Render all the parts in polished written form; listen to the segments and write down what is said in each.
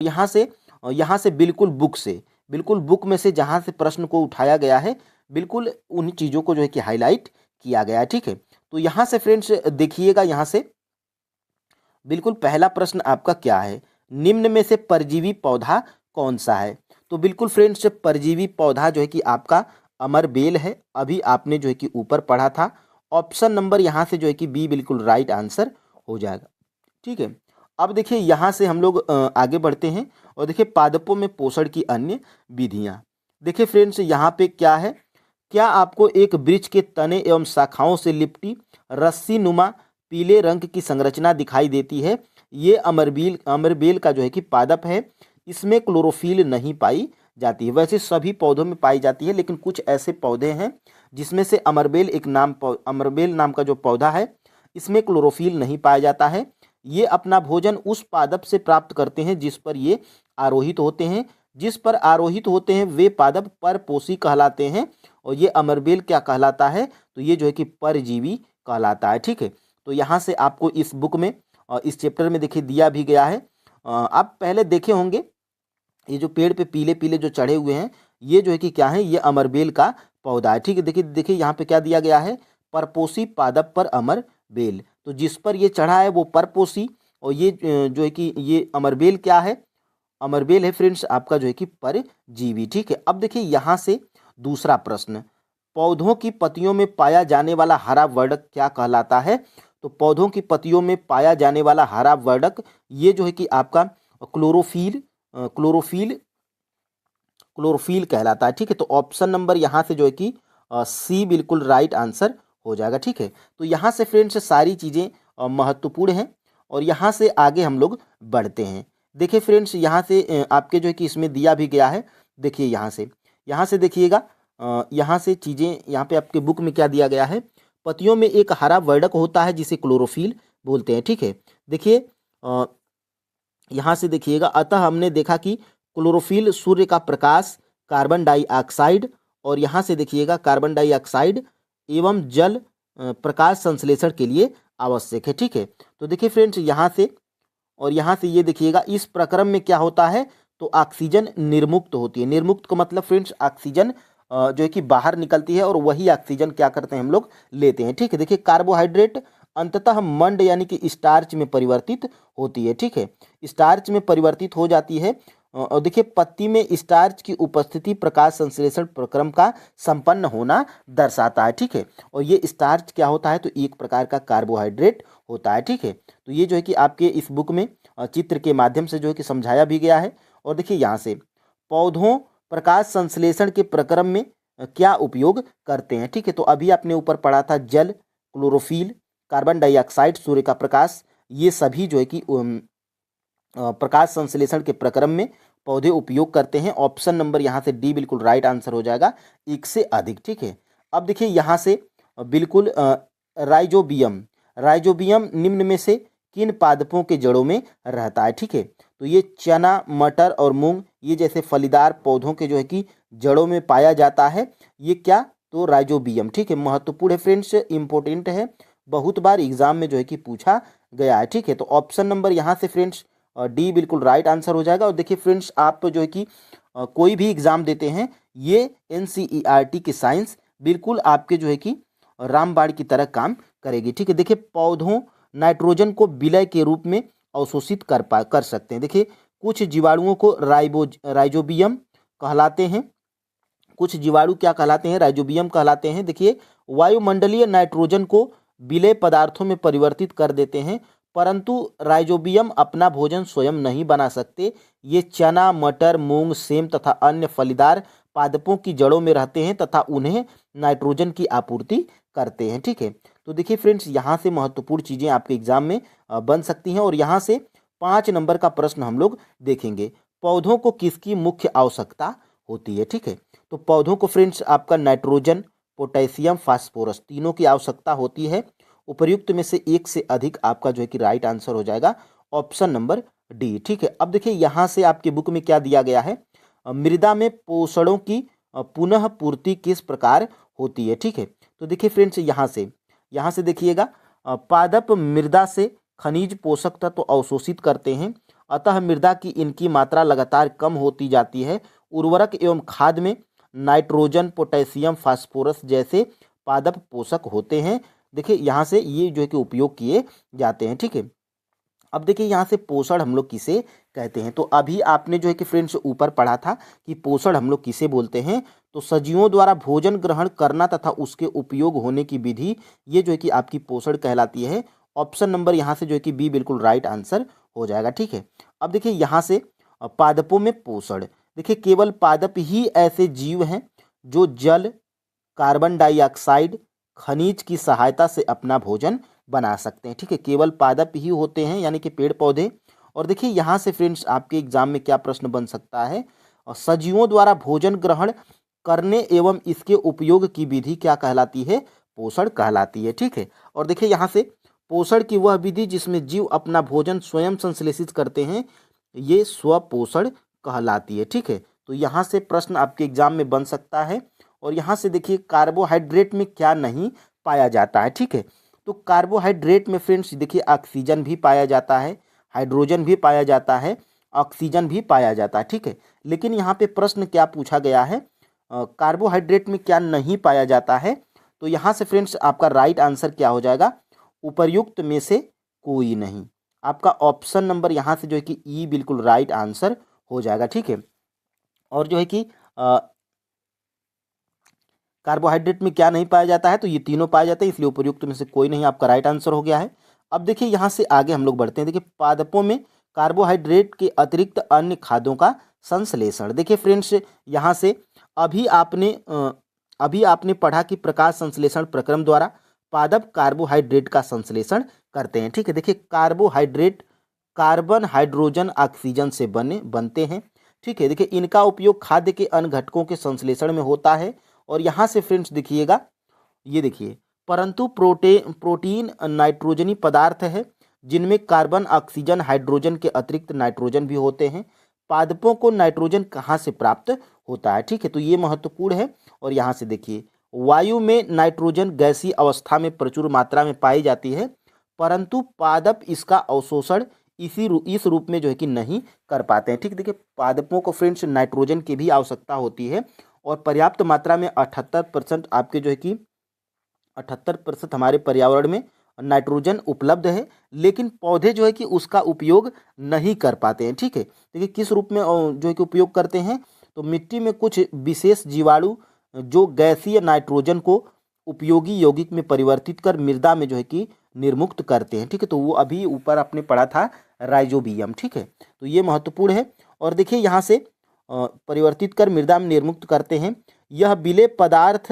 यहाँ से बिल्कुल बुक में से जहाँ से प्रश्न को उठाया गया है, बिल्कुल उन चीज़ों को जो है कि हाईलाइट किया गया है। ठीक है, तो यहाँ से फ्रेंड्स देखिएगा, यहाँ से बिल्कुल पहला प्रश्न आपका क्या है, निम्न में से परजीवी पौधा कौन सा है। तो बिल्कुल फ्रेंड्स परजीवी पौधा जो है कि आपका अमरबेल है। अभी आपने जो है कि ऊपर पढ़ा था। ऑप्शन नंबर यहाँ से जो है कि बी बिल्कुल राइट आंसर हो जाएगा। ठीक है, अब देखिए यहाँ से हम लोग आगे बढ़ते हैं और देखिए पादपों में पोषण की अन्य विधियाँ। देखिए फ्रेंड्स यहाँ पे क्या है, क्या आपको एक वृक्ष के तने एवं शाखाओं से लिपटी रस्सी नुमा पीले रंग की संरचना दिखाई देती है। ये अमरबेल का जो है कि पादप है। इसमें क्लोरोफिल नहीं पाई जाती है। वैसे सभी पौधों में पाई जाती है, लेकिन कुछ ऐसे पौधे हैं जिसमें से अमरबेल नाम का जो पौधा है, इसमें क्लोरोफिल नहीं पाया जाता है। ये अपना भोजन उस पादप से प्राप्त करते हैं जिस पर ये आरोहित होते हैं। जिस पर आरोहित होते हैं वे पादप परपोषी कहलाते हैं। और ये अमरबेल क्या कहलाता है, तो ये जो है कि परजीवी कहलाता है। ठीक है, तो यहाँ से आपको इस बुक में इस चैप्टर में देखिए दिया भी गया है। आप पहले देखे होंगे, ये जो पेड़ पे पीले पीले जो चढ़े हुए हैं, ये जो है कि क्या है, ये अमरबेल का पौधा है। ठीक है, देखिए देखिए यहाँ पे क्या दिया गया है, परपोषी पादप पर अमरबेल। तो जिस पर ये चढ़ा है वो परपोषी, और ये जो है कि ये अमरबेल क्या है, अमरबेल है फ्रेंड्स आपका जो है कि परजीवी। ठीक है, अब देखिए यहाँ से दूसरा प्रश्न, पौधों की पत्तियों में पाया जाने वाला हरा वर्णक क्या कहलाता है। तो पौधों की पत्तियों में पाया जाने वाला हरा वर्णक, ये जो है कि आपका क्लोरोफिल क्लोरोफिल क्लोरोफिल कहलाता है। ठीक है, तो ऑप्शन नंबर यहाँ से जो है कि सी बिल्कुल राइट आंसर हो जाएगा। ठीक है, तो यहाँ से फ्रेंड्स सारी चीज़ें महत्वपूर्ण हैं और यहाँ से आगे हम लोग बढ़ते हैं। देखिए फ्रेंड्स यहाँ से आपके जो है कि इसमें दिया भी गया है। देखिए यहाँ से देखिएगा, यहाँ से चीज़ें, यहाँ पे आपके बुक में क्या दिया गया है, पत्तियों में एक हरा वर्णक होता है जिसे क्लोरोफिल बोलते हैं। ठीक है, देखिए यहाँ से देखिएगा, अतः हमने देखा कि क्लोरोफिल सूर्य का प्रकाश, कार्बन डाइऑक्साइड, और यहाँ से देखिएगा कार्बन डाइऑक्साइड एवं जल प्रकाश संश्लेषण के लिए आवश्यक है। ठीक है, तो देखिए फ्रेंड्स यहाँ से, और यहाँ से ये देखिएगा, इस प्रक्रम में क्या होता है, तो ऑक्सीजन निर्मुक्त होती है। निर्मुक्त का मतलब फ्रेंड्स ऑक्सीजन जो है कि बाहर निकलती है और वही ऑक्सीजन क्या करते हैं, हम लोग लेते हैं। ठीक है, देखिए कार्बोहाइड्रेट अंततः मंड यानी कि स्टार्च में परिवर्तित होती है। ठीक है, स्टार्च में परिवर्तित हो जाती है। और देखिए पत्ती में स्टार्च की उपस्थिति प्रकाश संश्लेषण प्रक्रम का संपन्न होना दर्शाता है। ठीक है, और ये स्टार्च क्या होता है, तो एक प्रकार का कार्बोहाइड्रेट होता है। ठीक है, तो ये जो है कि आपके इस बुक में चित्र के माध्यम से जो है कि समझाया भी गया है। और देखिए यहाँ से पौधों प्रकाश संश्लेषण के प्रक्रम में क्या उपयोग करते हैं। ठीक है, तो अभी आपने ऊपर पढ़ा था, जल, क्लोरोफिल, कार्बन डाइऑक्साइड, सूर्य का प्रकाश, ये सभी जो है कि प्रकाश संश्लेषण के प्रक्रम में पौधे उपयोग करते हैं। ऑप्शन नंबर यहाँ से डी बिल्कुल राइट आंसर हो जाएगा, एक से अधिक। ठीक है, अब देखिए यहाँ से बिल्कुल राइजोबियम निम्न में से किन पादपों के जड़ों में रहता है। ठीक है, तो ये चना, मटर और मूंग, ये जैसे फलीदार पौधों के जो है कि जड़ों में पाया जाता है। ये क्या, तो राइजोबियम। ठीक है, महत्वपूर्ण है फ्रेंड्स, इंपॉर्टेंट है, बहुत बार एग्जाम में जो है कि पूछा गया है। ठीक है, तो ऑप्शन नंबर यहाँ से फ्रेंड्स डी बिल्कुल राइट आंसर हो जाएगा। और देखिए फ्रेंड्स, आप जो है कि कोई भी एग्जाम देते हैं, ये NCERT की साइंस बिल्कुल आपके जो है कि रामबाण की तरह काम करेगी। ठीक है, देखिए पौधों नाइट्रोजन को विलय के रूप में अवशोषित कर सकते हैं। देखिए कुछ जीवाणुओं को राइजोबियम कहलाते हैं, कुछ जीवाणु क्या कहलाते हैं, राइजोबियम कहलाते हैं। देखिए वायुमंडलीय नाइट्रोजन को विलेय पदार्थों में परिवर्तित कर देते हैं, परंतु राइजोबियम अपना भोजन स्वयं नहीं बना सकते। ये चना, मटर, मूंग, सेम तथा अन्य फलीदार पादपों की जड़ों में रहते हैं तथा उन्हें नाइट्रोजन की आपूर्ति करते हैं। ठीक है, तो देखिए फ्रेंड्स, यहाँ से महत्वपूर्ण चीज़ें आपके एग्जाम में बन सकती हैं। और यहाँ से 5 नंबर का प्रश्न हम लोग देखेंगे, पौधों को किसकी मुख्य आवश्यकता होती है। ठीक है, तो पौधों को फ्रेंड्स आपका नाइट्रोजन, पोटेशियम, फास्फोरस तीनों की आवश्यकता होती है। उपर्युक्त में से एक से अधिक आपका जो है कि राइट आंसर हो जाएगा, ऑप्शन नंबर डी। ठीक है, अब देखिए यहाँ से आपके बुक में क्या दिया गया है, मृदा में पोषणों की पुनः पूर्ति किस प्रकार होती है। ठीक है, तो देखिए फ्रेंड्स यहाँ से देखिएगा, पादप मृदा से खनिज पोषक तत्व अवशोषित करते हैं अतः मृदा की इनकी मात्रा लगातार कम होती जाती है। उर्वरक एवं खाद में नाइट्रोजन, पोटेशियम, फास्फोरस जैसे पादप पोषक होते हैं। देखिए यहाँ से ये जो है कि उपयोग किए जाते हैं, ठीक है। अब देखिए यहाँ से पोषण हम लोग किसे कहते हैं, तो अभी आपने जो है कि फ्रेंड्स ऊपर पढ़ा था कि पोषण हम लोग किसे बोलते हैं, तो सजीवों द्वारा भोजन ग्रहण करना तथा उसके उपयोग होने की विधि, ये जो है कि आपकी पोषण कहलाती है। ऑप्शन नंबर यहाँ से जो है कि बी बिल्कुल राइट आंसर हो जाएगा, ठीक है। अब देखिए यहाँ से पादपों में पोषण, देखिए केवल पादप ही ऐसे जीव हैं जो जल, कार्बन डाइऑक्साइड, खनिज की सहायता से अपना भोजन बना सकते हैं, ठीक है। केवल पादप ही होते हैं, यानी कि पेड़ पौधे। और देखिए यहाँ से फ्रेंड्स आपके एग्जाम में क्या प्रश्न बन सकता है, सजीवों द्वारा भोजन ग्रहण करने एवं इसके उपयोग की विधि क्या कहलाती है, पोषण कहलाती है, ठीक है। और देखिए यहाँ से पोषण की वह विधि जिसमें जीव अपना भोजन स्वयं संश्लेषित करते हैं, ये स्वपोषण कहलाती है, ठीक है। तो यहाँ से प्रश्न आपके एग्जाम में बन सकता है। और यहाँ से देखिए कार्बोहाइड्रेट में क्या नहीं पाया जाता है, ठीक है। तो कार्बोहाइड्रेट में फ्रेंड्स देखिए ऑक्सीजन भी पाया जाता है, हाइड्रोजन भी पाया जाता है, ऑक्सीजन भी पाया जाता है, ठीक है। लेकिन यहाँ पे प्रश्न क्या पूछा गया है, कार्बोहाइड्रेट में क्या नहीं पाया जाता है, तो यहाँ से फ्रेंड्स आपका राइट आंसर क्या हो जाएगा, उपर्युक्त में से कोई नहीं। आपका ऑप्शन नंबर यहाँ से जो है कि ई बिल्कुल राइट आंसर हो जाएगा, ठीक है। और जो है कि कार्बोहाइड्रेट में क्या नहीं पाया जाता है, तो ये तीनों पाए जाते हैं, इसलिए उपयुक्त में से कोई नहीं, आपका राइट आंसर हो गया है। अब देखिए यहाँ से आगे हम लोग बढ़ते हैं। देखिए पादपों में कार्बोहाइड्रेट के अतिरिक्त अन्य खाद्यों का संश्लेषण, देखिए फ्रेंड्स यहाँ से अभी आपने पढ़ा कि प्रकाश संश्लेषण प्रक्रम द्वारा पादप कार्बोहाइड्रेट का संश्लेषण करते हैं, ठीक है। देखिए कार्बोहाइड्रेट कार्बन, हाइड्रोजन, ऑक्सीजन से बनते हैं, ठीक है। देखिए इनका उपयोग खाद्य के अन्य घटकों के संश्लेषण में होता है। और यहाँ से फ्रेंड्स देखिएगा, ये देखिए, परंतु प्रोटीन नाइट्रोजनी पदार्थ है जिनमें कार्बन, ऑक्सीजन, हाइड्रोजन के अतिरिक्त नाइट्रोजन भी होते हैं। पादपों को नाइट्रोजन कहाँ से प्राप्त होता है, ठीक है, तो ये महत्वपूर्ण है। और यहाँ से देखिए वायु में नाइट्रोजन गैसीय अवस्था में प्रचुर मात्रा में पाई जाती है, परंतु पादप इसका अवशोषण इस रूप में जो है कि नहीं कर पाते हैं, ठीक। देखिए पादपों को फ्रेंड्स नाइट्रोजन की भी आवश्यकता होती है और पर्याप्त मात्रा में 78% आपके जो है कि 78% हमारे पर्यावरण में नाइट्रोजन उपलब्ध है, लेकिन पौधे जो है कि उसका उपयोग नहीं कर पाते हैं, ठीक है। देखिए किस रूप में जो है कि उपयोग करते हैं, तो मिट्टी में कुछ विशेष जीवाणु जो गैसीय नाइट्रोजन को उपयोगी यौगिक में परिवर्तित कर मृदा में जो है कि निर्मुक्त करते हैं, ठीक है। तो वो अभी ऊपर आपने पढ़ा था राइजोबियम, ठीक है, तो ये महत्वपूर्ण है। और देखिए यहाँ से परिवर्तित कर मृदा में निर्मुक्त करते हैं। यह विलेय पदार्थ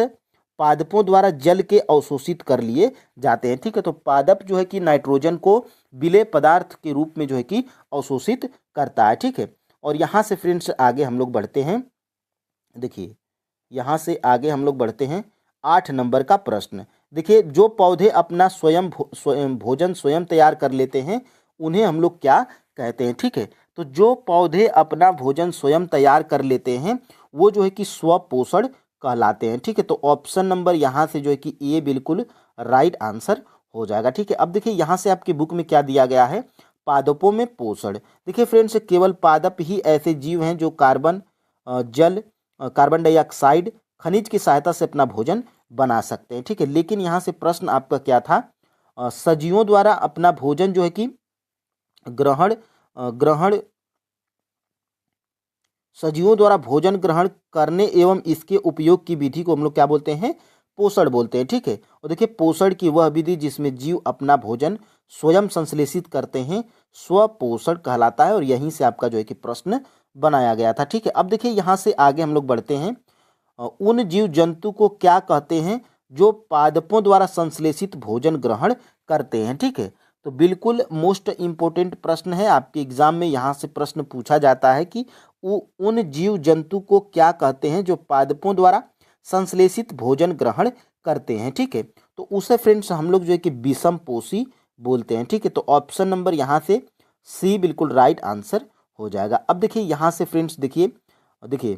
पादपों द्वारा जल के अवशोषित कर लिए जाते हैं, ठीक है। तो पादप जो है कि नाइट्रोजन को विलेय पदार्थ के रूप में जो है कि अवशोषित करता है, ठीक है। और यहाँ से फ्रेंड्स आगे हम लोग बढ़ते हैं। देखिए यहाँ से आगे हम लोग बढ़ते हैं 8 नंबर का प्रश्न। देखिए जो पौधे अपना स्वयं भोजन स्वयं तैयार कर लेते हैं उन्हें हम लोग क्या कहते हैं, ठीक है। तो जो पौधे अपना भोजन स्वयं तैयार कर लेते हैं वो जो है कि स्वपोषण कहलाते हैं, ठीक है। तो ऑप्शन नंबर यहाँ से जो है कि ए बिल्कुल राइट आंसर हो जाएगा, ठीक है। अब देखिए यहाँ से आपकी बुक में क्या दिया गया है, पादपों में पोषण। देखिए फ्रेंड्स केवल पादप ही ऐसे जीव हैं जो जल, कार्बन डाइऑक्साइड, खनिज की सहायता से अपना भोजन बना सकते हैं, ठीक है। लेकिन यहाँ से प्रश्न आपका क्या था, सजीवों द्वारा अपना भोजन जो है कि सजीवों द्वारा भोजन ग्रहण करने एवं इसके उपयोग की विधि को हम लोग क्या बोलते हैं, पोषण बोलते हैं, ठीक है। और देखिए पोषण की वह विधि जिसमें जीव अपना भोजन स्वयं संश्लेषित करते हैं स्वपोषण कहलाता है। और यहीं से आपका जो है कि प्रश्न बनाया गया था, ठीक है। अब देखिए यहाँ से आगे हम लोग बढ़ते हैं। उन जीव जंतु को क्या कहते हैं जो पादपों द्वारा संश्लेषित भोजन ग्रहण करते हैं, ठीक है। तो बिल्कुल मोस्ट इम्पोर्टेंट प्रश्न है, आपके एग्जाम में यहाँ से प्रश्न पूछा जाता है कि उन जीव जंतु को क्या कहते हैं जो पादपों द्वारा संश्लेषित भोजन ग्रहण करते हैं, ठीक है। तो उसे फ्रेंड्स हम लोग जो है कि विषमपोषी बोलते हैं, ठीक है। तो ऑप्शन नंबर यहाँ से सी बिल्कुल राइट आंसर हो जाएगा। अब देखिए यहाँ से फ्रेंड्स देखिए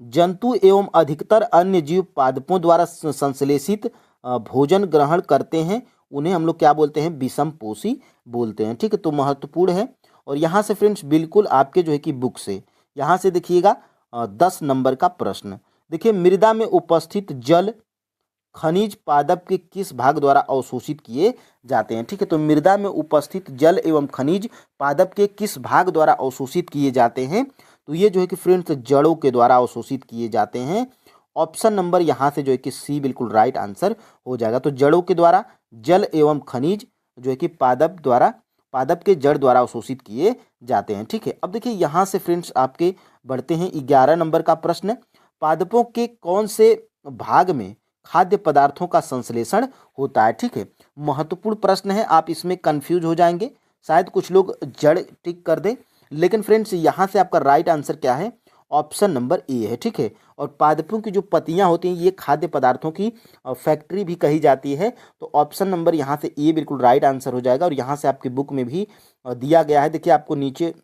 जंतु एवं अधिकतर अन्य जीव पादपों द्वारा संश्लेषित भोजन ग्रहण करते हैं, उन्हें हम लोग क्या बोलते हैं, विषमपोषी बोलते हैं, ठीक है। तो महत्वपूर्ण है। और यहाँ से फ्रेंड्स बिल्कुल आपके जो है कि बुक से यहाँ से देखिएगा 10 नंबर का प्रश्न। देखिए, मृदा में उपस्थित जल खनिज पादप के किस भाग द्वारा अवशोषित किए जाते हैं? ठीक है, तो मृदा में उपस्थित जल एवं खनिज पादप के किस भाग द्वारा अवशोषित किए जाते हैं? तो ये जो है कि फ्रेंड्स जड़ों के द्वारा अवशोषित किए जाते हैं। ऑप्शन नंबर यहाँ से जो है कि सी बिल्कुल राइट आंसर हो जाएगा। तो जड़ों के द्वारा जल एवं खनिज जो है कि पादप के जड़ द्वारा अवशोषित किए जाते हैं। ठीक है, अब देखिए यहाँ से फ्रेंड्स आपके बढ़ते हैं 11 नंबर का प्रश्न। पादपों के कौन से भाग में खाद्य पदार्थों का संश्लेषण होता है? ठीक है, महत्वपूर्ण प्रश्न है, आप इसमें कंफ्यूज हो जाएंगे, शायद कुछ लोग जड़ टिक कर दें, लेकिन फ्रेंड्स यहाँ से आपका राइट आंसर क्या है? ऑप्शन नंबर ए है। ठीक है, और पादपों की जो पत्तियां होती हैं ये खाद्य पदार्थों की फैक्ट्री भी कही जाती है। तो ऑप्शन नंबर यहाँ से ए बिल्कुल राइट आंसर हो जाएगा। और यहाँ से आपकी बुक में भी दिया गया है, देखिए आपको नीचे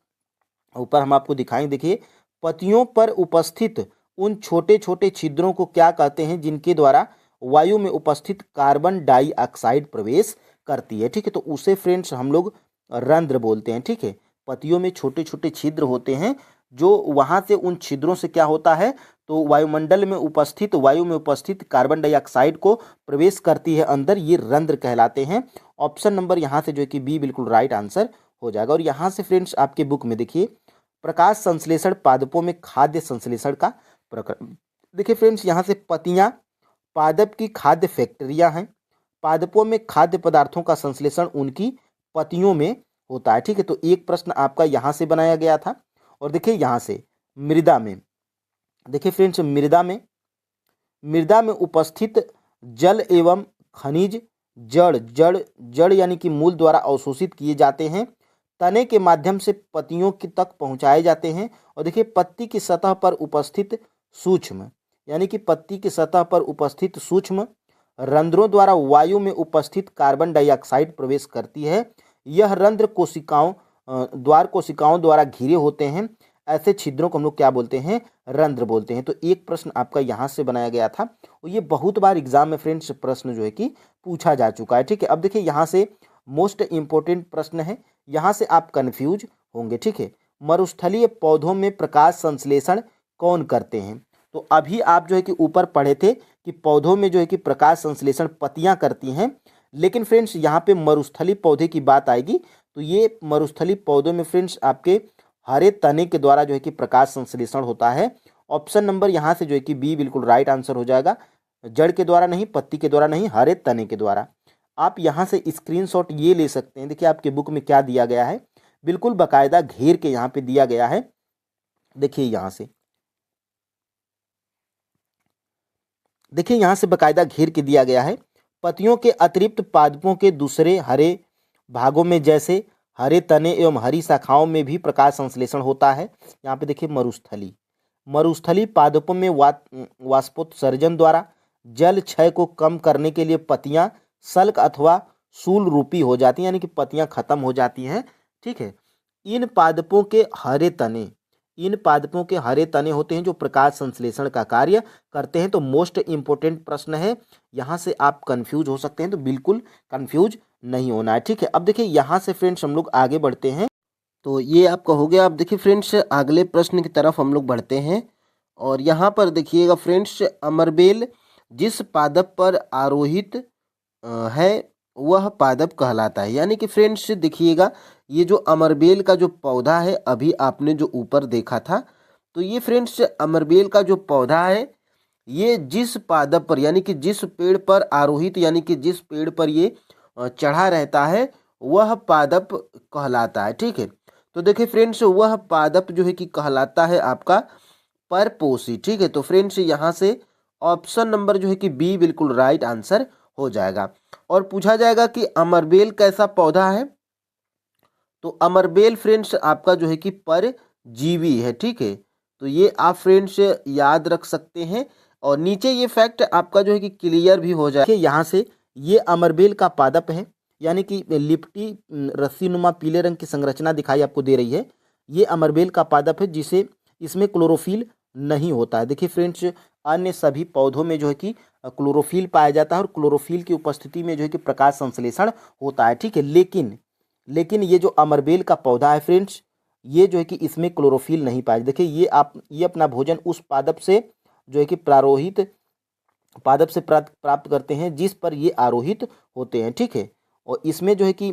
ऊपर हम आपको दिखाएं, देखिए पत्तियों पर उपस्थित उन छोटे छोटे छिद्रों को क्या कहते हैं जिनके द्वारा वायु में उपस्थित कार्बन डाइऑक्साइड प्रवेश करती है? ठीक है, तो उसे फ्रेंड्स हम लोग रंध्र बोलते हैं। ठीक है, पत्तियों में छोटे छोटे छिद्र होते हैं, जो वहां से उन छिद्रों से क्या होता है, तो वायुमंडल में उपस्थित वायु में उपस्थित कार्बन डाइऑक्साइड को प्रवेश करती है अंदर, ये रंध्र कहलाते हैं। ऑप्शन नंबर यहाँ से जो है कि बी बिल्कुल राइट आंसर हो जाएगा। और यहाँ से फ्रेंड्स आपके बुक में देखिए प्रकाश संश्लेषण पादपों में खाद्य संश्लेषण का प्रकरण। देखिए फ्रेंड्स यहाँ से पत्तियां पादप की खाद्य फैक्ट्रियां हैं। पादपों में खाद्य पदार्थों का संश्लेषण उनकी पत्तियों में होता है। ठीक है, तो एक प्रश्न आपका यहाँ से बनाया गया था। और देखिए यहाँ से मृदा में, देखिए फ्रेंड्स मृदा में उपस्थित जल एवं खनिज जड़ जड़ जड़ यानी कि मूल द्वारा अवशोषित किए जाते हैं, तने के माध्यम से पत्तियों की तक पहुंचाए जाते हैं। और देखिए पत्ती की सतह पर उपस्थित सूक्ष्म यानी कि पत्ती की सतह पर उपस्थित सूक्ष्म रंध्रों द्वारा वायु में उपस्थित कार्बन डाइऑक्साइड प्रवेश करती है। यह रंध्र कोशिकाओं द्वारा घिरे होते हैं। ऐसे छिद्रों को हम लोग क्या बोलते हैं? रंध्र बोलते हैं। तो एक प्रश्न आपका यहाँ से बनाया गया था और ये बहुत बार एग्जाम में फ्रेंड्स प्रश्न जो है कि पूछा जा चुका है। ठीक है, अब देखिए यहाँ से मोस्ट इंपॉर्टेंट प्रश्न है, यहाँ से आप कंफ्यूज होंगे। ठीक है, मरुस्थलीय पौधों में प्रकाश संश्लेषण कौन करते हैं? तो अभी आप जो है कि ऊपर पढ़े थे कि पौधों में जो है कि प्रकाश संश्लेषण पत्तियां करती हैं, लेकिन फ्रेंड्स यहाँ पे मरुस्थलीय पौधे की बात आएगी तो ये मरुस्थलीय पौधों में फ्रेंड्स आपके हरे तने के द्वारा जो है कि प्रकाश संश्लेषण होता है। ऑप्शन नंबर यहाँ से जो है कि बी बिल्कुल राइट आंसर हो जाएगा। जड़ के द्वारा नहीं, पत्ती के द्वारा नहीं, हरे तने के द्वारा। आप यहाँ से स्क्रीनशॉट ये ले सकते हैं। देखिए आपके बुक में क्या दिया गया है, बिल्कुल बाकायदा घेर के यहाँ पे दिया गया है। देखिए यहाँ से देखिए यहाँ से बाकायदा घेर के दिया गया है। पत्तियों के अतिरिक्त पादपों के दूसरे हरे भागों में जैसे हरे तने एवं हरी शाखाओं में भी प्रकाश संश्लेषण होता है। यहाँ पे देखिए मरुस्थलीय पादपों में वाष्पोत्सर्जन द्वारा जल क्षय को कम करने के लिए पत्तियां सल्क अथवा शूल रूपी हो जाती हैं, यानी कि पत्तियां खत्म हो जाती हैं। ठीक है, इन पादपों के हरे तने होते हैं जो प्रकाश संश्लेषण का कार्य करते हैं। तो मोस्ट इंपोर्टेंट प्रश्न है, यहाँ से आप कंफ्यूज हो सकते हैं, तो बिल्कुल कंफ्यूज नहीं होना है। ठीक है, अब देखिए यहाँ से फ्रेंड्स हम लोग आगे बढ़ते हैं। तो ये आपका हो गया। अब देखिए फ्रेंड्स अगले प्रश्न की तरफ हम लोग बढ़ते हैं और यहाँ पर देखिएगा फ्रेंड्स, अमरबेल जिस पादप पर आरोहित है वह पादप कहलाता है। यानी कि फ्रेंड्स देखिएगा ये जो अमरबेल का जो पौधा है, अभी आपने जो ऊपर देखा था, तो ये फ्रेंड्स अमरबेल का जो पौधा है ये जिस पादप पर यानी कि जिस पेड़ पर आरोहित यानी कि जिस पेड़ पर ये चढ़ा रहता है वह पादप कहलाता है। ठीक है, तो देखिए फ्रेंड्स वह पादप जो है कि कहलाता है आपका परपोषी। ठीक है, तो फ्रेंड्स यहाँ से ऑप्शन नंबर जो है कि बी बिल्कुल राइट आंसर हो जाएगा। और पूछा जाएगा कि अमरबेल कैसा पौधा है, तो अमरबेल फ्रेंड्स आपका जो है कि परजीवी है। ठीक है, तो ये आप फ्रेंड्स याद रख सकते हैं और नीचे ये फैक्ट आपका जो है कि क्लियर भी हो जाए। यहाँ से ये अमरबेल का पादप है, यानी कि लिपटी रस्सीनुमा पीले रंग की संरचना दिखाई आपको दे रही है। ये अमरबेल का पादप है जिसे इसमें क्लोरोफिल नहीं होता है। देखिए फ्रेंड्स अन्य सभी पौधों में जो है कि क्लोरोफिल पाया जाता है और क्लोरोफिल की उपस्थिति में जो है कि प्रकाश संश्लेषण होता है। ठीक है, लेकिन लेकिन ये जो अमरबेल का पौधा है फ्रेंड्स, ये जो है कि इसमें क्लोरोफिल नहीं पाया। देखिए ये अपना भोजन उस पादप से जो है कि प्रारोहित पादप से प्राप्त करते हैं जिस पर ये आरोहित होते हैं, ठीक है। और इसमें जो है कि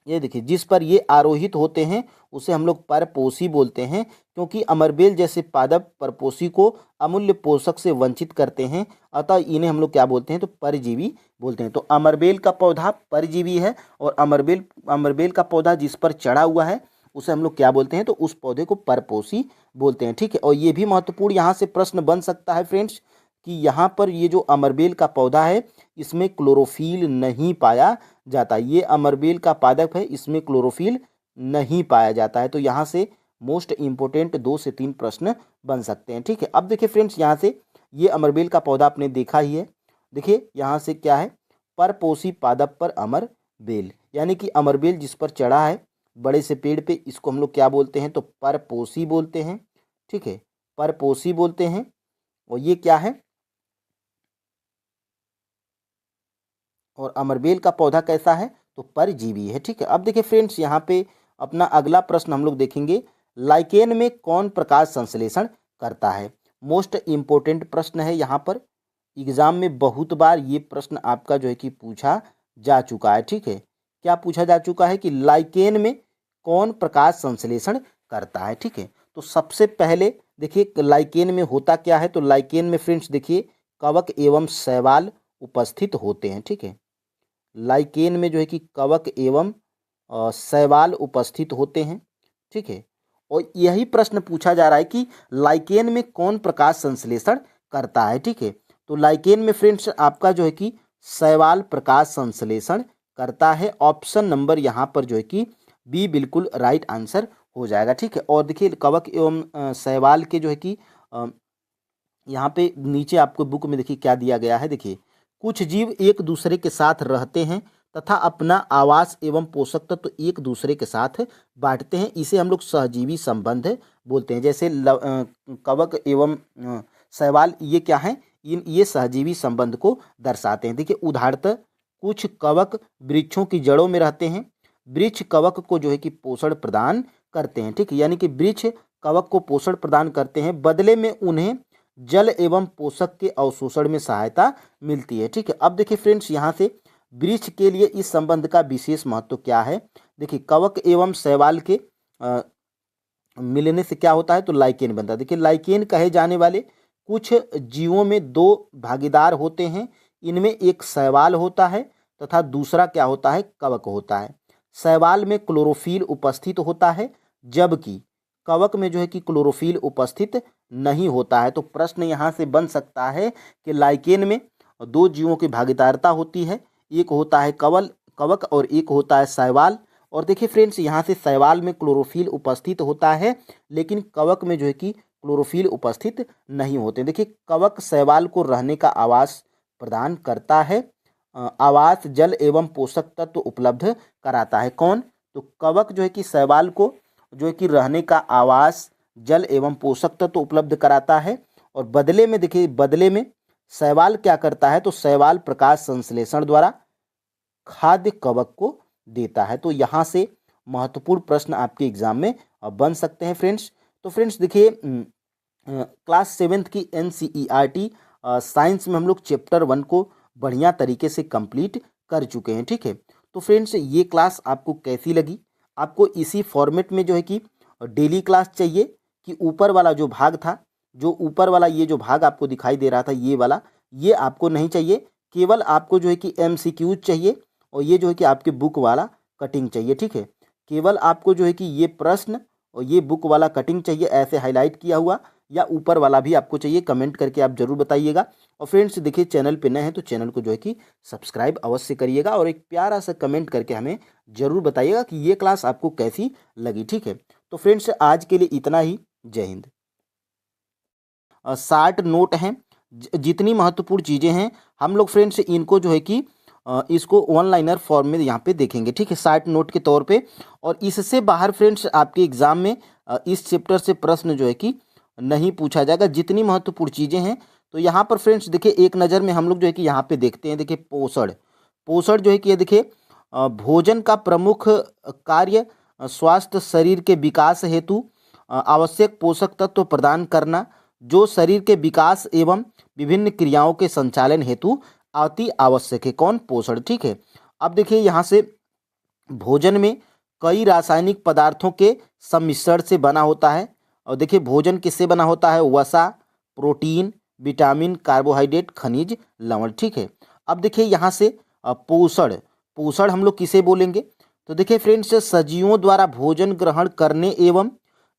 ये देखिए जिस पर ये आरोहित होते हैं उसे हम लोग परपोषी बोलते हैं, क्योंकि अमरबेल जैसे पादप परपोषी को अमूल्य पोषक से वंचित करते हैं, अतः इन्हें हम लोग क्या बोलते हैं, तो परजीवी बोलते हैं। तो अमरबेल का पौधा परजीवी है और अमरबेल का पौधा जिस पर चढ़ा हुआ है उसे हम लोग क्या बोलते हैं, तो उस पौधे को परपोषी बोलते हैं, ठीक है। और ये भी महत्वपूर्ण यहाँ से प्रश्न बन सकता है फ्रेंड्स कि यहाँ पर ये जो अमरबेल का पौधा है इसमें क्लोरोफिल नहीं पाया जाता। ये अमरबेल का पादप है, इसमें क्लोरोफिल नहीं पाया जाता है। तो यहाँ से मोस्ट इम्पोर्टेंट 2 से 3 प्रश्न बन सकते हैं, ठीक है। अब देखिए फ्रेंड्स, यहाँ से ये अमरबेल का पौधा आपने देखा ही है। देखिए यहाँ से क्या है, परपोषी पादप पर अमरबेल, यानी कि अमरबेल जिस पर चढ़ा है बड़े से पेड़ पे, इसको हम लोग क्या बोलते हैं, तो परपोषी बोलते हैं, ठीक है, परपोषी बोलते हैं। और ये क्या है, और अमरबेल का पौधा कैसा है, तो परजीवी है, ठीक है। अब देखिए फ्रेंड्स, यहाँ पे अपना अगला प्रश्न हम लोग देखेंगे, लाइकेन में कौन प्रकाश संश्लेषण करता है। मोस्ट इम्पोर्टेंट प्रश्न है, यहाँ पर एग्जाम में बहुत बार ये प्रश्न आपका जो है कि पूछा जा चुका है, ठीक है। क्या पूछा जा चुका है कि लाइकेन में कौन प्रकाश संश्लेषण करता है, ठीक है। तो सबसे पहले देखिए लाइकेन में होता क्या है, तो लाइकेन में फ्रेंड्स देखिए कवक एवं शैवाल उपस्थित होते हैं, ठीक है। लाइकेन में जो है कि कवक एवं शैवाल उपस्थित होते हैं, ठीक है। और यही प्रश्न पूछा जा रहा है कि लाइकेन में कौन प्रकाश संश्लेषण करता है, ठीक है। तो लाइकेन में फ्रेंड्स आपका जो है कि शैवाल प्रकाश संश्लेषण करता है। ऑप्शन नंबर यहाँ पर जो है कि बी बिल्कुल राइट आंसर हो जाएगा, ठीक है। और देखिए कवक एवं शैवाल के जो है कि यहाँ पे नीचे आपको बुक में देखिए क्या दिया गया है। देखिए कुछ जीव एक दूसरे के साथ रहते हैं तथा अपना आवास एवं पोषक तत्व तो एक दूसरे के साथ बांटते हैं, इसे हम लोग सहजीवी संबंध बोलते हैं। जैसे कवक एवं शैवाल ये क्या है, ये सहजीवी संबंध को दर्शाते हैं। देखिए उदाहरणतः कुछ कवक वृक्षों की जड़ों में रहते हैं, वृक्ष कवक को जो है कि पोषण प्रदान करते हैं, ठीक है। यानी कि वृक्ष कवक को पोषण प्रदान करते हैं, बदले में उन्हें जल एवं पोषक के अवशोषण में सहायता मिलती है, ठीक है। अब देखिए फ्रेंड्स, यहाँ से वृक्ष के लिए इस संबंध का विशेष महत्व क्या है। देखिए कवक एवं शैवाल के मिलने से क्या होता है, तो लाइकेन बनता है। देखिए लाइकेन कहे जाने वाले कुछ जीवों में 2 भागीदार होते हैं, इनमें एक शैवाल होता है तथा दूसरा क्या होता है, कवक होता है। शैवाल में क्लोरोफिल उपस्थित होता है, जबकि कवक में जो है कि क्लोरोफिल उपस्थित नहीं होता है। तो प्रश्न यहाँ से बन सकता है कि लाइकेन में 2 जीवों की भागीदारता होती है, एक होता है कवक और एक होता है शैवाल। और देखिए फ्रेंड्स, यहाँ से शैवाल में क्लोरोफिल उपस्थित होता है, लेकिन कवक में जो है कि क्लोरोफिल उपस्थित नहीं होते। देखिए कवक शैवाल को रहने का आवास प्रदान करता है, आवास जल एवं पोषक तत्व उपलब्ध कराता है। कौन, तो कवक जो है कि शैवाल को जो है कि रहने का आवास जल एवं पोषक तत्व उपलब्ध कराता है। और बदले में देखिए, बदले में शैवाल क्या करता है, तो शैवाल प्रकाश संश्लेषण द्वारा खाद्य कवक को देता है। तो यहाँ से महत्वपूर्ण प्रश्न आपके एग्जाम में बन सकते हैं फ्रेंड्स। तो फ्रेंड्स देखिए क्लास 7th की NCERT साइंस में हम लोग चैप्टर 1 को बढ़िया तरीके से कंप्लीट कर चुके हैं, ठीक है। तो फ्रेंड्स ये क्लास आपको कैसी लगी, आपको इसी फॉर्मेट में जो है कि डेली क्लास चाहिए कि ऊपर वाला जो भाग था, जो ऊपर वाला ये जो भाग आपको दिखाई दे रहा था ये वाला, ये आपको नहीं चाहिए, केवल आपको जो है कि MCQ चाहिए और ये जो है कि आपके बुक वाला कटिंग चाहिए, ठीक है। केवल आपको जो है कि ये प्रश्न और ये बुक वाला कटिंग चाहिए ऐसे हाईलाइट किया हुआ, या ऊपर वाला भी आपको चाहिए, कमेंट करके आप जरूर बताइएगा। और फ्रेंड्स देखिए चैनल पे नए हैं तो चैनल को जो है कि सब्सक्राइब अवश्य करिएगा और एक प्यारा सा कमेंट करके हमें जरूर बताइएगा कि ये क्लास आपको कैसी लगी, ठीक है। तो फ्रेंड्स आज के लिए इतना ही, जय हिंद। 60 नोट हैं, जितनी महत्वपूर्ण चीज़ें हैं हम लोग फ्रेंड्स इनको जो है कि इसको ऑनलाइनर फॉर्म में यहाँ पे देखेंगे, ठीक है, 60 नोट के तौर पे। और इससे बाहर फ्रेंड्स आपके एग्जाम में इस चैप्टर से प्रश्न जो है कि नहीं पूछा जाएगा। जितनी महत्वपूर्ण चीज़ें हैं तो यहाँ पर फ्रेंड्स देखिए एक नज़र में हम लोग जो है कि यहाँ पे देखते हैं। देखिए पोषण जो है कि ये देखिए भोजन का प्रमुख कार्य स्वास्थ्य शरीर के विकास हेतु आवश्यक पोषक तत्व प्रदान करना, जो शरीर के विकास एवं विभिन्न क्रियाओं के संचालन हेतु अति आवश्यक है। कौन? पोषण। ठीक है। अब देखिए यहाँ से भोजन में कई रासायनिक पदार्थों के सम्मिश्रण से बना होता है। और देखिए भोजन किससे बना होता है? वसा, प्रोटीन, विटामिन, कार्बोहाइड्रेट, खनिज, लवण। ठीक है। अब देखिए यहाँ से पोषण, पोषण हम लोग किसे बोलेंगे? तो देखिए फ्रेंड्स, सजीवों द्वारा भोजन ग्रहण करने एवं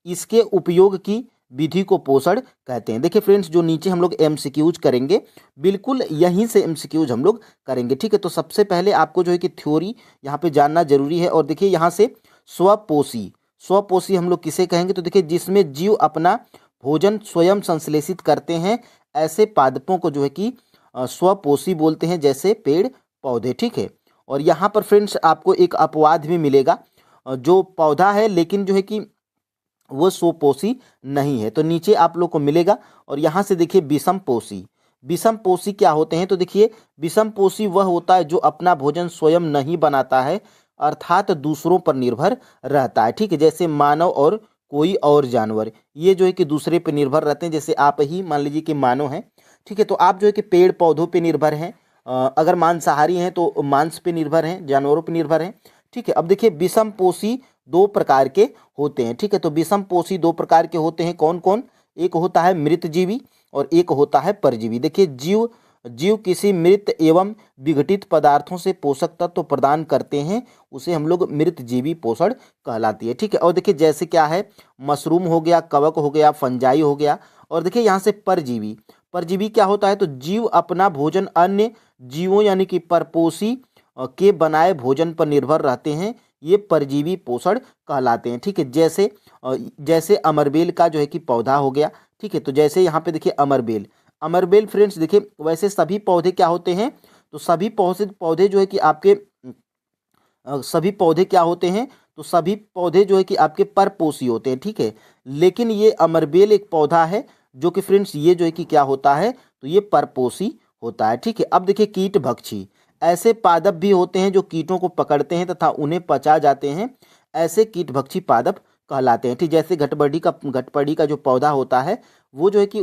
इसके उपयोग की विधि को पोषण कहते हैं। देखिए फ्रेंड्स, जो नीचे हम लोग एमसीक्यूज करेंगे, बिल्कुल यहीं से एमसीक्यूज हम लोग करेंगे। ठीक है। तो सबसे पहले आपको जो है कि थ्योरी यहाँ पे जानना जरूरी है। और देखिए यहाँ से स्वपोषी, स्वपोषी हम लोग किसे कहेंगे? तो देखिए जिसमें जीव अपना भोजन स्वयं संश्लेषित करते हैं, ऐसे पादपों को जो है कि स्वपोषी बोलते हैं, जैसे पेड़ पौधे। ठीक है। और यहाँ पर फ्रेंड्स आपको एक अपवाद भी मिलेगा, जो पौधा है लेकिन जो है कि वो स्वपोषी नहीं है, तो नीचे आप लोग को मिलेगा। और यहाँ से देखिए विषमपोषी, विषमपोषी क्या होते हैं? तो देखिए विषमपोषी वह होता है जो अपना भोजन स्वयं नहीं बनाता है, अर्थात दूसरों पर निर्भर रहता है। ठीक है। जैसे मानव और कोई और जानवर, ये जो है कि दूसरे पर निर्भर रहते हैं। जैसे आप ही मान लीजिए कि मानव हैं। ठीक है। तो आप जो है कि पेड़ पौधों पे निर्भर हैं, अगर मांसाहारी हैं तो मांस पे निर्भर हैं, जानवरों पे निर्भर हैं। ठीक है। अब देखिए विषमपोषी दो प्रकार के होते हैं। ठीक है। तो विषमपोषी दो प्रकार के होते हैं। कौन कौन? एक होता है मृतजीवी और एक होता है परजीवी। देखिए जीव किसी मृत एवं विघटित पदार्थों से पोषक तत्व प्रदान करते हैं, उसे हम लोग मृतजीवी पोषण कहलाती है। ठीक है। और देखिए जैसे क्या है, मशरूम हो गया, कवक हो गया, फंजाई हो गया। और देखिए यहाँ से परजीवी, परजीवी क्या होता है? तो जीव अपना भोजन अन्य जीवों यानी कि परपोषी के बनाए भोजन पर निर्भर रहते हैं, ये परजीवी पोषण कहलाते हैं। ठीक है। जैसे अमरबेल का जो है कि पौधा हो गया। ठीक है। तो जैसे यहाँ पे देखिए अमरबेल, अमरबेल फ्रेंड्स देखिए, वैसे सभी पौधे क्या होते हैं? तो सभी पौधे जो है कि आपके सभी पौधे क्या होते हैं? तो सभी पौधे जो है कि आपके परपोषी होते हैं। ठीक है। लेकिन ये अमरबेल एक पौधा है जो कि फ्रेंड्स ये जो है कि क्या होता है? तो ये परपोषी होता है। ठीक है। अब देखिए कीट भक्षी, ऐसे पादप भी होते हैं जो कीटों को पकड़ते हैं तथा उन्हें पचा जाते हैं, ऐसे कीटभक्षी पादप कहलाते हैं। ठीक। जैसे घटपड़ी का जो पौधा होता है, वो जो है कि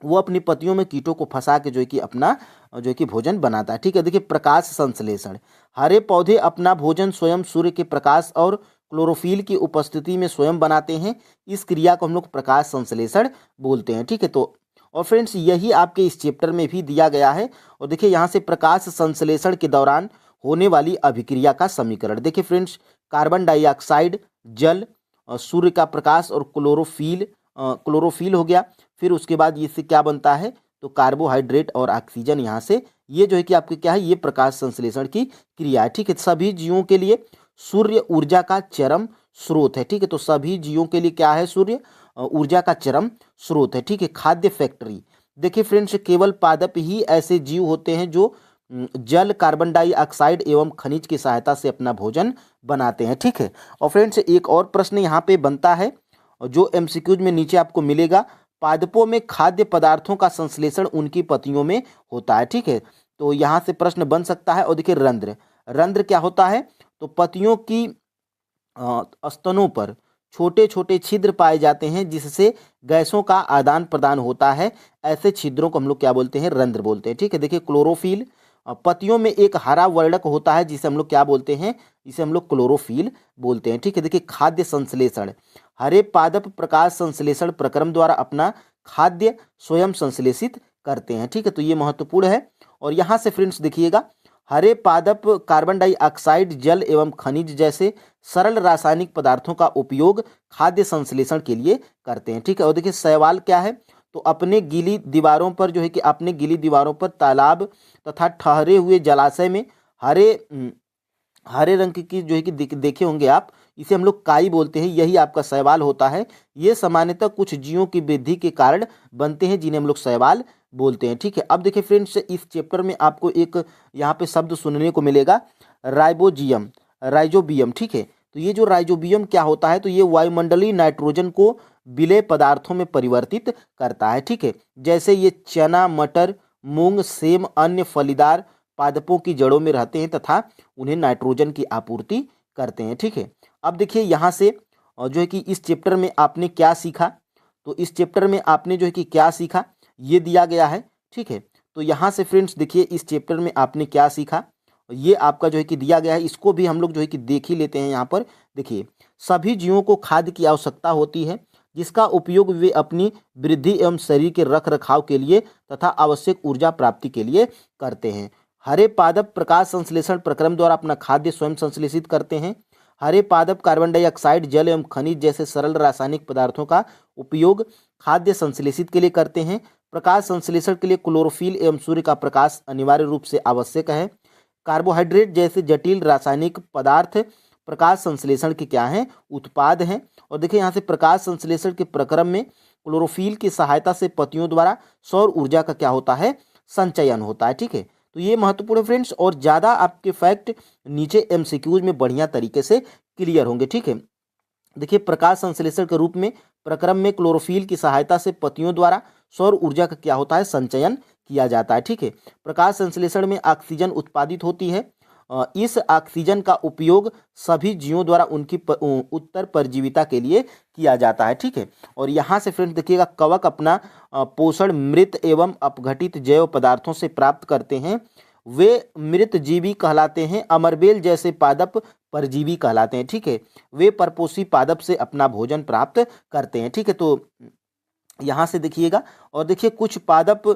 वो अपनी पत्तियों में कीटों को फंसा के जो है कि अपना जो है कि भोजन बनाता है। ठीक है। देखिए प्रकाश संश्लेषण, हरे पौधे अपना भोजन स्वयं सूर्य के प्रकाश और क्लोरोफिल की उपस्थिति में स्वयं बनाते हैं, इस क्रिया को हम लोग प्रकाश संश्लेषण बोलते हैं। ठीक है। तो और फ्रेंड्स यही आपके इस चैप्टर में भी दिया गया है। और देखिए यहाँ से प्रकाश संश्लेषण के दौरान होने वाली अभिक्रिया का समीकरण, देखिए फ्रेंड्स कार्बन डाइऑक्साइड, जल, सूर्य का प्रकाश और क्लोरोफिल हो गया। फिर उसके बाद इससे क्या बनता है? तो कार्बोहाइड्रेट और ऑक्सीजन। यहाँ से ये जो है कि आपके क्या है? ये प्रकाश संश्लेषण की क्रिया है। ठीक है। सभी जीवों के लिए सूर्य ऊर्जा का चरम स्रोत है। ठीक है। तो सभी जीवों के लिए क्या है? सूर्य ऊर्जा का चरम स्रोत है। ठीक है। खाद्य फैक्ट्री, देखिए फ्रेंड्स केवल पादप ही ऐसे जीव होते हैं जो जल, कार्बन डाइऑक्साइड एवं खनिज की सहायता से अपना भोजन बनाते हैं। ठीक है। और फ्रेंड्स एक और प्रश्न यहाँ पे बनता है जो एमसीक्यूज में नीचे आपको मिलेगा, पादपों में खाद्य पदार्थों का संश्लेषण उनकी पत्तियों में होता है। ठीक है। तो यहाँ से प्रश्न बन सकता है। और देखिए रंध्र, रंध्र क्या होता है? तो पत्तियों की स्तनों पर छोटे छोटे छिद्र पाए जाते हैं जिससे गैसों का आदान प्रदान होता है, ऐसे छिद्रों को हम लोग क्या बोलते हैं? रंध्र बोलते हैं। ठीक है। देखिए क्लोरोफिल, पत्तियों में एक हरा वर्णक होता है जिसे हम लोग क्या बोलते हैं? इसे हम लोग क्लोरोफिल बोलते हैं। ठीक है। देखिए खाद्य संश्लेषण, हरे पादप प्रकाश संश्लेषण प्रक्रम द्वारा अपना खाद्य स्वयं संश्लेषित करते हैं। ठीक है। तो ये महत्वपूर्ण है। और यहाँ से फ्रेंड्स देखिएगा, हरे पादप कार्बन डाइऑक्साइड, जल एवं खनिज जैसे सरल रासायनिक पदार्थों का उपयोग खाद्य संश्लेषण के लिए करते हैं। ठीक है। और देखिए शैवाल क्या है? तो अपने गीली दीवारों पर जो है कि अपने गीली दीवारों पर तालाब तथा ठहरे हुए जलाशय में हरे रंग की जो है कि देखे होंगे आप, इसे हम लोग काई बोलते हैं, यही आपका शैवाल होता है। ये सामान्यतः कुछ जीवों की वृद्धि के कारण बनते हैं जिन्हें हम लोग शैवाल बोलते हैं। ठीक है। अब देखिए फ्रेंड्स इस चैप्टर में आपको एक यहाँ पे शब्द सुनने को मिलेगा, राइजोबियम। ठीक है। तो ये जो राइजोबियम क्या होता है? तो ये वायुमंडलीय नाइट्रोजन को विलेय पदार्थों में परिवर्तित करता है। ठीक है। जैसे ये चना, मटर, मूंग, सेम, अन्य फलीदार पादपों की जड़ों में रहते हैं तथा उन्हें नाइट्रोजन की आपूर्ति करते हैं। ठीक है, अब देखिए यहाँ से जो है कि इस चैप्टर में आपने क्या सीखा, तो इस चैप्टर में आपने जो है कि क्या सीखा ये दिया गया है। ठीक है, तो यहाँ से फ्रेंड्स देखिए इस चैप्टर में आपने क्या सीखा ये आपका जो है कि दिया गया है, इसको भी हम लोग जो है कि देख ही लेते हैं। यहाँ पर देखिए, सभी जीवों को खाद्य की आवश्यकता होती है जिसका उपयोग वे अपनी वृद्धि एवं शरीर के रख रखाव के लिए तथा आवश्यक ऊर्जा प्राप्ति के लिए करते हैं। हरे पादप प्रकाश संश्लेषण प्रक्रम द्वारा अपना खाद्य स्वयं संश्लेषित करते हैं। हरे पादप कार्बन डाइऑक्साइड, जल एवं खनिज जैसे सरल रासायनिक पदार्थों का उपयोग खाद्य संश्लेषित के लिए करते हैं। प्रकाश संश्लेषण के लिए क्लोरोफिल एवं सूर्य का प्रकाश अनिवार्य रूप से आवश्यक है। कार्बोहाइड्रेट जैसे जटिल रासायनिक पदार्थ प्रकाश संश्लेषण के क्या हैं, उत्पाद हैं। और देखिए यहाँ से प्रकाश संश्लेषण के प्रक्रम में क्लोरोफिल की सहायता से पत्तियों द्वारा सौर ऊर्जा का क्या होता है, संचयन होता है। ठीक है, तो ये महत्वपूर्ण है फ्रेंड्स, और ज़्यादा आपके फैक्ट नीचे एमसीक्यूज में बढ़िया तरीके से क्लियर होंगे। ठीक है, देखिए प्रकाश संश्लेषण के रूप में प्रक्रम में क्लोरोफिल की सहायता से पत्तियों द्वारा सौर ऊर्जा का क्या होता है, संचयन किया जाता है। ठीक है, प्रकाश संश्लेषण में ऑक्सीजन उत्पादित होती है। इस ऑक्सीजन का उपयोग सभी जीवों द्वारा उनकी उत्तर परजीविता के लिए किया जाता है। ठीक है, और यहाँ से फ्रेंड्स देखिएगा, कवक अपना पोषण मृत एवं अपघटित जैव पदार्थों से प्राप्त करते हैं, वे मृत जीवी कहलाते हैं। अमरबेल जैसे पादप परजीवी कहलाते हैं। ठीक है, वे परपोषी पादप से अपना भोजन प्राप्त करते हैं। ठीक है, तो यहाँ से देखिएगा, और देखिए कुछ पादप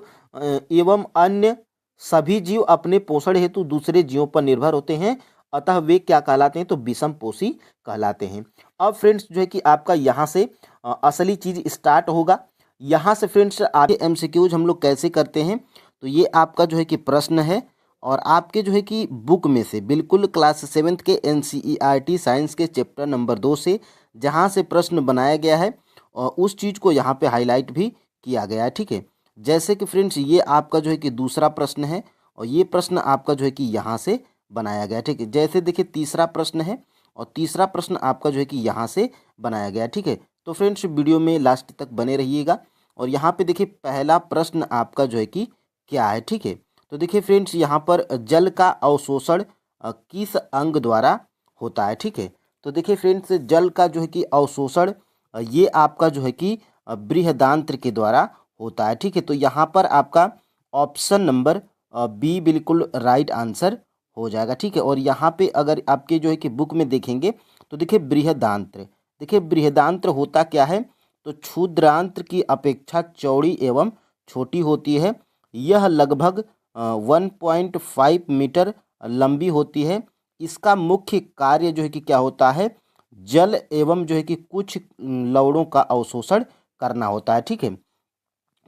एवं अन्य सभी जीव अपने पोषण हेतु दूसरे जीवों पर निर्भर होते हैं, अतः वे क्या कहलाते हैं, तो विषमपोषी कहलाते हैं। अब फ्रेंड्स जो है कि आपका यहाँ से असली चीज स्टार्ट होगा। यहाँ से फ्रेंड्स आगे एमसीक्यूज हम लोग कैसे करते हैं, तो ये आपका जो है कि प्रश्न है, और आपके जो है कि बुक में से बिल्कुल क्लास 7th के NCERT साइंस के चैप्टर नंबर 2 से जहाँ से प्रश्न बनाया गया है और उस चीज़ को यहाँ पे हाईलाइट भी किया गया है। ठीक है, जैसे कि फ्रेंड्स ये आपका जो है कि दूसरा प्रश्न है, और ये प्रश्न आपका जो है कि यहाँ से बनाया गया है। ठीक है, जैसे देखिए तीसरा प्रश्न है, और तीसरा प्रश्न आपका जो है कि यहाँ से बनाया गया है। ठीक है, तो फ्रेंड्स वीडियो में लास्ट तक बने रहिएगा। और यहाँ पे देखिए पहला प्रश्न आपका जो है कि क्या है। ठीक है, तो देखिए फ्रेंड्स यहाँ पर जल का अवशोषण किस अंग द्वारा होता है। ठीक है, तो देखिए फ्रेंड्स जल का जो है कि अवशोषण ये आपका जो है कि बृहदांत्र के द्वारा होता है। ठीक है, तो यहाँ पर आपका ऑप्शन नंबर बी बिल्कुल राइट आंसर हो जाएगा। ठीक है, और यहाँ पे अगर आपके जो है कि बुक में देखेंगे तो देखिए बृहदांत्र, देखिए बृहदांत्र होता क्या है, तो क्षुद्रांत्र की अपेक्षा चौड़ी एवं छोटी होती है। यह लगभग 1.5 मीटर लंबी होती है। इसका मुख्य कार्य जो है कि क्या होता है, जल एवं जो है कि कुछ लवणों का अवशोषण करना होता है। ठीक है,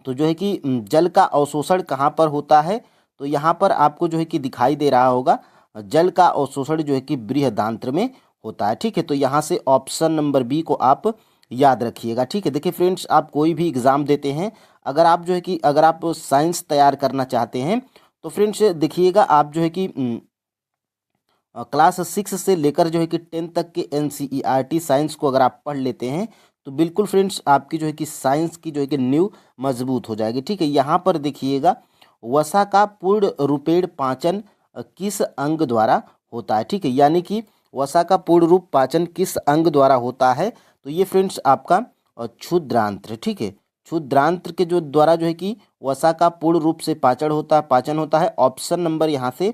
तो जो है कि जल का अवशोषण कहाँ पर होता है, तो यहाँ पर आपको जो है कि दिखाई दे रहा होगा, जल का अवशोषण जो है कि बृहदांत्र में होता है। ठीक है, तो यहाँ से ऑप्शन नंबर बी को आप याद रखिएगा। ठीक है, देखिए फ्रेंड्स आप कोई भी एग्ज़ाम देते हैं, अगर आप जो है कि अगर आप साइंस तैयार करना चाहते हैं तो फ्रेंड्स देखिएगा, आप जो है कि क्लास 6 से लेकर जो है कि 10 तक के NCERT साइंस को अगर आप पढ़ लेते हैं तो बिल्कुल फ्रेंड्स आपकी जो है कि साइंस की जो है कि नींव मजबूत हो जाएगी। ठीक है, यहाँ पर देखिएगा, वसा का पूर्ण रूपेण पाचन किस अंग द्वारा होता है। ठीक है, यानी कि वसा का पूर्ण रूप पाचन किस अंग द्वारा होता है, तो ये फ्रेंड्स आपका क्षुद्रांत्र। ठीक है, क्षुद्रांत्र के जो द्वारा जो है कि वसा का पूर्ण रूप से पाचन होता है। ऑप्शन नंबर यहाँ से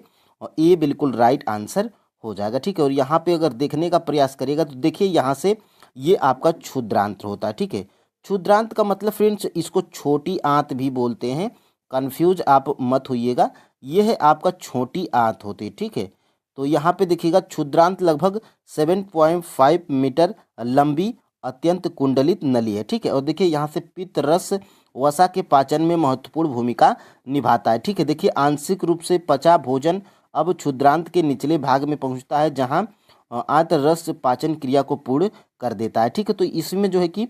ए बिल्कुल राइट आंसर हो जाएगा। ठीक है, और यहाँ पे अगर देखने का प्रयास करिएगा तो देखिए यहाँ से ये आपका क्षुद्रांत्र होता है। ठीक है, क्षुद्रांत का मतलब फ्रेंड्स इसको छोटी आंत भी बोलते हैं, कंफ्यूज आप मत होइएगा, ये है आपका छोटी आंत होती है। ठीक है, तो यहाँ पे देखिएगा क्षुद्रांत लगभग 7.5 मीटर लंबी अत्यंत कुंडलित नली है। ठीक है, और देखिए यहाँ से पित्त रस वसा के पाचन में महत्वपूर्ण भूमिका निभाता है। ठीक है, देखिए आंशिक रूप से पचा भोजन अब क्षुद्रांत के निचले भाग में पहुँचता है, जहाँ आंत रस पाचन क्रिया को पूर्ण कर देता है। ठीक है, तो इसमें जो है कि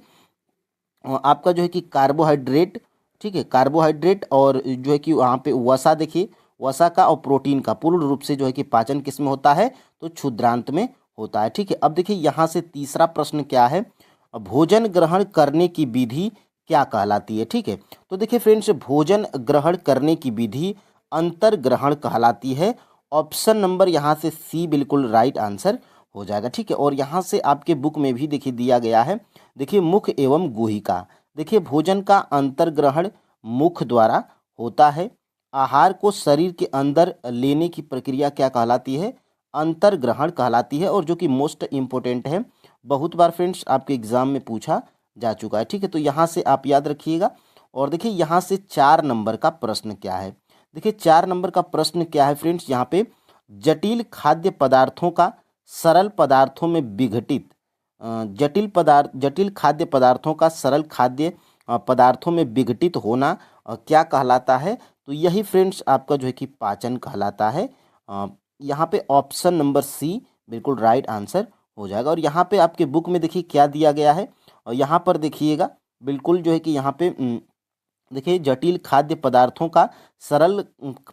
आपका जो है कि कार्बोहाइड्रेट, ठीक है, कार्बोहाइड्रेट और जो है कि वहाँ पे वसा, देखिए वसा का और प्रोटीन का पूर्ण रूप से जो है कि पाचन किस में होता है, तो क्षुद्रांत में होता है। ठीक है, अब देखिए यहाँ से तीसरा प्रश्न क्या है, भोजन ग्रहण करने की विधि क्या कहलाती है। ठीक है, तो देखिए फ्रेंड्स भोजन ग्रहण करने की विधि अंतर्ग्रहण कहलाती है। ऑप्शन नंबर यहाँ से सी बिल्कुल राइट आंसर हो जाएगा। ठीक है, और यहाँ से आपके बुक में भी देखिए दिया गया है, देखिए मुख एवं गुहिका। देखिए भोजन का अंतर्ग्रहण मुख द्वारा होता है। आहार को शरीर के अंदर लेने की प्रक्रिया क्या कहलाती है? अंतर्ग्रहण कहलाती है। और जो कि मोस्ट इम्पोर्टेंट है, बहुत बार फ्रेंड्स आपके एग्जाम में पूछा जा चुका है। ठीक है, तो यहाँ से आप याद रखिएगा। और देखिए यहाँ से 4 नंबर का प्रश्न क्या है। देखिए 4 नंबर का प्रश्न क्या है फ्रेंड्स, यहाँ पे जटिल खाद्य पदार्थों का सरल पदार्थों में विघटित, जटिल खाद्य पदार्थों का सरल खाद्य पदार्थों में विघटित होना क्या कहलाता है? तो यही फ्रेंड्स आपका जो है कि पाचन कहलाता है। यहाँ पे ऑप्शन नंबर सी बिल्कुल राइट आंसर हो जाएगा। और यहाँ पे आपके बुक में देखिए क्या दिया गया है, और यहाँ पर देखिएगा बिल्कुल जो है कि यहाँ पे देखिए जटिल खाद्य पदार्थों का सरल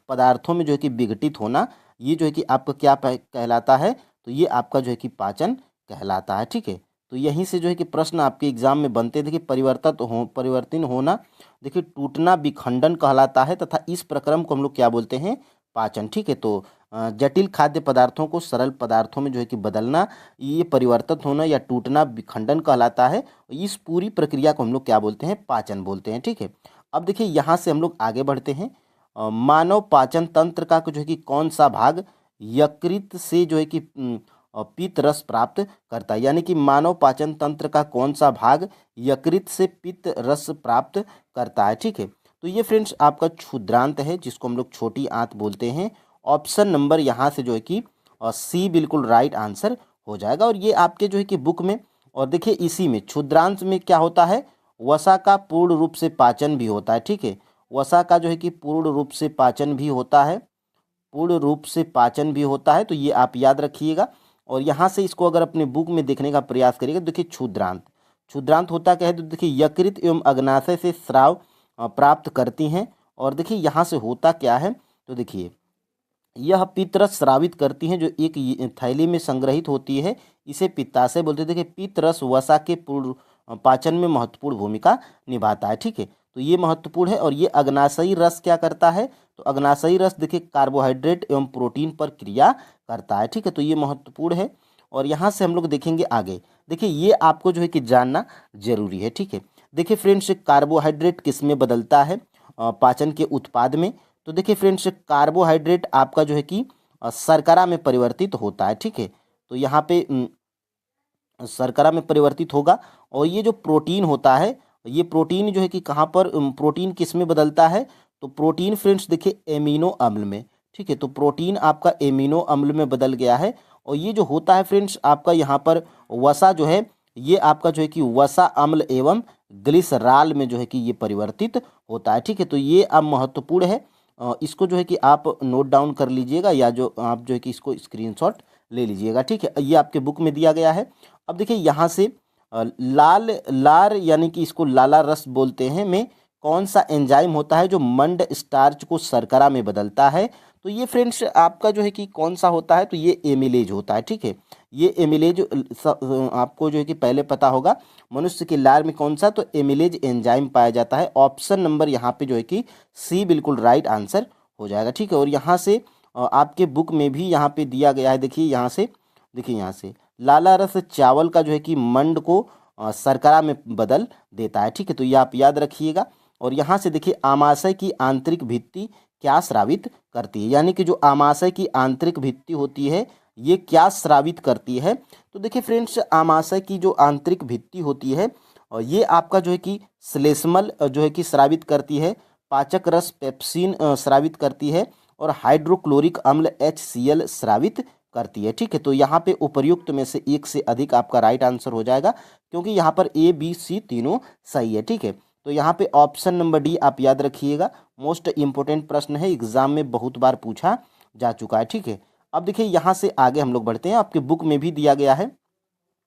पदार्थों में जो है कि विघटित होना, ये जो है कि आपका क्या कहलाता है? तो ये आपका जो है कि पाचन कहलाता है। ठीक है, तो यहीं से जो है कि प्रश्न आपके एग्जाम में बनते हैं। देखिए परिवर्तन होना, देखिए टूटना विखंडन कहलाता है, तथा इस प्रक्रम को हम लोग क्या बोलते हैं? पाचन। ठीक है, तो जटिल खाद्य पदार्थों को सरल पदार्थों में जो है कि बदलना, ये परिवर्तित होना या टूटना विखंडन कहलाता है। इस पूरी प्रक्रिया को हम लोग क्या बोलते हैं? पाचन बोलते हैं। ठीक है, अब देखिए यहाँ से हम लोग आगे बढ़ते हैं। मानव पाचन तंत्र का जो है कि कौन सा भाग यकृत से जो है कि पित्त रस प्राप्त करता है? यानी कि मानव पाचन तंत्र का कौन सा भाग यकृत से पित्त रस प्राप्त करता है? ठीक है, तो ये फ्रेंड्स आपका क्षुद्रांत है, जिसको हम लोग छोटी आंत बोलते हैं। ऑप्शन नंबर यहाँ से जो है कि सी बिल्कुल राइट आंसर हो जाएगा। और ये आपके जो है कि बुक में, और देखिए इसी में क्षुद्रांत में क्या होता है? वसा का पूर्ण रूप से पाचन भी होता है। ठीक है, वसा का जो है कि पूर्ण रूप से पाचन भी होता है, पूर्ण रूप से पाचन भी होता है। तो ये आप याद रखिएगा। और यहाँ से इसको अगर अपने बुक में देखने का प्रयास करिएगा, देखिए क्षुद्रांत होता क्या है? तो देखिए यकृत एवं अग्नाशय से स्राव प्राप्त करती हैं। और देखिए यहाँ से होता क्या है? तो देखिए यह पित्तरस स्रावित करती हैं, जो एक थैली में संग्रहित होती है, इसे पित्ताशय बोलते हैं। देखिए पित्तरस वसा के पूर्ण पाचन में महत्वपूर्ण भूमिका निभाता है। ठीक है, तो ये महत्वपूर्ण है। और ये अग्नाशयी रस क्या करता है? तो अग्नाशयी रस देखिए कार्बोहाइड्रेट एवं प्रोटीन पर क्रिया करता है। ठीक है, तो ये महत्वपूर्ण है। और यहाँ से हम लोग देखेंगे आगे। देखिए ये आपको जो है कि जानना जरूरी है। ठीक है, देखिए फ्रेंड्स कार्बोहाइड्रेट किस में बदलता है? पाचन के उत्पाद में। तो देखिए फ्रेंड्स कार्बोहाइड्रेट आपका जो है कि शर्करा में परिवर्तित होता है। ठीक है, तो यहाँ पे शर्करा में परिवर्तित होगा। और ये जो प्रोटीन होता है, ये प्रोटीन जो है कि कहाँ पर प्रोटीन किस में बदलता है? तो प्रोटीन फ्रेंड्स देखिए एमिनो अम्ल में। ठीक है, तो प्रोटीन आपका एमिनो अम्ल में बदल गया है। और ये जो होता है फ्रेंड्स आपका यहाँ पर वसा जो है, ये आपका जो है कि वसा अम्ल एवं ग्लिसराल में जो है कि ये परिवर्तित होता है। ठीक है, तो ये अब महत्वपूर्ण है। इसको जो है कि आप नोट डाउन कर लीजिएगा, या जो आप जो है कि इसको स्क्रीनशॉट ले लीजिएगा। ठीक है, ये आपके बुक में दिया गया है। अब देखिए यहाँ से लार यानी कि इसको लाला रस बोलते हैं, में कौन सा एंजाइम होता है जो मंड स्टार्च को शर्करा में बदलता है? तो ये फ्रेंड्स आपका जो है कि कौन सा होता है? तो ये एमिलेज होता है। ठीक है, ये एमिलेज आपको जो है कि पहले पता होगा, मनुष्य के लार में कौन सा? तो एमिलेज एंजाइम पाया जाता है। ऑप्शन नंबर यहाँ पे जो है कि सी बिल्कुल राइट आंसर हो जाएगा। ठीक है, और यहाँ से आपके बुक में भी यहाँ पे दिया गया है। देखिए यहाँ से, देखिए यहाँ से लाला रस चावल का जो है कि मंड को शर्करा में बदल देता है। ठीक है, तो ये आप याद रखिएगा। और यहाँ से देखिए आमाशय की आंतरिक भित्ति क्या स्रावित करती है? यानी कि जो आमाशय की आंतरिक भित्ति होती है, ये क्या स्रावित करती है? तो देखिए फ्रेंड्स आमाशय की जो आंतरिक भित्ति होती है, और ये आपका जो है कि श्लेष्मल जो है कि स्रावित करती है, पाचक रस पेप्सिन स्रावित करती है, और हाइड्रोक्लोरिक अम्ल HCl स्रावित करती है। ठीक है, तो यहाँ पे उपर्युक्त में से एक से अधिक आपका राइट आंसर हो जाएगा, क्योंकि यहाँ पर A, B, C तीनों सही है। ठीक है, तो यहाँ पे ऑप्शन नंबर डी आप याद रखिएगा। मोस्ट इंपोर्टेंट प्रश्न है, एग्जाम में बहुत बार पूछा जा चुका है। ठीक है, अब देखिए यहाँ से आगे हम लोग बढ़ते हैं। आपके बुक में भी दिया गया है।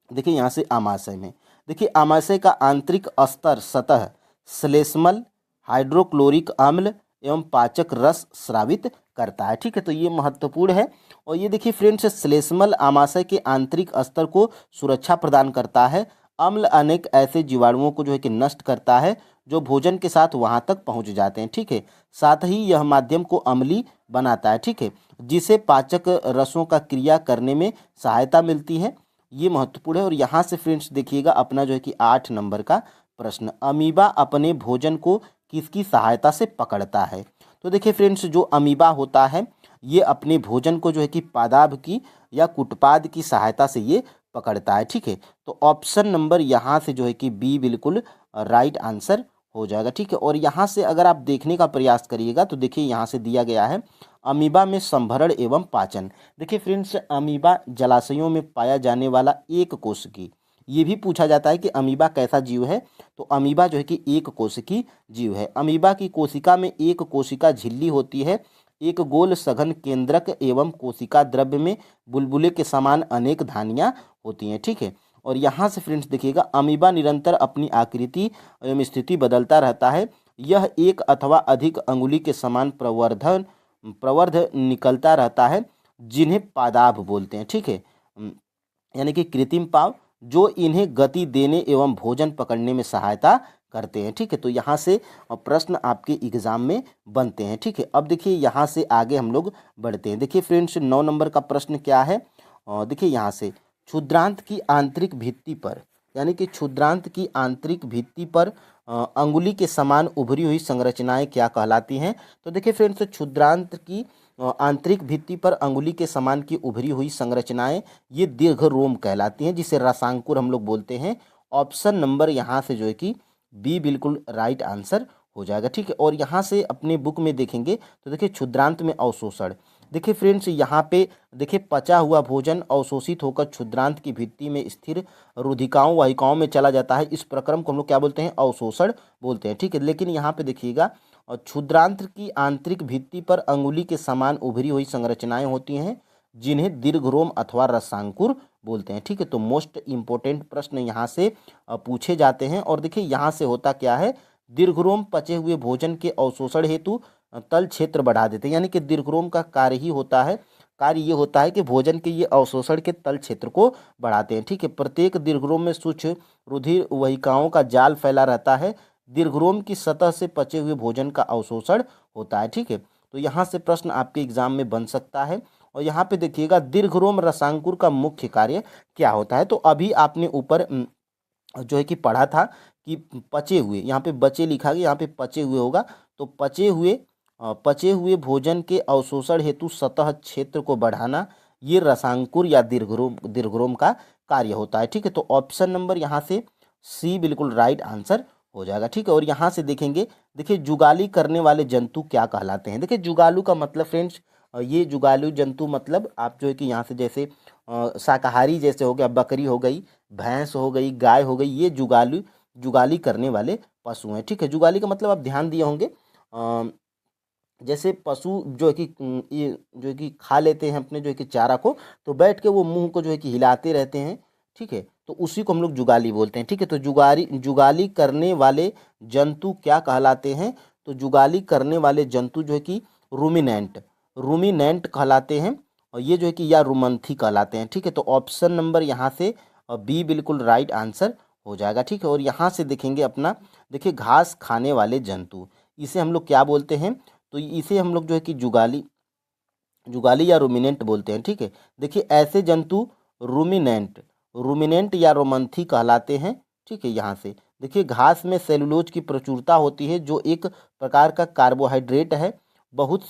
देखिए यहाँ से आमाशय में, देखिए आमाशय का आंतरिक स्तर सतह श्लेष्मल, हाइड्रोक्लोरिक अम्ल एवं पाचक रस स्रावित करता है। ठीक है, तो ये महत्वपूर्ण है। और ये देखिए फ्रेंड्स श्लेष्मल आमाशय के आंतरिक स्तर को सुरक्षा प्रदान करता है। अम्ल अनेक ऐसे जीवाणुओं को जो है कि नष्ट करता है जो भोजन के साथ वहां तक पहुंच जाते हैं, ठीक है। साथ ही यह माध्यम को अम्लीय बनाता है, ठीक है, जिसे पाचक रसों का क्रिया करने में सहायता मिलती है। ये महत्वपूर्ण है। और यहाँ से फ्रेंड्स देखिएगा अपना जो है कि 8 नंबर का प्रश्न, अमीबा अपने भोजन को किसकी सहायता से पकड़ता है। तो देखिए फ्रेंड्स, जो अमीबा होता है ये अपने भोजन को जो है कि पादाभ की या कुटपाद की सहायता से ये पकड़ता है, ठीक है। तो ऑप्शन नंबर यहाँ से जो है कि बी बिल्कुल राइट आंसर हो जाएगा, ठीक है। और यहाँ से अगर आप देखने का प्रयास करिएगा तो देखिए यहाँ से दिया गया है अमीबा में संभरण एवं पाचन। देखिए फ्रेंड्स, अमीबा जलाशयों में पाया जाने वाला एक कोशिकी, ये भी पूछा जाता है कि अमीबा कैसा जीव है। तो अमीबा जो है कि एक कोशिकी जीव है। अमीबा की कोशिका में एक कोशिका झिल्ली होती है, एक गोल सघन केंद्रक एवं कोशिका द्रव्य में बुलबुले के समान अनेक धानियाँ होती हैं, ठीक है। और यहाँ से फ्रेंड्स देखिएगा, अमीबा निरंतर अपनी आकृति एवं स्थिति बदलता रहता है। यह एक अथवा अधिक अंगुली के समान प्रवर्ध निकलता रहता है, जिन्हें पादाभ बोलते हैं, ठीक है, यानी कि कृत्रिम पाव, जो इन्हें गति देने एवं भोजन पकड़ने में सहायता करते हैं, ठीक है। तो यहाँ से प्रश्न आपके एग्जाम में बनते हैं, ठीक है। अब देखिए यहाँ से आगे हम लोग बढ़ते हैं। देखिए फ्रेंड्स, 9 नंबर का प्रश्न क्या है, देखिए यहाँ से क्षुद्रांत की आंतरिक भित्ति पर, यानी कि क्षुद्रांत की आंतरिक भित्ति पर अंगुली के समान उभरी हुई संरचनाएं क्या कहलाती हैं। तो देखिए फ्रेंड्स, क्षुद्रांत की आंतरिक भित्ति पर अंगुली के समान की उभरी हुई संरचनाएं ये दीर्घ रोम कहलाती हैं, जिसे रसांकुर हम लोग बोलते हैं। ऑप्शन नंबर यहाँ से जो है कि बी बिल्कुल राइट आंसर हो जाएगा, ठीक है। और यहाँ से अपने बुक में देखेंगे तो देखिए क्षुद्रांत में अवशोषण, देखिए फ्रेंड्स यहाँ पे देखिए पचा हुआ भोजन अवशोषित होकर क्षुद्रांत की भित्ति में स्थिर रुधिकाओं वाहिकाओं में चला जाता है। इस प्रक्रम को हम लोग क्या बोलते हैं, अवशोषण बोलते हैं, ठीक है। लेकिन यहाँ पे देखिएगा, और क्षुद्रांत की आंतरिक भित्ति पर अंगुली के समान उभरी हुई संरचनाएं होती हैं, जिन्हें दीर्घरोम अथवा रसांकुर बोलते हैं, ठीक है। तो मोस्ट इंपॉर्टेंट प्रश्न यहाँ से पूछे जाते हैं। और देखिए यहाँ से होता क्या है, दीर्घरोम पचे हुए भोजन के अवशोषण हेतु तल क्षेत्र बढ़ा देते हैं, यानी कि दीर्घरोम का कार्य ही होता है, कार्य ये होता है कि भोजन के ये अवशोषण के तल क्षेत्र को बढ़ाते हैं, ठीक है। प्रत्येक दीर्घरोम में सूक्ष्म रुधिर वाहिकाओं का जाल फैला रहता है। दीर्घरोम की सतह से पचे हुए भोजन का अवशोषण होता है, ठीक है। तो यहाँ से प्रश्न आपके एग्जाम में बन सकता है। और यहाँ पे देखिएगा, दीर्घरोम रसांकुर का मुख्य कार्य क्या होता है। तो अभी आपने ऊपर जो है कि पढ़ा था कि पचे हुए, यहाँ पे बचे लिखा गया, यहाँ पे पचे हुए होगा। तो पचे हुए भोजन के अवशोषण हेतु सतह क्षेत्र को बढ़ाना, ये रसांकुर या दीर्घरोम का कार्य होता है, ठीक है। तो ऑप्शन नंबर यहाँ से सी बिल्कुल राइट आंसर हो जाएगा, ठीक है। और यहाँ से देखेंगे, देखिए जुगाली करने वाले जंतु क्या कहलाते हैं। देखिए जुगालू का मतलब फ्रेंड्स, ये जुगालू जंतु मतलब आप जो है कि यहाँ से जैसे शाकाहारी जैसे हो गया, बकरी हो गई, भैंस हो गई, गाय हो गई, ये जुगाली करने वाले पशु हैं, ठीक है। जुगाली का मतलब आप ध्यान दिए होंगे, जैसे पशु जो है कि ये जो है कि खा लेते हैं अपने जो है कि चारा को, तो बैठ के वो मुंह को जो है कि हिलाते रहते हैं, ठीक है। तो उसी को हम लोग जुगाली बोलते हैं, ठीक है। तो जुगाली करने वाले जंतु क्या कहलाते हैं। तो जुगाली करने वाले जंतु जो है कि रूमिनेंट कहलाते हैं, और ये जो है कि या रुमंथी कहलाते हैं, ठीक है। तो ऑप्शन नंबर यहाँ से बी बिल्कुल राइट आंसर हो जाएगा, ठीक है। और यहाँ से देखेंगे अपना, देखिए घास खाने वाले जंतु, इसे हम लोग क्या बोलते हैं। तो इसे हम लोग जो है कि जुगाली या रूमिनेंट बोलते हैं, ठीक है। देखिए ऐसे जंतु रूमिनेंट या रोमंथी कहलाते हैं, ठीक है। यहाँ से देखिए घास में सेलुलोज की प्रचुरता होती है, जो एक प्रकार का कार्बोहाइड्रेट है। बहुत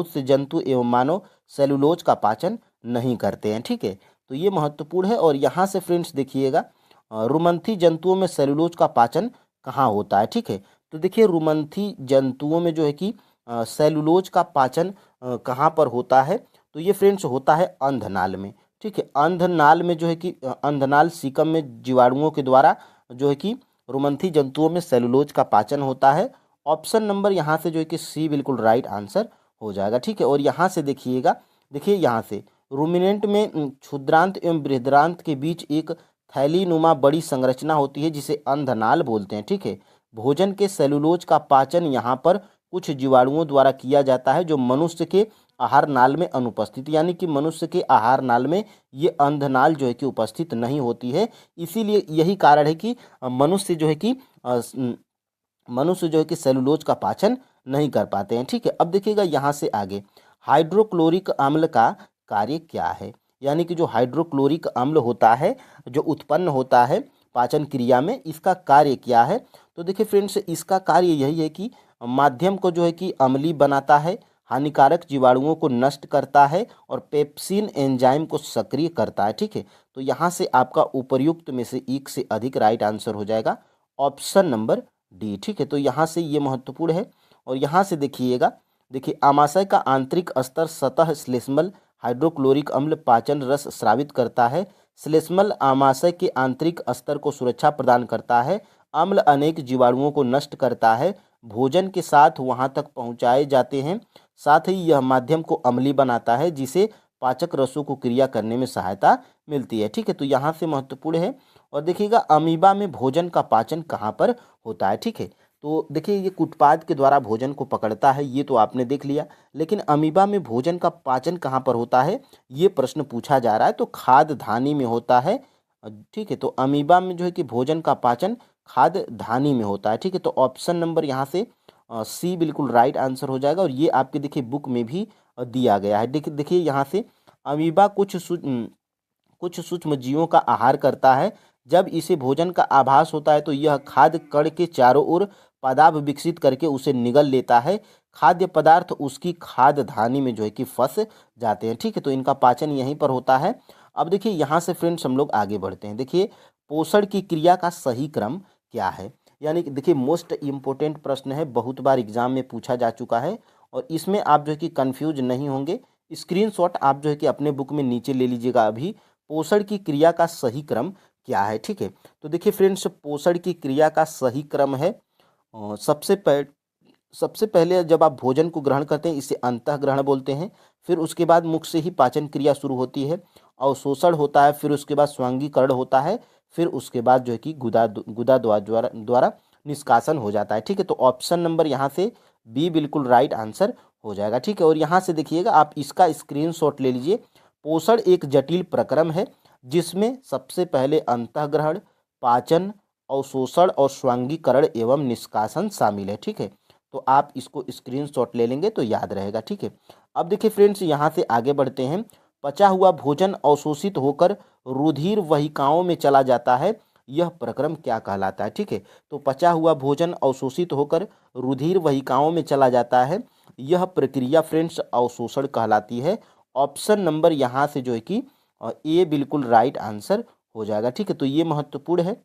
से जंतु एवं मानव सेलुलोज का पाचन नहीं करते हैं, ठीक है। तो ये महत्वपूर्ण है। और यहाँ से फ्रेंड्स देखिएगा, रुमंथी जंतुओं में सेलुलोज का पाचन कहाँ होता है, ठीक है। तो देखिए रुमंथी जंतुओं में जो है कि सेलुलोज का पाचन कहाँ पर होता है। तो ये फ्रेंड्स होता है अंधनाल में, ठीक है। अंधनाल में जो है कि अंधनाल सीकम में जीवाणुओं के द्वारा जो है कि रुमंथी जंतुओं में सेलुलोज का पाचन होता है। ऑप्शन नंबर यहाँ से जो है कि सी बिल्कुल राइट आंसर हो जाएगा, ठीक है। और यहाँ से देखिएगा, देखिए यहाँ से रूमिनेंट में क्षुद्रांत एवं बृहदांत के बीच एक थैलीनुमा बड़ी संरचना होती है, जिसे अंधनाल बोलते हैं, ठीक है। भोजन के सेलुलोज का पाचन यहाँ पर कुछ जीवाणुओं द्वारा किया जाता है, जो मनुष्य के आहार नाल में अनुपस्थित, यानी कि मनुष्य के आहार नाल में ये अंधनाल जो है कि उपस्थित नहीं होती है। इसीलिए यही कारण है कि मनुष्य जो है कि सेलुलोज का पाचन नहीं कर पाते हैं। ठीक है, अब देखिएगा यहाँ से आगे, हाइड्रोक्लोरिक अम्ल का कार्य क्या है। यानी कि जो हाइड्रोक्लोरिक अम्ल होता है जो उत्पन्न होता है पाचन क्रिया में, इसका कार्य क्या है। तो देखिए फ्रेंड्स, इसका कार्य यही है कि माध्यम को जो है कि अम्लीय बनाता है, हानिकारक जीवाणुओं को नष्ट करता है और पेप्सिन एंजाइम को सक्रिय करता है। ठीक है, तो यहाँ से आपका उपर्युक्त में से एक से अधिक राइट आंसर हो जाएगा ऑप्शन नंबर डी। ठीक है, तो यहाँ से ये महत्वपूर्ण है। और यहाँ से देखिएगा, देखिए आमाशय का आंतरिक स्तर सतह श्लेष्मल हाइड्रोक्लोरिक अम्ल पाचन रस स्रावित करता है। श्लेष्मल आमाशय के आंतरिक स्तर को सुरक्षा प्रदान करता है। अम्ल अनेक जीवाणुओं को नष्ट करता है, भोजन के साथ वहां तक पहुंचाए जाते हैं। साथ ही यह माध्यम को अम्लीय बनाता है, जिसे पाचक रसों को क्रिया करने में सहायता मिलती है। ठीक है, तो यहाँ से महत्वपूर्ण है। और देखिएगा, अमीबा में भोजन का पाचन कहाँ पर होता है। ठीक है, तो देखिए ये कुटपाद के द्वारा भोजन को पकड़ता है, ये तो आपने देख लिया। लेकिन अमीबा में भोजन का पाचन कहाँ पर होता है, ये प्रश्न पूछा जा रहा है। तो खाद्य धानी में होता है। ठीक है, तो अमीबा में जो है कि भोजन का पाचन खाद्य धानी में होता है। ठीक है, तो ऑप्शन नंबर यहाँ से सी बिल्कुल राइट आंसर हो जाएगा। और ये आपके देखिए बुक में भी दिया गया है। देखिए यहाँ से, अमीबा कुछ सूक्ष्म जीवों का आहार करता है। जब इसे भोजन का आभास होता है तो यह खाद्य कण के चारों ओर पदार्थ विकसित करके उसे निगल लेता है। खाद्य पदार्थ उसकी खाद्य धानी में जो है कि फंस जाते हैं। ठीक है, तो इनका पाचन यहीं पर होता है। अब देखिए यहाँ से फ्रेंड्स हम लोग आगे बढ़ते हैं। देखिए, पोषण की क्रिया का सही क्रम क्या है। यानी कि देखिए मोस्ट इम्पोर्टेंट प्रश्न है, बहुत बार एग्जाम में पूछा जा चुका है और इसमें आप जो है कि कंफ्यूज नहीं होंगे। स्क्रीनशॉट आप जो है कि अपने बुक में नीचे ले लीजिएगा अभी। पोषण की क्रिया का सही क्रम क्या है। ठीक है, तो देखिए फ्रेंड्स, पोषण की क्रिया का सही क्रम है, सबसे पहले जब आप भोजन को ग्रहण करते हैं इसे अंतः ग्रहण बोलते हैं। फिर उसके बाद मुख से ही पाचन क्रिया शुरू होती है, अवशोषण होता है, फिर उसके बाद स्वांगीकरण होता है, फिर उसके बाद जो है कि गुदा द्वारा निष्कासन हो जाता है। ठीक है, तो ऑप्शन नंबर यहाँ से बी बिल्कुल राइट आंसर हो जाएगा। ठीक है, और यहाँ से देखिएगा, आप इसका स्क्रीनशॉट ले लीजिए। पोषण एक जटिल प्रक्रम है जिसमें सबसे पहले अंतःग्रहण, पाचन, अवशोषण और स्वांगीकरण एवं निष्कासन शामिल है। ठीक है, तो आप इसको स्क्रीनशॉट ले लेंगे तो याद रहेगा। ठीक है, अब देखिए फ्रेंड्स, यहाँ से आगे बढ़ते हैं। पचा हुआ भोजन अवशोषित होकर रुधिर वाहिकाओं में चला जाता है, यह प्रक्रम क्या कहलाता है। ठीक है, तो पचा हुआ भोजन अवशोषित होकर रुधिर वाहिकाओं में चला जाता है, यह प्रक्रिया फ्रेंड्स अवशोषण कहलाती है। ऑप्शन नंबर यहाँ से जो है कि ए बिल्कुल राइट आंसर हो जाएगा। ठीक है, तो ये महत्वपूर्ण है।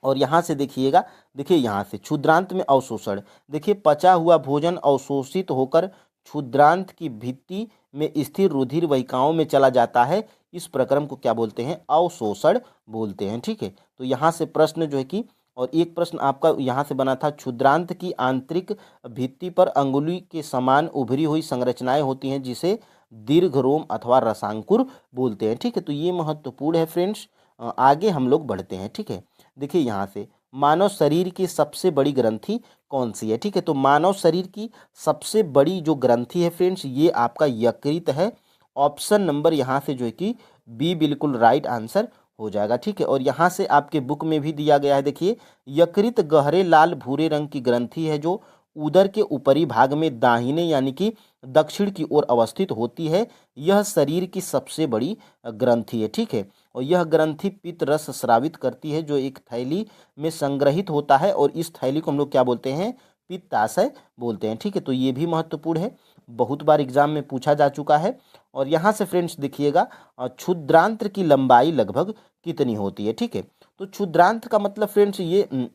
और यहाँ से देखिएगा, देखिए यहाँ से क्षुद्रांत में अवशोषण, देखिए पचा हुआ भोजन अवशोषित होकर क्षुद्रांत की भित्ति में स्थिर रुधिर वाहिकाओं में चला जाता है, इस प्रक्रम को क्या बोलते हैं, अवशोषण बोलते हैं। ठीक है, तो यहाँ से प्रश्न जो है कि, और एक प्रश्न आपका यहाँ से बना था, क्षुद्रांत की आंतरिक भित्ति पर अंगुली के समान उभरी हुई संरचनाएं होती हैं जिसे दीर्घ रोम अथवा रसांकुर बोलते हैं। ठीक है, तो ये महत्वपूर्ण है फ्रेंड्स। आगे हम लोग बढ़ते हैं। ठीक है, देखिए यहाँ से, मानव शरीर की सबसे बड़ी ग्रंथि कौन सी है। ठीक है, तो मानव शरीर की सबसे बड़ी जो ग्रंथि है फ्रेंड्स, ये आपका यकृत है। ऑप्शन नंबर यहाँ से जो है कि बी बिल्कुल राइट आंसर हो जाएगा। ठीक है, और यहाँ से आपके बुक में भी दिया गया है। देखिए, यकृत गहरे लाल भूरे रंग की ग्रंथि है जो उदर के ऊपरी भाग में दाहिने यानी कि दक्षिण की ओर अवस्थित होती है। यह शरीर की सबसे बड़ी ग्रंथि है। ठीक है, और यह ग्रंथि पित्त रस स्रावित करती है जो एक थैली में संग्रहित होता है, और इस थैली को हम लोग क्या बोलते हैं, पित्ताशय बोलते हैं। ठीक है, तो ये भी महत्वपूर्ण है, बहुत बार एग्जाम में पूछा जा चुका है। और यहाँ से फ्रेंड्स देखिएगा, क्षुद्रांत्र की लंबाई लगभग कितनी होती है। ठीक है, तो क्षुद्रांत का मतलब फ्रेंड्स ये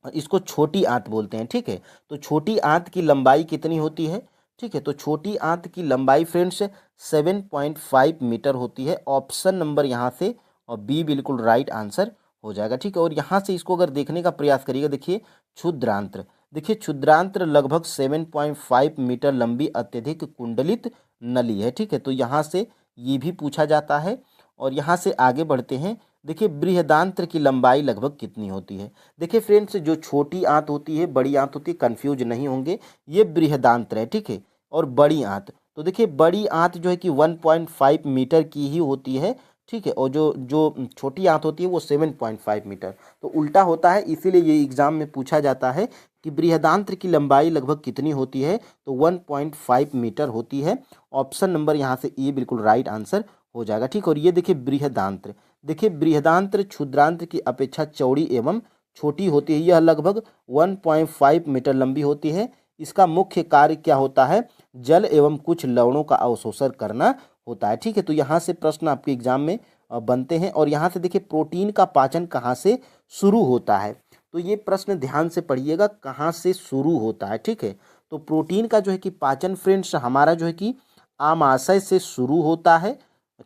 इसको छोटी आंत बोलते हैं। ठीक है, तो छोटी आंत की लंबाई कितनी होती है। ठीक है, तो छोटी आंत की लंबाई फ्रेंड्स 7.5 मीटर होती है। ऑप्शन नंबर यहाँ से और बी बिल्कुल राइट आंसर हो जाएगा। ठीक है, और यहाँ से इसको अगर देखने का प्रयास करिएगा, देखिए क्षुद्रांत्र, देखिए क्षुद्रांत्र लगभग 7.5 मीटर लंबी अत्यधिक कुंडलित नली है। ठीक है, तो यहाँ से ये भी पूछा जाता है। और यहाँ से आगे बढ़ते हैं। देखिए, बृहदांत्र की लंबाई लगभग कितनी होती है। देखिए फ्रेंड्स, जो छोटी आंत होती है, बड़ी आंत होती है, कंफ्यूज नहीं होंगे, ये बृहदांत्र है। ठीक है, और बड़ी आंत तो देखिए बड़ी आंत जो है कि 1.5 मीटर की ही होती है, ठीक है, और जो जो छोटी आंत होती है वो 7.5 मीटर। तो उल्टा होता है, इसीलिए ये एग्जाम में पूछा जाता है कि बृहदांत्र की लंबाई लगभग कितनी होती है, तो 1.5 मीटर होती है। ऑप्शन नंबर यहाँ से ए बिल्कुल राइट आंसर हो जाएगा, ठीक। और ये देखिए बृहदांत्र, देखिए बृहदांत्र क्षुद्रांत्र की अपेक्षा चौड़ी एवं छोटी होती है। यह लगभग 1.5 मीटर लंबी होती है। इसका मुख्य कार्य क्या होता है, जल एवं कुछ लवणों का अवशोषण करना होता है, ठीक है। तो यहाँ से प्रश्न आपके एग्जाम में बनते हैं। और यहाँ से देखिए प्रोटीन का पाचन कहाँ से शुरू होता है, तो ये प्रश्न ध्यान से पढ़िएगा, कहाँ से शुरू होता है, ठीक है। तो प्रोटीन का जो है कि पाचन फ्रेंड्स हमारा जो है कि आमाशय से शुरू होता है,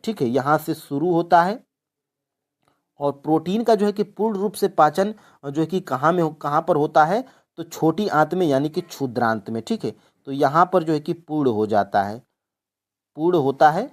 ठीक है, यहाँ से शुरू होता है। और प्रोटीन का जो है कि पूर्ण रूप से पाचन जो है कि कहाँ पर होता है, तो छोटी आंत में यानी कि क्षुद्रांत में, ठीक है। तो यहाँ पर जो है कि पूर्ण हो जाता है, पूर्ण होता है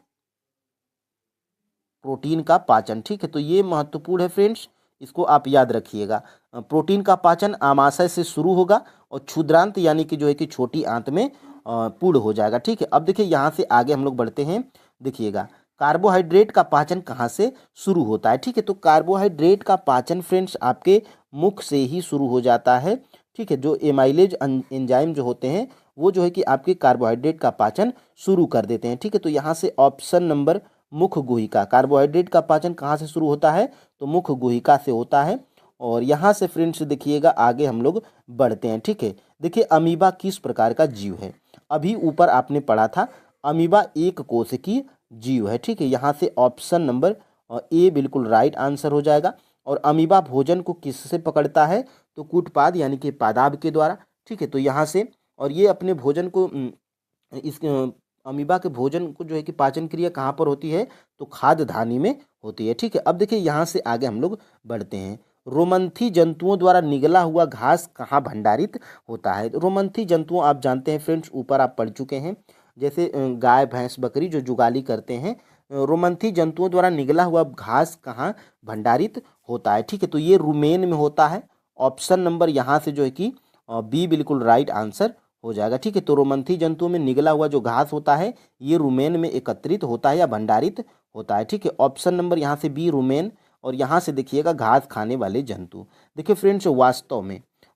प्रोटीन का पाचन, ठीक है। तो ये महत्वपूर्ण है फ्रेंड्स, इसको आप याद रखिएगा। प्रोटीन का पाचन आमाशय से शुरू होगा और क्षुद्रांत यानी कि जो है कि छोटी आंत में पूर्ण हो जाएगा, ठीक है। अब देखिए यहाँ से आगे हम लोग बढ़ते हैं, देखिएगा कार्बोहाइड्रेट का पाचन कहाँ से शुरू होता है, ठीक है। तो कार्बोहाइड्रेट का पाचन फ्रेंड्स आपके मुख से ही शुरू हो जाता है, ठीक है। जो एमाइलेज एंजाइम जो होते हैं वो जो है कि आपके कार्बोहाइड्रेट का पाचन शुरू कर देते हैं, ठीक है। तो यहाँ से ऑप्शन नंबर मुख गुहिका, कार्बोहाइड्रेट का पाचन कहाँ से शुरू होता है, तो मुख गुहिका से होता है। और यहाँ से फ्रेंड्स देखिएगा आगे हम लोग बढ़ते हैं, ठीक है। देखिए अमीबा किस प्रकार का जीव है, अभी ऊपर आपने पढ़ा था अमीबा एक कोशिकीय जीव है, ठीक है। यहाँ से ऑप्शन नंबर ए बिल्कुल राइट आंसर हो जाएगा। और अमीबा भोजन को किससे पकड़ता है, तो कूटपाद यानी कि पादाब के द्वारा, ठीक है। तो यहाँ से और ये अपने भोजन को इस अमीबा के भोजन को जो है कि पाचन क्रिया कहाँ पर होती है, तो खाद्य धानी में होती है, ठीक है। अब देखिए यहाँ से आगे हम लोग बढ़ते हैं। रोमंथी जंतुओं द्वारा निगला हुआ घास कहाँ भंडारित होता है। रोमंथी जंतुओं आप जानते हैं फ्रेंड्स, ऊपर आप पढ़ चुके हैं, जैसे गाय भैंस बकरी जो जुगाली करते हैं। रोमंथी जंतुओं द्वारा निगला हुआ घास कहाँ भंडारित होता है, ठीक है। तो ये रुमेन में होता है। ऑप्शन नंबर यहाँ से जो है कि बी बिल्कुल राइट आंसर हो जाएगा, ठीक है। तो रोमंथी जंतुओं में निगला हुआ जो घास होता है ये रुमेन में एकत्रित होता है या भंडारित होता है, ठीक है। ऑप्शन नंबर यहाँ से बी रुमेन। और यहाँ से देखिएगा घास खाने वाले जंतु। देखिए फ्रेंड्स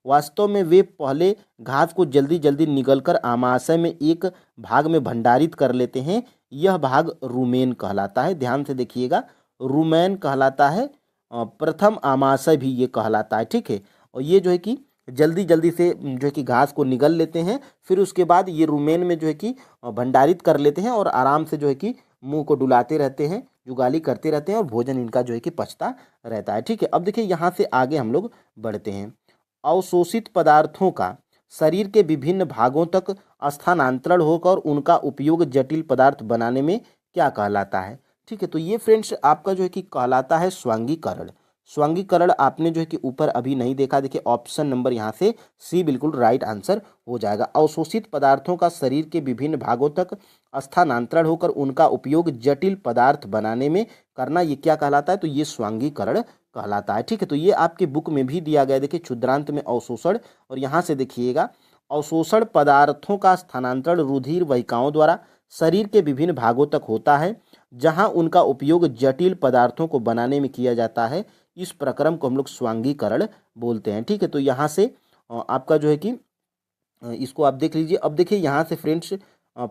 वास्तव में वे पहले घास को जल्दी जल्दी निगलकर आमाशय में एक भाग में भंडारित कर लेते हैं, यह भाग रुमेन कहलाता है। ध्यान से देखिएगा, रुमेन कहलाता है। प्रथम आमाशय भी ये कहलाता है, ठीक है। और ये जो है कि जल्दी जल्दी से जो है कि घास को निगल लेते हैं, फिर उसके बाद ये रुमेन में जो है कि भंडारित कर लेते हैं और आराम से जो है कि मुंह को डुलाते रहते हैं, जुगाली करते रहते हैं और भोजन इनका जो है कि पचता रहता है, ठीक है। अब देखिए यहाँ से आगे हम लोग बढ़ते हैं। अवशोषित पदार्थों का शरीर के विभिन्न भागों तक स्थानांतरण होकर उनका उपयोग जटिल पदार्थ बनाने में क्या कहलाता है, ठीक है। तो ये फ्रेंड्स आपका जो है कि कहलाता है स्वांगीकरण। स्वांगीकरण आपने जो है कि ऊपर अभी नहीं देखा, देखिए ऑप्शन नंबर यहाँ से सी बिल्कुल राइट आंसर हो जाएगा। अवशोषित पदार्थों का शरीर के विभिन्न भागों तक स्थानांतरण होकर उनका उपयोग जटिल पदार्थ बनाने में करना, ये क्या कहलाता है, तो ये स्वांगीकरण कहलाता है, ठीक है। तो ये आपके बुक में भी दिया गया, देखिए क्षुद्रांत में अवशोषण। और यहाँ से देखिएगा अवशोषण पदार्थों का स्थानांतरण रुधिर वाहिकाओं द्वारा शरीर के विभिन्न भागों तक होता है, जहां उनका उपयोग जटिल पदार्थों को बनाने में किया जाता है। इस प्रक्रम को हम लोग स्वांगीकरण बोलते हैं, ठीक है। तो यहाँ से आपका जो है कि इसको आप देख लीजिए। अब देखिए यहाँ से फ्रेंड्स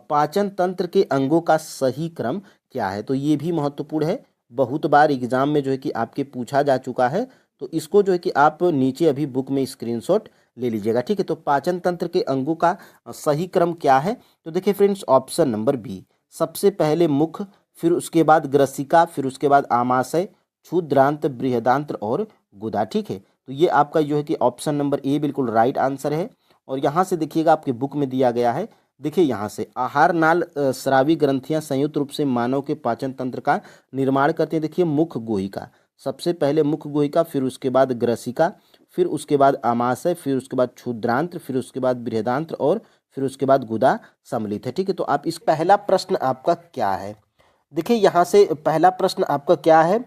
पाचन तंत्र के अंगों का सही क्रम क्या है, तो ये भी महत्वपूर्ण है, बहुत बार एग्जाम में जो है कि आपके पूछा जा चुका है। तो इसको जो है कि आप नीचे अभी बुक में स्क्रीनशॉट ले लीजिएगा, ठीक है। तो पाचन तंत्र के अंगों का सही क्रम क्या है, तो देखिए फ्रेंड्स ऑप्शन नंबर बी, सबसे पहले मुख, फिर उसके बाद ग्रसिका, फिर उसके बाद आमाशय, क्षुद्रांत, बृहदांत्र और गुदा, ठीक है। तो ये आपका जो है कि ऑप्शन नंबर ए बिल्कुल राइट आंसर है। और यहाँ से देखिएगा आपके बुक में दिया गया है, देखिए यहाँ से आहार नाल स्रावी ग्रंथियां संयुक्त रूप से मानव के पाचन तंत्र का निर्माण करते हैं। देखिए मुख गुहिका, सबसे पहले मुख गुहिका, फिर उसके बाद ग्रसिका, फिर उसके बाद आमाशय, फिर उसके बाद क्षुद्रांत, फिर उसके बाद बृहदांत्र और फिर उसके बाद गुदा सम्मिलित है, ठीक है। तो आप इस पहला प्रश्न आपका क्या है, देखिए यहाँ से पहला प्रश्न आपका क्या है,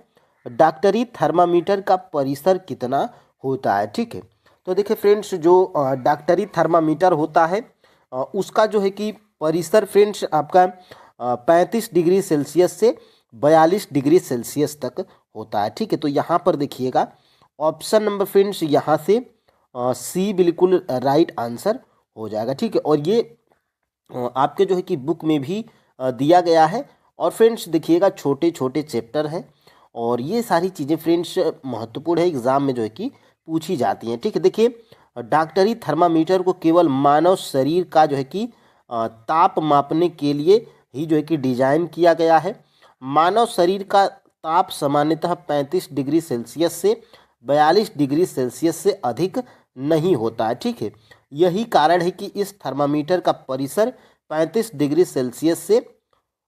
डॉक्टरी थर्मामीटर का परिसर कितना होता है, ठीक है। तो देखिए फ्रेंड्स जो डॉक्टरी थर्मामीटर होता है उसका जो है कि परिसर फ्रेंड्स आपका 35 डिग्री सेल्सियस से 42 डिग्री सेल्सियस तक होता है। ठीक है, तो यहाँ पर देखिएगा ऑप्शन नंबर फ्रेंड्स यहाँ से सी बिल्कुल राइट आंसर हो जाएगा। ठीक है, और ये आपके जो है कि बुक में भी दिया गया है। और फ्रेंड्स देखिएगा छोटे छोटे चैप्टर हैं और ये सारी चीज़ें फ्रेंड्स महत्वपूर्ण है, एग्जाम में जो है कि पूछी जाती हैं। ठीक है, देखिए डॉक्टरी थर्मामीटर को केवल मानव शरीर का जो है कि ताप मापने के लिए ही जो है कि डिजाइन किया गया है। मानव शरीर का ताप सामान्यतः 35 डिग्री सेल्सियस से 42 डिग्री सेल्सियस से अधिक नहीं होता है। ठीक है, यही कारण है कि इस थर्मामीटर का परिसर 35 डिग्री सेल्सियस से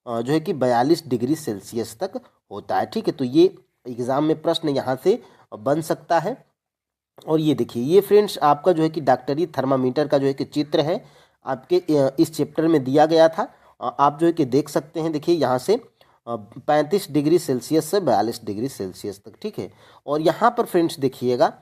जो है कि 42 डिग्री सेल्सियस तक होता है। ठीक है, तो ये एग्ज़ाम में प्रश्न यहाँ से बन सकता है। और ये देखिए ये फ्रेंड्स आपका जो है कि डॉक्टरी थर्मामीटर का जो है कि चित्र है आपके इस चैप्टर में दिया गया था। आप जो है कि देख सकते हैं, देखिए यहाँ से 35 डिग्री सेल्सियस से 42 डिग्री सेल्सियस तक। ठीक है, और यहाँ पर फ्रेंड्स देखिएगा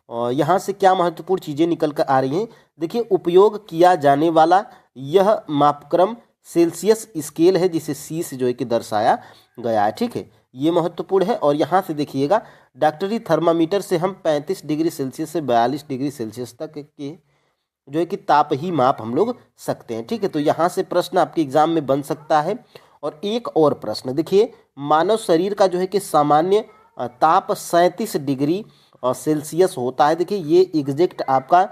यहाँ से क्या महत्वपूर्ण चीज़ें निकल कर आ रही हैं। देखिए उपयोग किया जाने वाला यह मापक्रम सेल्सियस स्केल है जिसे सी से जो है कि दर्शाया गया है। ठीक है, ये महत्वपूर्ण है। और यहाँ से देखिएगा डॉक्टरी थर्मामीटर से हम 35 डिग्री सेल्सियस से 42 डिग्री सेल्सियस तक के जो है कि ताप ही माप हम लोग सकते हैं। ठीक है, तो यहाँ से प्रश्न आपके एग्जाम में बन सकता है। और एक और प्रश्न देखिए, मानव शरीर का जो है कि सामान्य ताप 37 डिग्री सेल्सियस होता है। देखिए ये एग्जैक्ट आपका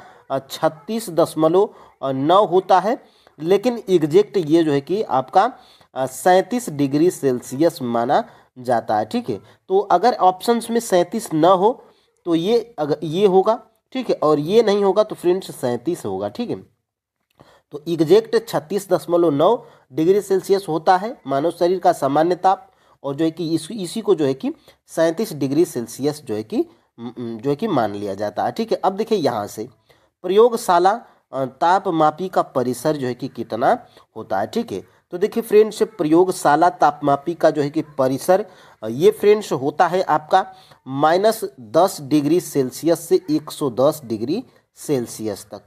36.9 होता है, लेकिन एग्जैक्ट ये जो है कि आपका 37 डिग्री सेल्सियस माना जाता है। ठीक है, तो अगर ऑप्शंस में 37 न हो तो ये अगर ये होगा। ठीक है, और ये नहीं होगा तो फ्रेंड्स 37 होगा। ठीक है, तो एग्जैक्ट 36.9 डिग्री सेल्सियस होता है मानव शरीर का सामान्य ताप, और जो है कि इसी को जो है कि 37 डिग्री सेल्सियस जो है कि मान लिया जाता है। ठीक है, अब देखिए यहाँ से प्रयोगशाला तापमापी का परिसर जो है कि कितना होता है। ठीक है, तो देखिए फ्रेंड्स प्रयोगशाला तापमापी का जो है कि परिसर ये फ्रेंड्स होता है आपका -10 डिग्री सेल्सियस से 110 डिग्री सेल्सियस तक।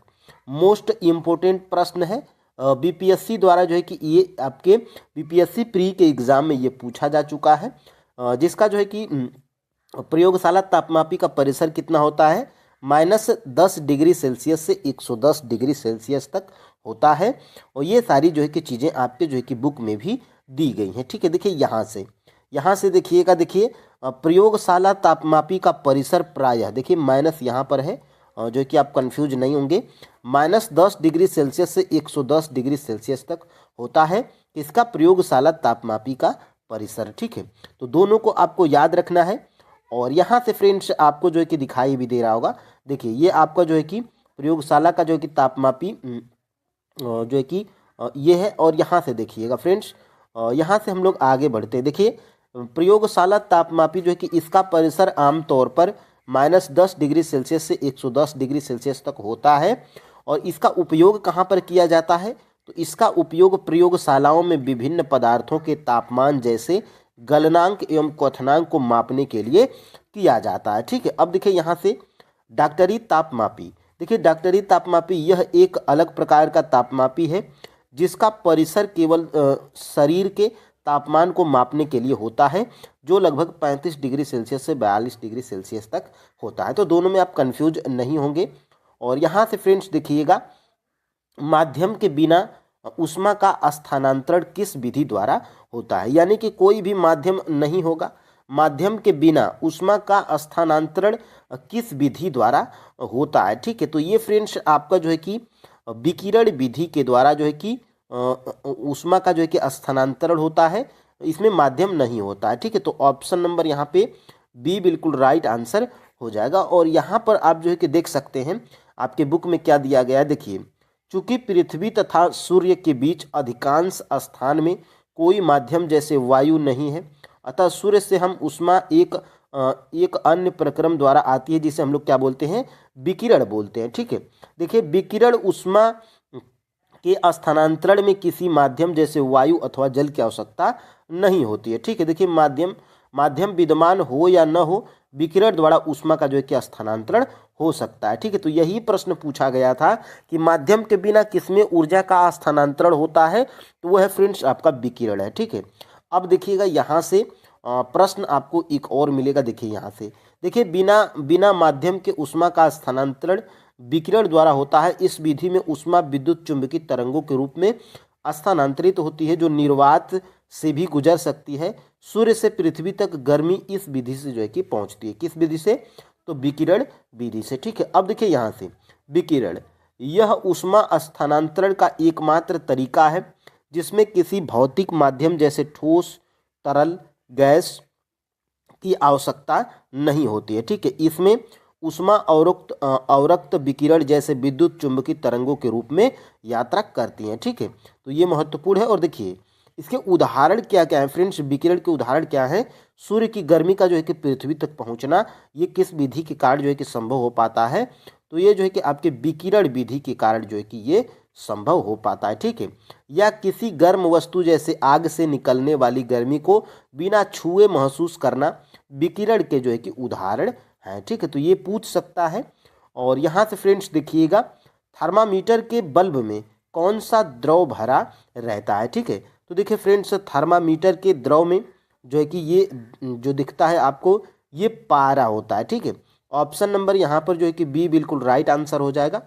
मोस्ट इम्पोर्टेंट प्रश्न है, बीपीएससी द्वारा जो है कि ये आपके बीपीएससी प्री के एग्ज़ाम में ये पूछा जा चुका है, जिसका जो है कि प्रयोगशाला तापमापी का परिसर कितना होता है -10 डिग्री सेल्सियस से 110 डिग्री सेल्सियस तक होता है। और ये सारी जो है कि चीज़ें आपके जो है कि बुक में भी दी गई हैं। ठीक है, देखिए यहाँ से देखिएगा, देखिए प्रयोगशाला तापमापी का परिसर प्रायः देखिए माइनस यहाँ पर है, जो कि आप कंफ्यूज नहीं होंगे, -10 डिग्री सेल्सियस से 110 डिग्री सेल्सियस तक होता है इसका प्रयोगशाला तापमापी का परिसर। ठीक है, तो दोनों को आपको याद रखना है। और यहाँ से फ्रेंड्स आपको जो है कि दिखाई भी दे रहा होगा, देखिए ये आपका जो है कि प्रयोगशाला का जो है कि तापमापी जो है कि ये है। और यहाँ से देखिएगा फ्रेंड्स, यहाँ से हम लोग आगे बढ़ते हैं। देखिए प्रयोगशाला तापमापी जो है कि इसका परिसर आमतौर पर -10 डिग्री सेल्सियस से 110 डिग्री सेल्सियस तक होता है। और इसका उपयोग कहाँ पर किया जाता है, तो इसका उपयोग प्रयोगशालाओं में विभिन्न पदार्थों के तापमान जैसे गलनांक एवं क्वथनांक को मापने के लिए किया जाता है। ठीक है, अब देखिए यहाँ से डॉक्टरी तापमापी, देखिए डॉक्टरी तापमापी यह एक अलग प्रकार का तापमापी है जिसका परिसर केवल शरीर के तापमान को मापने के लिए होता है, जो लगभग 35 डिग्री सेल्सियस से 42 डिग्री सेल्सियस तक होता है। तो दोनों में आप कंफ्यूज नहीं होंगे। और यहाँ से फ्रेंड्स देखिएगा, माध्यम के बिना ऊष्मा का स्थानांतरण किस विधि द्वारा होता है, यानी कि कोई भी माध्यम नहीं होगा, माध्यम के बिना ऊष्मा का स्थानांतरण किस विधि द्वारा होता है। ठीक है, तो ये फ्रेंड्स आपका जो है कि विकिरण विधि के द्वारा जो है कि ऊष्मा का जो है कि स्थानांतरण होता है, इसमें माध्यम नहीं होता है। ठीक है, तो ऑप्शन नंबर यहाँ पे बी बिल्कुल राइट आंसर हो जाएगा। और यहाँ पर आप जो है कि देख सकते हैं आपके बुक में क्या दिया गया है, देखिए चूंकि पृथ्वी तथा सूर्य के बीच अधिकांश स्थान में कोई माध्यम जैसे वायु नहीं है, अतः सूर्य से हम ऊष्मा एक अन्य प्रक्रम द्वारा आती है जिसे हम लोग क्या बोलते हैं, विकिरण बोलते हैं। ठीक है, देखिए विकिरण ऊष्मा के स्थानांतरण में किसी माध्यम जैसे वायु अथवा जल की आवश्यकता नहीं होती है। ठीक है, देखिए माध्यम विद्यमान हो या न हो, विकिरण द्वारा ऊष्मा का जो है कि स्थानांतरण हो सकता है। ठीक है, तो यही प्रश्न पूछा गया था कि माध्यम के बिना किसमें ऊर्जा का स्थानांतरण होता है, तो वह है फ्रेंड्स आपका विकिरण है। ठीक है, अब देखिएगा यहाँ से प्रश्न आपको एक और मिलेगा। देखिए यहाँ से, देखिए बिना बिना माध्यम के ऊष्मा का स्थानांतरण विकिरण द्वारा होता है। इस विधि में ऊष्मा विद्युत चुंबकीय तरंगों के रूप में स्थानांतरित होती है, जो निर्वात से भी गुजर सकती है। सूर्य से पृथ्वी तक गर्मी इस विधि से जो है कि पहुंचती है। किस विधि से? तो विकिरण विधि से। ठीक है, अब देखिए यहाँ से विकिरण, यह ऊष्मा स्थानांतरण का एकमात्र तरीका है जिसमें किसी भौतिक माध्यम जैसे ठोस, तरल, गैस की आवश्यकता नहीं होती है। ठीक है, इसमें ऊष्मा अवरक्त विकिरण जैसे विद्युत चुंबकीय तरंगों के रूप में यात्रा करती हैं। ठीक है, तो ये महत्वपूर्ण है। और देखिए इसके उदाहरण क्या क्या है फ्रेंड्स, विकिरण के उदाहरण क्या है? सूर्य की गर्मी का जो है कि पृथ्वी तक पहुंचना, ये किस विधि के कारण जो है कि संभव हो पाता है? तो ये जो है कि आपके विकिरण विधि के कारण जो है कि ये संभव हो पाता है। ठीक है, या किसी गर्म वस्तु जैसे आग से निकलने वाली गर्मी को बिना छुए महसूस करना विकिरण के जो है कि उदाहरण है। ठीक है, तो ये पूछ सकता है। और यहाँ से फ्रेंड्स देखिएगा, थर्मामीटर के बल्ब में कौन सा द्रव भरा रहता है? ठीक है, तो देखिए फ्रेंड्स, थर्मामीटर के द्रव में जो है कि ये जो दिखता है आपको, ये पारा होता है। ठीक है, ऑप्शन नंबर यहाँ पर जो है कि बी बिल्कुल राइट आंसर हो जाएगा।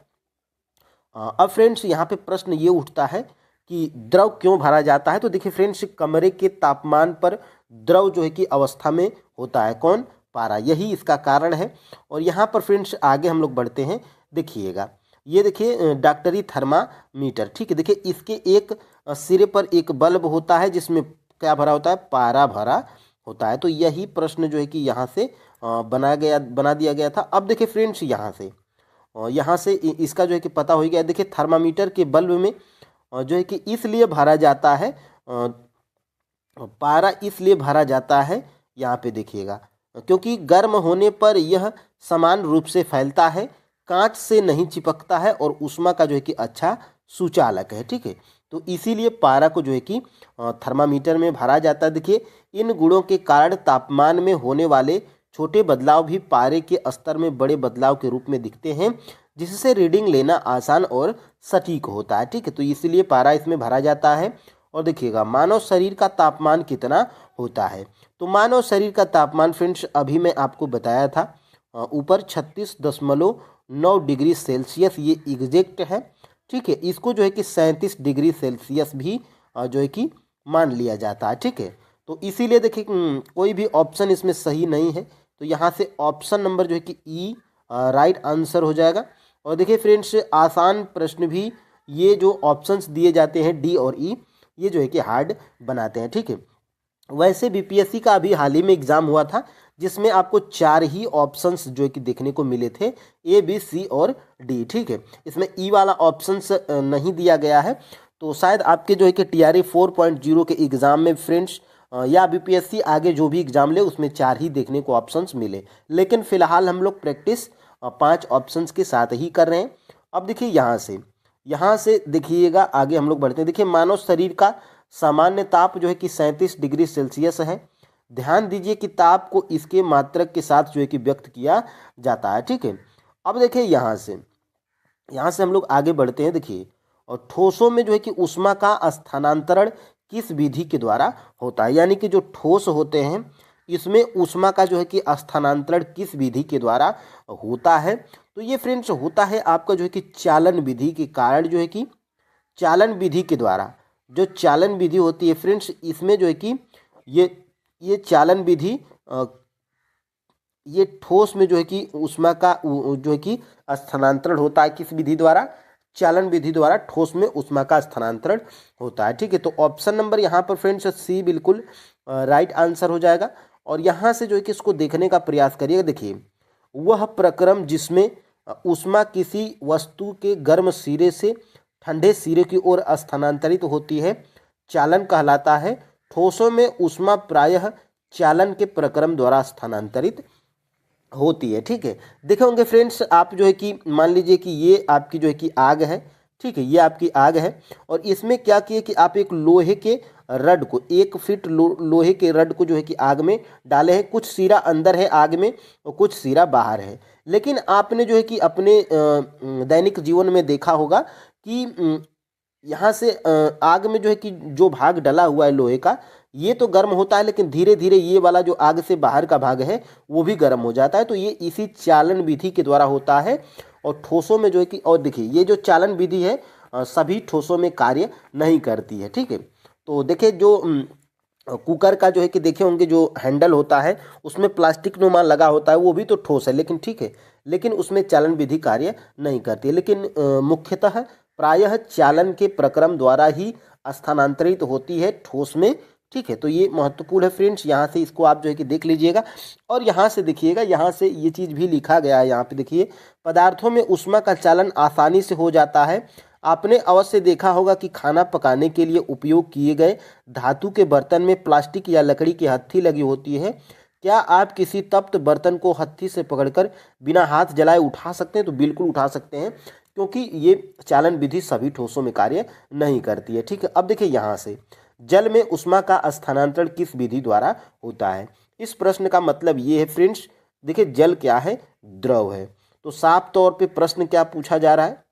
अब फ्रेंड्स यहाँ पे प्रश्न ये उठता है कि द्रव क्यों भरा जाता है? तो देखिए फ्रेंड्स, कमरे के तापमान पर द्रव जो है कि अवस्था में होता है। कौन? पारा, यही इसका कारण है। और यहाँ पर फ्रेंड्स आगे हम लोग बढ़ते हैं। देखिएगा, ये देखिए डॉक्टरी थर्मामीटर। ठीक है, देखिए इसके एक सिरे पर एक बल्ब होता है जिसमें क्या भरा होता है? पारा भरा होता है। तो यही प्रश्न जो है कि यहाँ से बना दिया गया था। अब देखिए फ्रेंड्स यहाँ से इसका जो है कि पता हो गया। देखिए थर्मामीटर के बल्ब में जो है कि इसलिए भरा जाता है, पारा इसलिए भरा जाता है, यहाँ पे देखिएगा, क्योंकि गर्म होने पर यह समान रूप से फैलता है, कांच से नहीं चिपकता है और ऊष्मा का जो है कि अच्छा सुचालक है। ठीक है, तो इसीलिए पारा को जो है कि थर्मामीटर में भरा जाता है। देखिए इन गुणों के कारण तापमान में होने वाले छोटे बदलाव भी पारे के स्तर में बड़े बदलाव के रूप में दिखते हैं, जिससे रीडिंग लेना आसान और सटीक होता है। ठीक है, तो इसीलिए पारा इसमें भरा जाता है। और देखिएगा, मानव शरीर का तापमान कितना होता है? तो मानव शरीर का तापमान फ्रेंड्स अभी मैं आपको बताया था, ऊपर 36.9 डिग्री सेल्सियस ये एग्जैक्ट है। ठीक है, इसको जो है कि 37 डिग्री सेल्सियस भी जो है कि मान लिया जाता है। ठीक है, तो इसीलिए देखिए कोई भी ऑप्शन इसमें सही नहीं है, तो यहाँ से ऑप्शन नंबर जो है कि ई राइट आंसर हो जाएगा। और देखिए फ्रेंड्स, आसान प्रश्न भी ये जो ऑप्शंस दिए जाते हैं डी और ई, ये जो है कि हार्ड बनाते हैं। ठीक है, वैसे बीपीएससी का अभी हाल ही में एग्जाम हुआ था जिसमें आपको 4 ही ऑप्शंस जो है कि देखने को मिले थे, ए बी सी और डी। ठीक है, इसमें ई वाला ऑप्शंस नहीं दिया गया है। तो शायद आपके जो है कि टीआरई 4.0 के एग्ज़ाम में फ्रेंड्स या बीपीएससी आगे जो भी एग्ज़ाम ले उसमें 4 ही देखने को ऑप्शंस मिले, लेकिन फिलहाल हम लोग प्रैक्टिस 5 ऑप्शंस के साथ ही कर रहे हैं। अब देखिए यहाँ से देखिएगा, आगे हम लोग बढ़ते हैं। देखिए मानव शरीर का सामान्य ताप जो है कि 37 डिग्री सेल्सियस है। ध्यान दीजिए कि ताप को इसके मात्रक के साथ जो है कि व्यक्त किया जाता है। ठीक है, अब देखिए यहाँ से हम लोग आगे बढ़ते हैं। देखिए, और ठोसों में जो है कि ऊष्मा का स्थानांतरण किस विधि के द्वारा होता है? यानी कि जो ठोस होते हैं इसमें ऊष्मा का जो है कि स्थानांतरण किस विधि के द्वारा होता है? तो ये फ्रेंड्स होता है आपका जो है कि चालन विधि के कारण, जो है कि चालन विधि के द्वारा, जो चालन विधि होती है फ्रेंड्स, इसमें जो है कि ये चालन विधि ये ठोस में जो है कि ऊष्मा का जो है कि स्थानांतरण होता है किस विधि द्वारा? चालन विधि द्वारा ठोस में ऊष्मा का स्थानांतरण होता है। ठीक है, तो ऑप्शन नंबर यहाँ पर फ्रेंड्स सी बिल्कुल राइट आंसर हो जाएगा। और यहाँ से जो है कि इसको देखने का प्रयास करिएगा। देखिए, वह प्रक्रम जिसमें ऊष्मा किसी वस्तु के गर्म सिरे से ठंडे सिरे की ओर स्थानांतरित होती है चालन कहलाता है। ठोसों में ऊष्मा प्रायः चालन के प्रक्रम द्वारा स्थानांतरित होती है। ठीक है, देखे होंगे फ्रेंड्स आप जो है कि मान लीजिए कि ये आपकी जो है कि आग है। ठीक है, ये आपकी आग है। और इसमें क्या किए कि आप एक लोहे के रड को, 1 फीट लोहे के रड को जो है कि आग में डाले हैं। कुछ सिरा अंदर है आग में और कुछ सिरा बाहर है। लेकिन आपने जो है कि अपने दैनिक जीवन में देखा होगा कि यहाँ से आग में जो है कि जो भाग डला हुआ है लोहे का, ये तो गर्म होता है, लेकिन धीरे धीरे ये वाला जो आग से बाहर का भाग है वो भी गर्म हो जाता है। तो ये इसी चालन विधि के द्वारा होता है। और ठोसों में जो है कि, और देखिए ये जो चालन विधि है सभी ठोसों में कार्य नहीं करती है। ठीक है, तो देखिए जो कुकर का जो है कि देखे होंगे जो हैंडल होता है उसमें प्लास्टिक नुमा लगा होता है, वो भी तो ठोस है, लेकिन ठीक है, लेकिन उसमें चालन विधि कार्य नहीं करती है। लेकिन मुख्यतः प्रायः चालन के प्रक्रम द्वारा ही स्थानांतरित होती है ठोस में। ठीक है, तो ये महत्वपूर्ण है फ्रेंड्स, यहाँ से इसको आप जो है कि देख लीजिएगा। और यहाँ से देखिएगा, यहाँ से ये चीज़ भी लिखा गया है, यहाँ पे देखिए, पदार्थों में ऊष्मा का चालन आसानी से हो जाता है। आपने अवश्य देखा होगा कि खाना पकाने के लिए उपयोग किए गए धातु के बर्तन में प्लास्टिक या लकड़ी की हत्थी लगी होती है। क्या आप किसी तप्त बर्तन को हत्थी से पकड़कर बिना हाथ जलाए उठा सकते हैं? तो बिल्कुल उठा सकते हैं, क्योंकि ये चालन विधि सभी ठोसों में कार्य नहीं करती है। ठीक है, अब देखिए यहाँ से, जल में ऊष्मा का स्थानांतरण किस विधि द्वारा होता है? इस प्रश्न का मतलब ये है फ्रेंड्स, देखिए जल क्या है? द्रव है। तो साफ तौर पे प्रश्न क्या पूछा जा रहा है?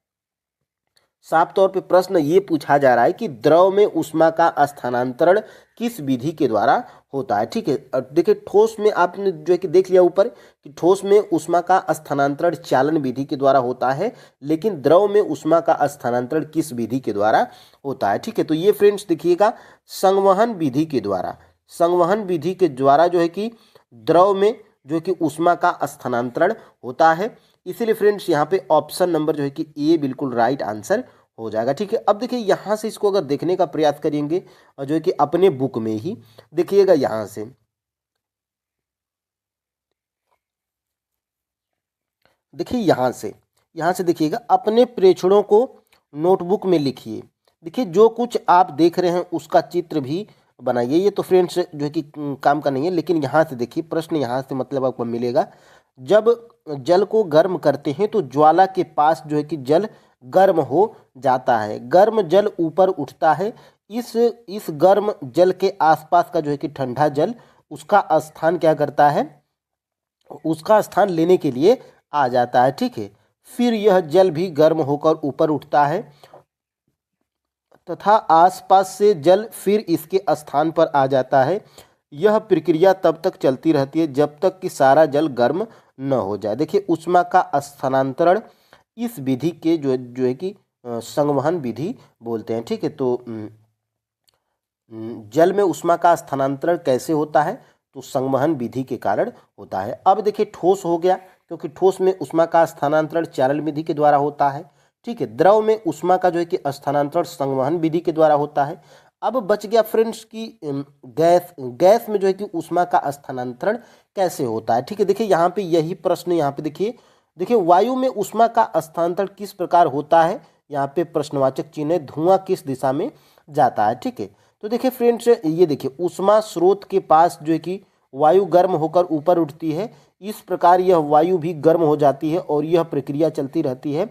साफ तौर पे प्रश्न ये पूछा जा रहा है कि द्रव में ऊष्मा का स्थानांतरण किस विधि के द्वारा होता है। ठीक है, देखिए ठोस में आपने जो है कि देख लिया ऊपर कि ठोस में ऊष्मा का स्थानांतरण चालन विधि के द्वारा होता है, लेकिन द्रव में ऊष्मा का स्थानांतरण किस विधि के द्वारा होता है। ठीक है, तो ये फ्रेंड्स देखिएगा, संवहन विधि के द्वारा, संवहन विधि के द्वारा जो है कि द्रव में जो है कि ऊष्मा का स्थानांतरण होता है। इसीलिए फ्रेंड्स यहाँ पे ऑप्शन नंबर जो है कि ए बिल्कुल राइट आंसर हो जाएगा। ठीक है, अब देखिए यहाँ से इसको अगर देखने का प्रयास करेंगे और जो है कि अपने बुक में ही देखिएगा, यहाँ से देखिए, यहाँ से देखिएगा, अपने प्रेक्षणों को नोटबुक में लिखिए। देखिए जो कुछ आप देख रहे हैं उसका चित्र भी बनाइए। ये तो फ्रेंड्स जो है कि काम का नहीं है, लेकिन यहाँ से देखिए प्रश्न, यहाँ से मतलब आपको मिलेगा, जब जल को गर्म करते हैं तो ज्वाला के पास जो है कि जल गर्म हो जाता है, गर्म जल ऊपर उठता है। इस गर्म जल के आसपास का जो है कि ठंडा जल उसका स्थान क्या करता है? उसका स्थान लेने के लिए आ जाता है। ठीक है, फिर यह जल भी गर्म होकर ऊपर उठता है तथा आसपास से जल फिर इसके स्थान पर आ जाता है। यह प्रक्रिया तब तक चलती रहती है जब तक कि सारा जल गर्म न हो जाए। देखिए ऊष्मा का स्थानांतरण इस विधि के जो है कि संवहन विधि बोलते हैं। ठीक है, तो जल में ऊष्मा का स्थानांतरण कैसे होता है? तो संवहन विधि के कारण होता है। अब देखिए ठोस हो गया, क्योंकि ठोस में ऊष्मा का स्थानांतरण चालन विधि के द्वारा होता है। ठीक है, द्रव में ऊष्मा का जो है कि स्थानांतरण संवहन विधि के द्वारा होता है। अब बच गया फ्रेंड्स की गैस में जो है कि ऊष्मा का स्थानांतरण कैसे होता है। ठीक है, देखिए यहाँ पे यही प्रश्न, यहाँ पे देखिए वायु में ऊष्मा का स्थानांतरण किस प्रकार होता है? यहाँ पे प्रश्नवाचक चिन्ह है, धुआं किस दिशा में जाता है। ठीक है, तो देखिए फ्रेंड्स, ये देखिए ऊष्मा स्रोत के पास जो है कि वायु गर्म होकर ऊपर उठती है, इस प्रकार यह वायु भी गर्म हो जाती है और यह प्रक्रिया चलती रहती है।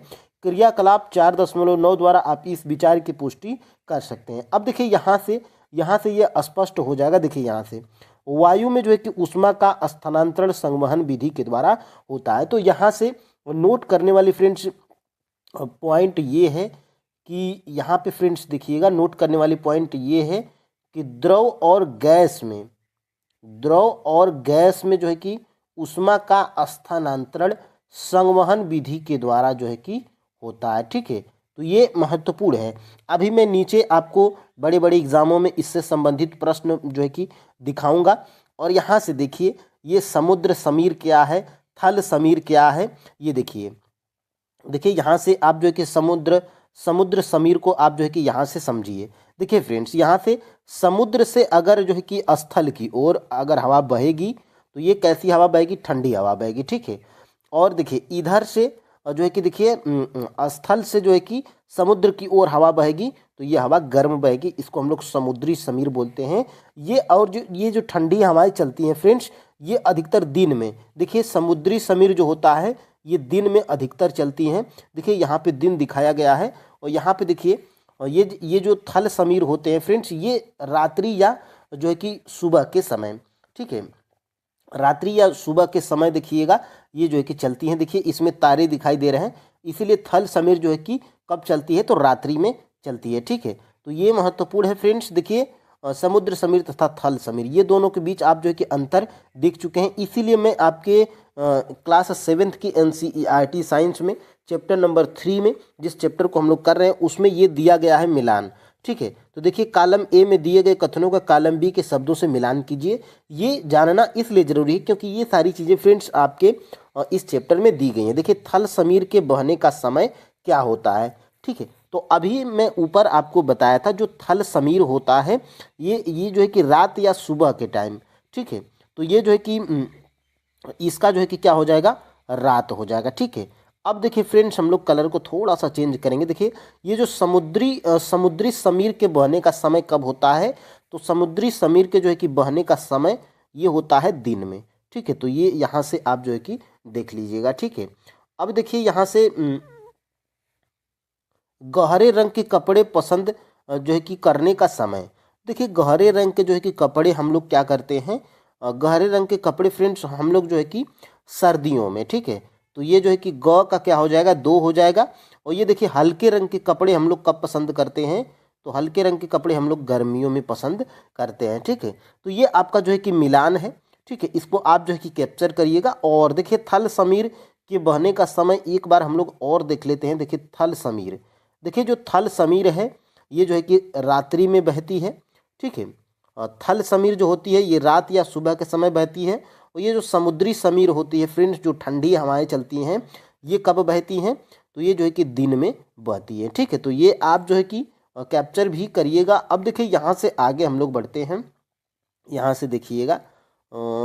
क्रियाकलाप 4.9 द्वारा आप इस विचार की पुष्टि कर सकते हैं। अब देखिए यहाँ से यह स्पष्ट हो जाएगा। देखिए यहाँ से वायु में जो है कि ऊष्मा का स्थानांतरण संवहन विधि के द्वारा होता है। तो यहाँ से नोट करने वाली फ्रेंड्स पॉइंट ये है कि यहाँ पे फ्रेंड्स देखिएगा, नोट करने वाली पॉइंट ये है कि द्रव और गैस में जो है कि ऊष्मा का स्थानांतरण संवहन विधि के द्वारा जो है कि होता है। ठीक है, तो ये महत्वपूर्ण है। अभी मैं नीचे आपको बड़े बड़े एग्जामों में इससे संबंधित प्रश्न जो है कि दिखाऊंगा। और यहाँ से देखिए, ये समुद्र समीर क्या है, थल समीर क्या है, ये देखिए यहाँ से आप जो है कि समुद्र समीर को आप जो है कि यहाँ से समझिए। देखिए फ्रेंड्स, यहाँ से समुद्र से अगर जो है कि स्थल की ओर अगर हवा बहेगी तो ये कैसी हवा बहेगी? ठंडी हवा बहेगी। ठीक है, और देखिए इधर से जो है कि देखिए स्थल से जो है कि समुद्र की ओर हवा बहेगी तो ये हवा गर्म बहेगी, इसको हम लोग समुद्री समीर बोलते हैं। ये जो ठंडी हवाएं चलती हैं फ्रेंड्स, ये अधिकतर दिन में, देखिए समुद्री समीर जो होता है ये दिन में अधिकतर चलती हैं। देखिए यहाँ पे दिन दिखाया गया है और यहाँ पे देखिए ये जो थल समीर होते हैं फ्रेंड्स, ये रात्रि या जो है कि सुबह के समय, ठीक है, रात्रि या सुबह के समय देखिएगा ये जो है कि चलती हैं। देखिए इसमें तारे दिखाई दे रहे हैं, इसीलिए थल समीर जो है कि कब चलती है, तो रात्रि में चलती है, ठीक है। तो ये महत्वपूर्ण है फ्रेंड्स। देखिए समुद्र समीर तथा थल समीर, ये दोनों के बीच आप जो है कि अंतर देख चुके हैं, इसीलिए मैं आपके क्लास 7th की NCERT साइंस में चैप्टर नंबर 3 में, जिस चैप्टर को हम लोग कर रहे हैं, उसमें ये दिया गया है मिलान, ठीक है। तो देखिए कॉलम ए में दिए गए कथनों का कॉलम बी के शब्दों से मिलान कीजिए। ये जानना इसलिए जरूरी है क्योंकि ये सारी चीज़ें फ्रेंड्स आपके इस चैप्टर में दी गई हैं। देखिए थल समीर के बहने का समय क्या होता है, ठीक है। तो अभी मैं ऊपर आपको बताया था जो थल समीर होता है ये जो है कि रात या सुबह के टाइम, ठीक है। तो ये जो है कि इसका जो है कि क्या हो जाएगा, रात हो जाएगा, ठीक है। अब देखिए फ्रेंड्स हम लोग कलर को थोड़ा सा चेंज करेंगे। देखिए ये जो समुद्री समीर के बहने का समय कब होता है, तो समुद्री समीर के जो है कि बहने का समय ये होता है दिन में, ठीक है। तो ये यहाँ से आप जो है कि देख लीजिएगा, ठीक है। अब देखिए यहाँ से गहरे रंग के कपड़े पसंद जो है कि करने का समय। देखिए गहरे रंग के जो है कि कपड़े हम लोग क्या करते हैं, गहरे रंग के कपड़े फ्रेंड्स हम लोग जो है कि सर्दियों में, ठीक है। तो ये जो है कि ग का क्या हो जाएगा, 2 हो जाएगा। और ये देखिए हल्के रंग के कपड़े हम लोग कब पसंद करते हैं, तो हल्के रंग के कपड़े हम लोग गर्मियों में पसंद करते हैं, ठीक है। तो ये आपका जो है कि मिलान है, ठीक है। इसको आप जो है कि कैप्चर करिएगा। और देखिए थल समीर के बहने का समय एक बार हम लोग और देख लेते हैं। देखिए थल समीर, देखिए जो थल समीर है ये जो है कि रात्रि में बहती है, ठीक है। और थल समीर जो होती है ये रात या सुबह के समय बहती है। और ये जो समुद्री समीर होती है फ्रेंड्स, जो ठंडी हवाएं चलती हैं, ये कब बहती हैं, तो ये जो है कि दिन में बहती है, ठीक है। तो ये आप जो है कि कैप्चर भी करिएगा। अब देखिए यहाँ से आगे हम लोग बढ़ते हैं। यहाँ से देखिएगा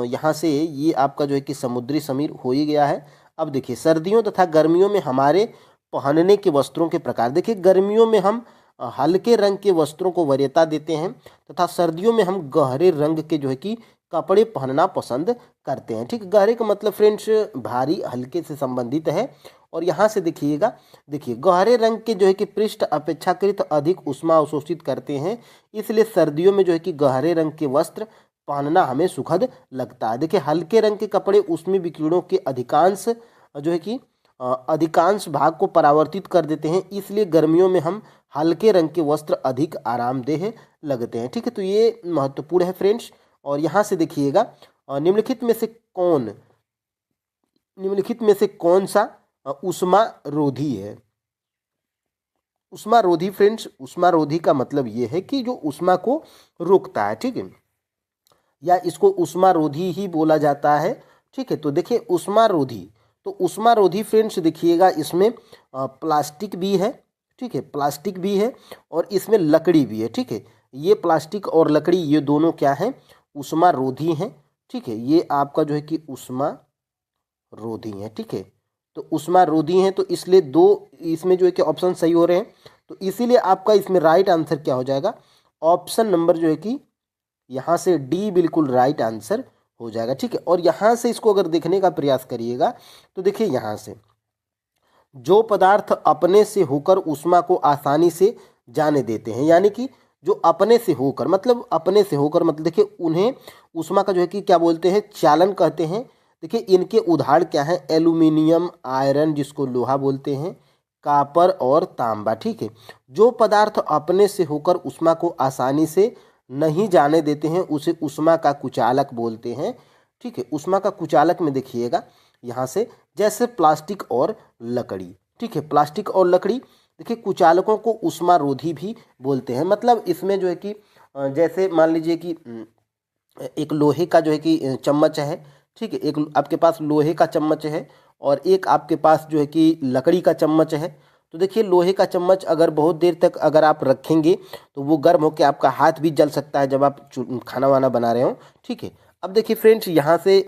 यहाँ से ये आपका जो है कि समुद्री समीर हो ही गया है। अब देखिए सर्दियों तथा गर्मियों में हमारे पहनने के वस्त्रों के प्रकार। देखिए गर्मियों में हम हल्के रंग के वस्त्रों को वरीयता देते हैं तथा सर्दियों में हम गहरे रंग के जो है कि कपड़े पहनना पसंद करते हैं, ठीक। गहरे का मतलब फ्रेंड्स भारी, हल्के से संबंधित है। और यहाँ से देखिएगा, देखिए गहरे रंग के जो है कि पृष्ठ अपेक्षाकृत अधिक ऊष्मा अवशोषित करते हैं, इसलिए सर्दियों में जो है कि गहरे रंग के वस्त्र पहनना हमें सुखद लगता है। देखिए हल्के रंग के कपड़े ऊष्मीय विकिरणों के अधिकांश जो है कि अधिकांश भाग को परावर्तित कर देते हैं, इसलिए गर्मियों में हम हल्के रंग के वस्त्र अधिक आरामदेह लगते हैं, ठीक है। तो ये महत्वपूर्ण है फ्रेंड्स। और यहाँ से देखिएगा निम्नलिखित में से कौन सा ऊष्मा रोधी है। ऊष्मा रोधी फ्रेंड्स, ऊष्मा रोधी का मतलब ये है कि जो ऊष्मा को रोकता है, ठीक है, या इसको ऊष्मा रोधी ही बोला जाता है, ठीक है। तो देखिए ऊष्मा रोधी, तो ऊष्मा रोधी फ्रेंड्स देखिएगा इसमें प्लास्टिक भी है, ठीक है, प्लास्टिक भी है और इसमें लकड़ी भी है, ठीक है। ये प्लास्टिक और लकड़ी ये दोनों क्या है, ऊष्मा रोधी हैं, ठीक है। ये आपका जो है कि ऊष्मा रोधी है, ठीक है। तो ऊष्मा रोधी हैं तो इसलिए 2 इसमें जो है कि ऑप्शन सही हो रहे हैं। तो इसीलिए आपका इसमें राइट आंसर क्या हो जाएगा, ऑप्शन नंबर जो है कि यहाँ से डी बिल्कुल राइट आंसर हो जाएगा, ठीक है। और यहाँ से इसको अगर देखने का प्रयास करिएगा तो देखिए यहाँ से जो पदार्थ अपने से होकर ऊष्मा को आसानी से जाने देते हैं, यानी कि जो अपने से होकर मतलब देखिए उन्हें ऊष्मा का जो है कि क्या बोलते हैं, चालन कहते हैं। देखिए इनके उदाहरण क्या है, एल्यूमिनियम, आयरन जिसको लोहा बोलते हैं, कापर और तांबा, ठीक है। जो पदार्थ अपने से होकर ऊष्मा को आसानी से नहीं जाने देते हैं उसे ऊष्मा का कुचालक बोलते हैं, ठीक है। ऊष्मा का कुचालक में देखिएगा यहाँ से जैसे प्लास्टिक और लकड़ी, ठीक है, प्लास्टिक और लकड़ी देखिए कुचालकों को ऊष्मा रोधी भी बोलते हैं। मतलब इसमें जो है कि जैसे मान लीजिए कि एक लोहे का जो है कि चम्मच है, ठीक है, एक आपके पास लोहे का चम्मच है और एक आपके पास जो है कि लकड़ी का चम्मच है। तो देखिए लोहे का चम्मच अगर बहुत देर तक अगर आप रखेंगे तो वो गर्म होकर आपका हाथ भी जल सकता है जब आप खाना वाना बना रहे हो, ठीक है। अब देखिए फ्रेंड्स यहाँ से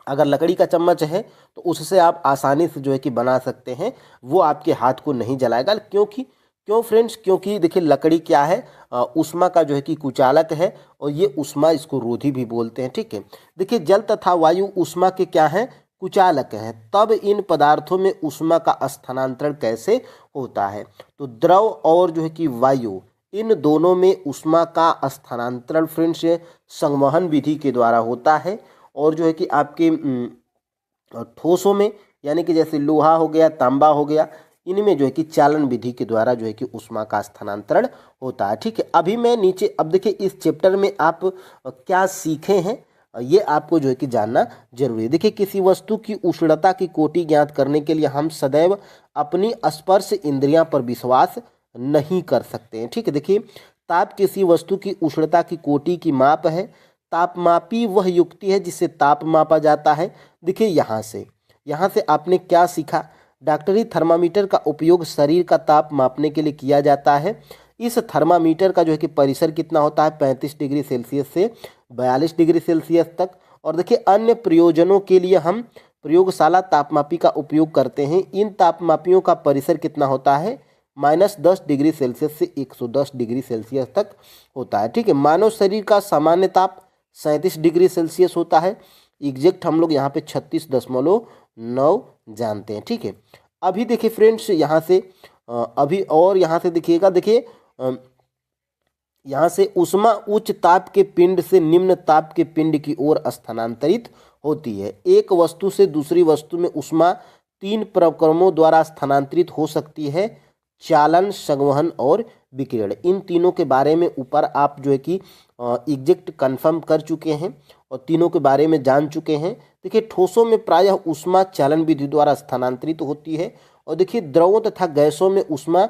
अगर लकड़ी का चम्मच है तो उससे आप आसानी से जो है कि बना सकते हैं, वो आपके हाथ को नहीं जलाएगा। क्यों फ्रेंड्स, क्योंकि देखिए लकड़ी क्या है, ऊष्मा का जो है कि कुचालक है और ये ऊष्मा इसको रोधी भी बोलते हैं, ठीक है। देखिए जल तथा वायु ऊष्मा के क्या हैं, कुचालक है, तब इन पदार्थों में ऊष्मा का स्थानांतरण कैसे होता है? तो द्रव और जो है कि वायु, इन दोनों में ऊष्मा का स्थानांतरण फ्रेंड्स संवहन विधि के द्वारा होता है। और जो है कि आपके ठोसों में, यानी कि जैसे लोहा हो गया, तांबा हो गया, इनमें जो है कि चालन विधि के द्वारा जो है कि ऊष्मा का स्थानांतरण होता है। ठीक है, अभी मैं नीचे, अब देखिए इस चैप्टर में आप क्या सीखे हैं ये आपको जो है कि जानना जरूरी है। देखिए, किसी वस्तु की उष्णता की कोटि ज्ञात करने के लिए हम सदैव अपनी स्पर्श इंद्रियां पर विश्वास नहीं कर सकते हैं। ठीक है, देखिए ताप किसी वस्तु की उष्णता की कोटि की माप है। तापमापी वह युक्ति है जिससे ताप मापा जाता है। देखिए यहाँ से आपने क्या सीखा? डॉक्टरी थर्मामीटर का उपयोग शरीर का ताप मापने के लिए किया जाता है। इस थर्मामीटर का जो है कि परिसर कितना होता है? 35 डिग्री सेल्सियस से 42 डिग्री सेल्सियस तक। और देखिए अन्य प्रयोजनों के लिए हम प्रयोगशाला तापमापी का उपयोग करते हैं। इन तापमापियों का परिसर कितना होता है? -10 डिग्री सेल्सियस से 110 डिग्री सेल्सियस तक होता है। ठीक है, मानव शरीर का सामान्य ताप 37 डिग्री सेल्सियस होता है। एग्जैक्ट हम लोग यहाँ पे 36.9 जानते हैं। ठीक है, अभी देखिए फ्रेंड्स यहाँ से अभी और यहाँ से देखिएगा, देखिए यहाँ से ऊष्मा उच्च ताप के पिंड से निम्न ताप के पिंड की ओर स्थानांतरित होती है। एक वस्तु से दूसरी वस्तु में ऊष्मा 3 प्रक्रमों द्वारा स्थानांतरित हो सकती है: चालन, संवहन और विकिरण। इन तीनों के बारे में ऊपर आप जो है कि एग्जैक्ट कंफर्म कर चुके हैं और तीनों के बारे में जान चुके हैं। देखिए, ठोसों में प्रायः ऊष्मा चालन विधि द्वारा स्थानांतरित होती है। और देखिए, द्रवों तथा गैसों में ऊष्मा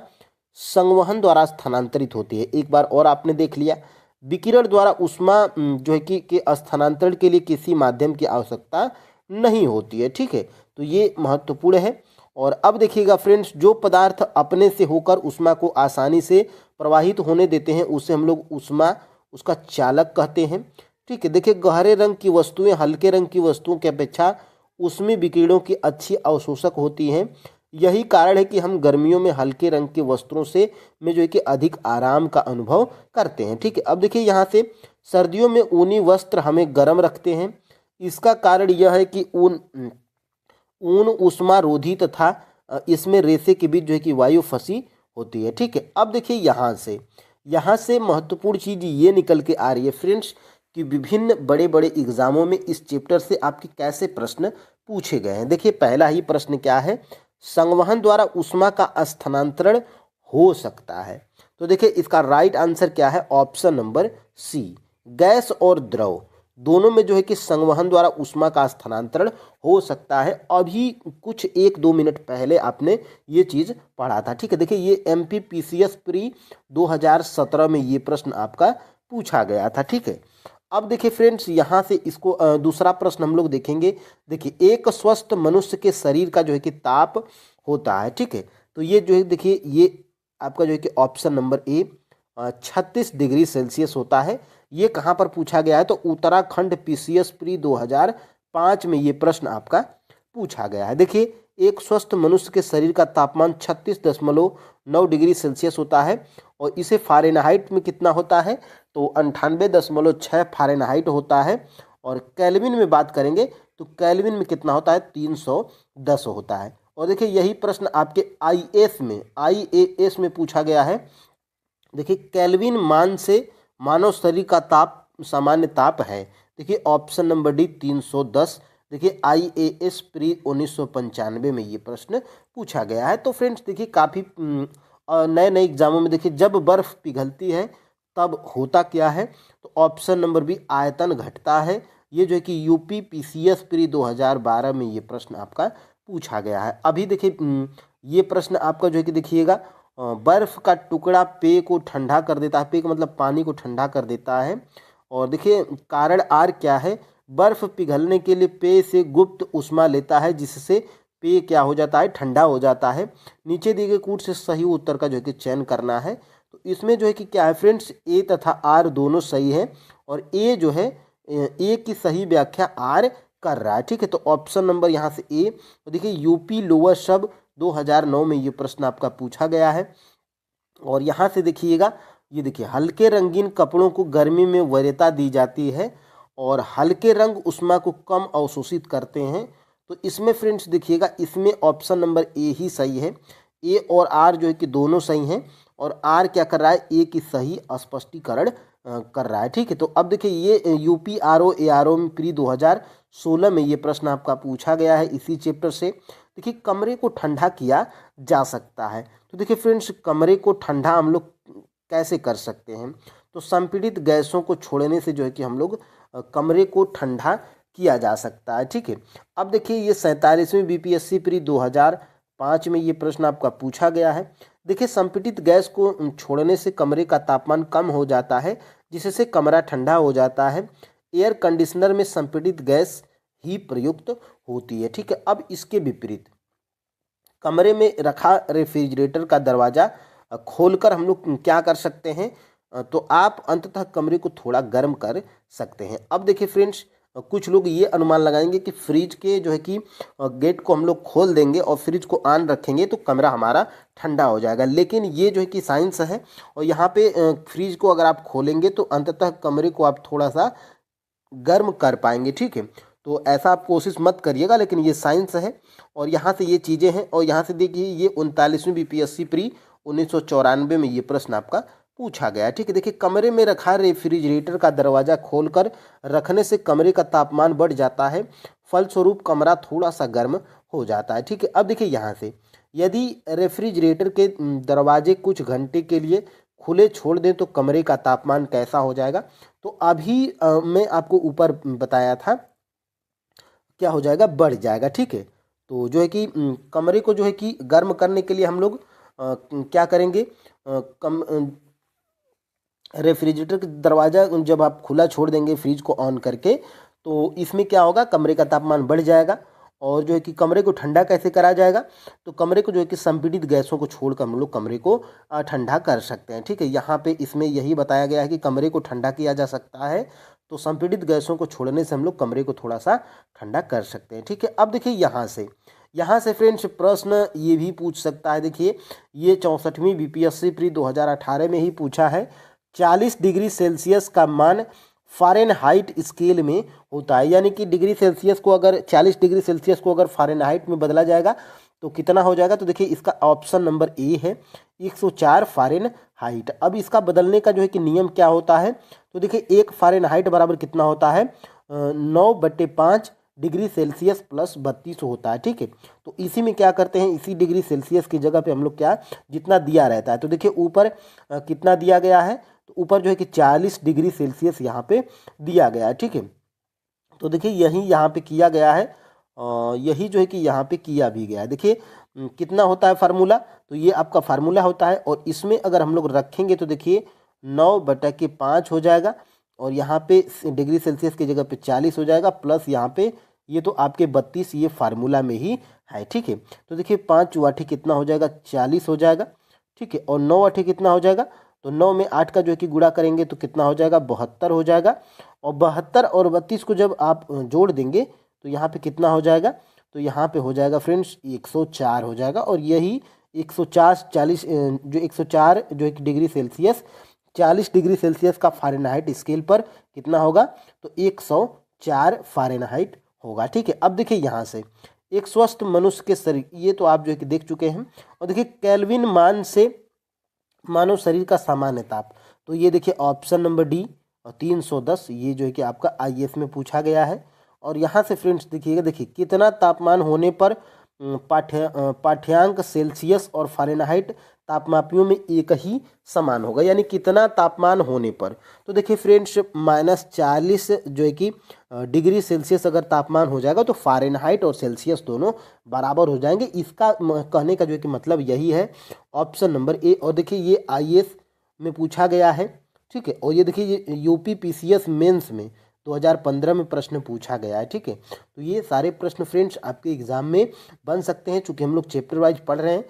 संवहन द्वारा स्थानांतरित होती है। एक बार और आपने देख लिया, विकिरण द्वारा ऊष्मा जो है कि के स्थानांतरण के लिए किसी माध्यम की आवश्यकता नहीं होती है। ठीक है, तो ये महत्वपूर्ण है। और अब देखिएगा फ्रेंड्स, जो पदार्थ अपने से होकर ऊष्मा को आसानी से प्रवाहित होने देते हैं उसे हम लोग ऊष्मा उसका चालक कहते हैं। ठीक है, देखिए गहरे रंग की वस्तुएं हल्के रंग की वस्तुओं की अपेक्षा ऊष्मीय विकिरणों की अच्छी अवशोषक होती हैं। यही कारण है कि हम गर्मियों में हल्के रंग की वस्त्रों से में जो है कि अधिक आराम का अनुभव करते हैं। ठीक है, अब देखिए यहाँ से सर्दियों में ऊनी वस्त्र हमें गर्म रखते हैं। इसका कारण यह है कि ऊन ऊष्मारोधी तथा इसमें रेशे के बीच जो है कि वायु फंसी होती है। ठीक है, अब देखिए यहाँ से महत्वपूर्ण चीज ये निकल के आ रही है फ्रेंड्स कि विभिन्न बड़े बड़े एग्जामों में इस चैप्टर से आपके कैसे प्रश्न पूछे गए हैं। देखिए, पहला ही प्रश्न क्या है? संवहन द्वारा ऊष्मा का स्थानांतरण हो सकता है। तो देखिए इसका राइट आंसर क्या है? ऑप्शन नंबर सी, गैस और द्रव दोनों में जो है कि संवहन द्वारा ऊष्मा का स्थानांतरण हो सकता है। अभी कुछ 1-2 मिनट पहले आपने ये चीज पढ़ा था। ठीक है, देखिए ये MPPCS प्री 2017 में ये प्रश्न आपका पूछा गया था। ठीक है, अब देखिए फ्रेंड्स यहाँ से इसको दूसरा प्रश्न हम लोग देखेंगे। देखिए, एक स्वस्थ मनुष्य के शरीर का जो है कि ताप होता है। ठीक है, तो ये जो है देखिए ये आपका जो है कि option number A 36 degree Celsius होता है। ये कहाँ पर पूछा गया है? तो उत्तराखंड PCS प्री 2005 में ये प्रश्न आपका पूछा गया है। देखिए, एक स्वस्थ मनुष्य के शरीर का तापमान 36.9 डिग्री सेल्सियस होता है और इसे फ़ारेनहाइट में कितना होता है? तो 98.6 फ़ारेनहाइट होता है। और केल्विन में बात करेंगे तो केल्विन में कितना होता है? 310 होता है। और देखिए यही प्रश्न आपके IAS में पूछा गया है। देखिए, केल्विन मान से मानव शरीर का ताप सामान्य ताप है। देखिए ऑप्शन नंबर डी 310। देखिए IAS प्री 1995 में ये प्रश्न पूछा गया है। तो फ्रेंड्स देखिए काफ़ी नए नए एग्जामों में देखिए जब बर्फ़ पिघलती है तब होता क्या है? तो ऑप्शन नंबर बी आयतन घटता है। ये जो है कि UPPCS प्री 2012 में ये प्रश्न आपका पूछा गया है। अभी देखिए ये प्रश्न आपका जो है कि देखिएगा बर्फ़ का टुकड़ा पेय को ठंडा कर देता है। पेय का मतलब पानी को ठंडा कर देता है। और देखिए कारण आर क्या है? बर्फ़ पिघलने के लिए पेय से गुप्त ऊष्मा लेता है जिससे पेय क्या हो जाता है? ठंडा हो जाता है। नीचे दिए गए कूट से सही उत्तर का जो है कि चयन करना है। तो इसमें जो है कि क्या है फ्रेंड्स, ए तथा आर दोनों सही है और ए जो है ए की सही व्याख्या आर कर रहा है। ठीक है, तो ऑप्शन नंबर यहाँ से ए। तो देखिए यूपी लोअर सब 2009 में ये प्रश्न आपका पूछा गया है। और यहाँ से देखिएगा, ये देखिए हल्के रंगीन कपड़ों को गर्मी में वरीयता दी जाती है और हल्के रंग ऊष्मा को कम अवशोषित करते हैं। तो इसमें फ्रेंड्स देखिएगा, इसमें ऑप्शन नंबर ए ही सही है। ए और आर जो है कि दोनों सही हैं, और आर क्या कर रहा है, ए की सही स्पष्टीकरण कर रहा है। ठीक है, तो अब देखिए ये यूपी आरओ एआरओ में प्री 2016 में ये प्रश्न आपका पूछा गया है इसी चैप्टर से। देखिए कमरे को ठंडा किया जा सकता है। तो देखिए फ्रेंड्स, कमरे को ठंडा हम लोग कैसे कर सकते हैं, तो संपीड़ित गैसों को छोड़ने से जो है कि हम लोग कमरे को ठंडा किया जा सकता है। ठीक है, अब देखिए ये 47वीं बीपीएससी प्री 2005 में ये प्रश्न आपका पूछा गया है। देखिए संपीड़ित गैस को छोड़ने से कमरे का तापमान कम हो जाता है, जिससे कमरा ठंडा हो जाता है। एयर कंडीशनर में संपीड़ित गैस ही प्रयुक्त होती है। ठीक है, अब इसके विपरीत कमरे में रखा रेफ्रिजरेटर का दरवाज़ा खोलकर हम लोग क्या कर सकते हैं, तो आप अंततः कमरे को थोड़ा गर्म कर सकते हैं। अब देखिए फ्रेंड्स, कुछ लोग ये अनुमान लगाएंगे कि फ्रिज के जो है कि गेट को हम लोग खोल देंगे और फ्रिज को ऑन रखेंगे तो कमरा हमारा ठंडा हो जाएगा, लेकिन ये जो है कि साइंस है, और यहाँ पे फ्रिज को अगर आप खोलेंगे तो अंततः कमरे को आप थोड़ा सा गर्म कर पाएंगे। ठीक है, तो ऐसा आप कोशिश मत करिएगा, लेकिन ये साइंस है और यहाँ से ये चीज़ें हैं। और यहाँ से देखिए ये 39वीं बीपीएससी प्री 1994 में ये प्रश्न आपका पूछा गया है। ठीक है, देखिए कमरे में रखा रेफ्रिजरेटर का दरवाज़ा खोलकर रखने से कमरे का तापमान बढ़ जाता है, फलस्वरूप कमरा थोड़ा सा गर्म हो जाता है। ठीक है, अब देखिए यहाँ से यदि रेफ्रिजरेटर के दरवाजे कुछ घंटे के लिए खुले छोड़ दें तो कमरे का तापमान कैसा हो जाएगा। तो अभी मैं आपको ऊपर बताया था क्या हो जाएगा, बढ़ जाएगा। ठीक है, तो जो है कि कमरे को जो है कि गर्म करने के लिए हम लोग क्या करेंगे, कम रेफ्रिजरेटर का दरवाज़ा जब आप खुला छोड़ देंगे फ्रिज को ऑन करके, तो इसमें क्या होगा, कमरे का तापमान बढ़ जाएगा। और जो है कि कमरे को ठंडा कैसे करा जाएगा, तो कमरे को जो है कि संपीड़ित गैसों को छोड़कर हम लोग कमरे को ठंडा कर सकते हैं। ठीक है, यहाँ पे इसमें यही बताया गया है कि कमरे को ठंडा किया जा सकता है, तो संपीड़ित गैसों को छोड़ने से हम लोग कमरे को थोड़ा सा ठंडा कर सकते हैं। ठीक है, अब देखिए यहाँ से फ्रेंड्स प्रश्न ये भी पूछ सकता है। देखिए ये 64वीं बीपीएससी प्री 2018 में ही पूछा है। 40 डिग्री सेल्सियस का मान फ़ारेनहाइट स्केल में होता है, यानी कि डिग्री सेल्सियस को अगर 40 डिग्री सेल्सियस को अगर फ़ारेनहाइट में बदला जाएगा तो कितना हो जाएगा। तो देखिए इसका ऑप्शन नंबर ए है 104 फ़ारेनहाइट। अब इसका बदलने का जो है कि नियम क्या होता है, तो देखिए 1 फ़ारेनहाइट बराबर कितना होता है, 9/5 डिग्री सेल्सियस प्लस 32 होता है। ठीक है, तो इसी में क्या करते हैं, इसी डिग्री सेल्सियस की जगह पे हम लोग क्या, जितना दिया रहता है, तो देखिए ऊपर कितना दिया गया है, तो ऊपर जो है कि 40 डिग्री सेल्सियस यहाँ पे दिया गया है। ठीक है, तो देखिए यही यहाँ पे किया गया है, यही जो है कि यहाँ पे किया भी गया है। देखिए कितना होता है फार्मूला, तो ये आपका फार्मूला होता है, और इसमें अगर हम लोग रखेंगे तो देखिए 9/5 हो जाएगा, और यहाँ पे डिग्री सेल्सियस की जगह पे 40 हो जाएगा, प्लस यहाँ पे ये तो आपके 32 ये फार्मूला में ही है। ठीक है, तो देखिए 5 चौवाठी कितना हो जाएगा, 40 हो जाएगा। ठीक है, और 9 आठी कितना हो जाएगा, तो 9 में 8 का जो है कि गुणा करेंगे तो कितना हो जाएगा, 72 हो जाएगा। और 72 और 32 को जब आप जोड़ देंगे तो यहाँ पे कितना हो जाएगा, तो यहाँ पे हो जाएगा फ्रेंड्स 104 हो जाएगा। और यही 104 40 जो 104 जो है कि डिग्री सेल्सियस 40 डिग्री सेल्सियस का फ़ारेनहाइट स्केल पर कितना होगा, तो 104 फ़ारेनहाइट होगा। ठीक है, अब देखिए यहाँ से एक स्वस्थ मनुष्य के शरीर, ये तो आप जो है कि देख चुके हैं। और देखिए केल्विन मान से मानव शरीर का सामान्य ताप, तो ये देखिए ऑप्शन नंबर डी और 310 ये जो है कि आपका आईएएस में पूछा गया है। और यहाँ से फ्रेंड्स देखिएगा, देखिए कितना तापमान होने पर पाठ्यांक सेल्सियस और फ़ारेनहाइट तापमापियों में एक ही समान होगा, यानी कितना तापमान होने पर। तो देखिए फ्रेंड्स -40 जो है कि डिग्री सेल्सियस अगर तापमान हो जाएगा तो फ़ारेनहाइट और सेल्सियस दोनों बराबर हो जाएंगे। इसका कहने का जो है कि मतलब यही है, ऑप्शन नंबर ए। और देखिए ये आईएएस में पूछा गया है। ठीक है, और ये देखिए ये यूपी पीसीएस मेंस में 2015 में प्रश्न पूछा गया है। ठीक है, तो ये सारे प्रश्न फ्रेंड्स आपके एग्जाम में बन सकते हैं। चूँकि हम लोग चैप्टर वाइज पढ़ रहे हैं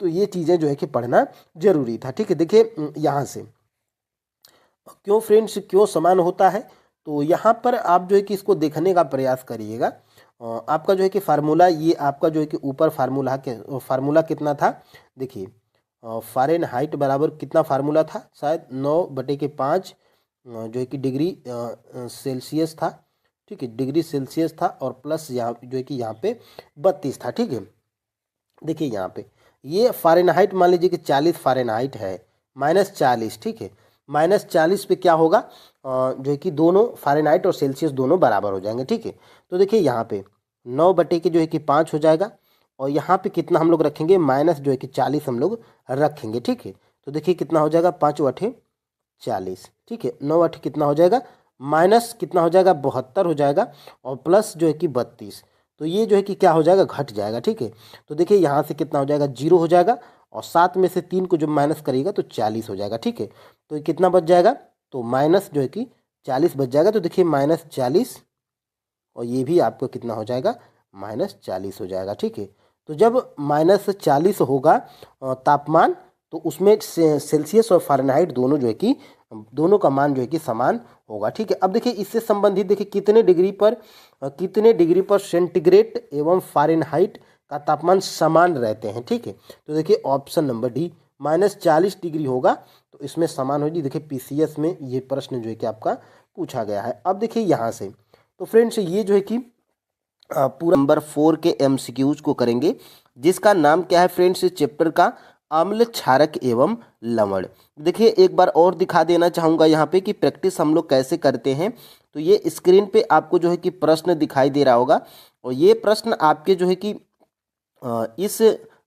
तो ये चीज़ें जो है कि पढ़ना जरूरी था। ठीक है, देखिए यहाँ से क्यों फ्रेंड्स क्यों समान होता है, तो यहाँ पर आप जो है कि इसको देखने का प्रयास करिएगा। आपका जो है कि फार्मूला, ये आपका जो है कि ऊपर फार्मूला कितना था, देखिए फ़ारेनहाइट बराबर कितना फार्मूला था, शायद 9/5 जो है कि डिग्री सेल्सियस था। ठीक है, डिग्री सेल्सियस था और प्लस यहाँ जो है कि यहाँ पे 32 था। ठीक है, देखिए यहाँ पे ये फ़ारेनहाइट मान लीजिए कि 40 फ़ारेनहाइट है, -40। ठीक है, -40 पे क्या होगा, जो है कि दोनों फ़ारेनहाइट और सेल्सियस दोनों बराबर हो जाएंगे। ठीक है, तो देखिए यहाँ पे 9 बटे के जो है कि 5 हो जाएगा और यहाँ पे कितना हम लोग रखेंगे, माइनस जो है कि 40 हम लोग रखेंगे। ठीक है, तो देखिए कितना हो जाएगा, 5 अठे 40। ठीक है, 9 अठे कितना हो जाएगा, माइनस कितना हो जाएगा, 72 हो जाएगा और प्लस जो है कि 32। तो ये जो है कि क्या हो जाएगा, घट जाएगा। ठीक है, तो देखिए यहाँ से कितना हो जाएगा, 0 हो जाएगा और 7 में से 3 को जब माइनस करिएगा तो 40 हो जाएगा। ठीक है, तो ये कितना बच जाएगा, तो माइनस जो है कि 40 बच जाएगा। तो देखिए -40 और ये भी आपको कितना हो जाएगा, -40 हो जाएगा। ठीक है, तो जब -40 होगा तापमान, तो उसमें सेल्सियस और फ़ारेनहाइट दोनों जो है कि दोनों का मान जो है कि समान होगा। ठीक है, अब देखिए इससे संबंधित देखिए कितने डिग्री पर सेंटीग्रेड एवं फ़ारेनहाइट का तापमान समान रहते हैं। ठीक है, तो देखिए ऑप्शन नंबर डी -40 डिग्री होगा, तो इसमें समान होगी। देखिए पीसीएस में ये प्रश्न जो है कि आपका पूछा गया है। अब देखिए यहाँ से, तो फ्रेंड्स ये जो है कि पूरा नंबर 4 के एमसीक्यूज को करेंगे, जिसका नाम क्या है फ्रेंड्स, चैप्टर का अम्ल क्षारक एवं लवण। देखिए एक बार और दिखा देना चाहूँगा यहाँ पे कि प्रैक्टिस हम लोग कैसे करते हैं। तो ये स्क्रीन पे आपको जो है कि प्रश्न दिखाई दे रहा होगा और ये प्रश्न आपके जो है कि इस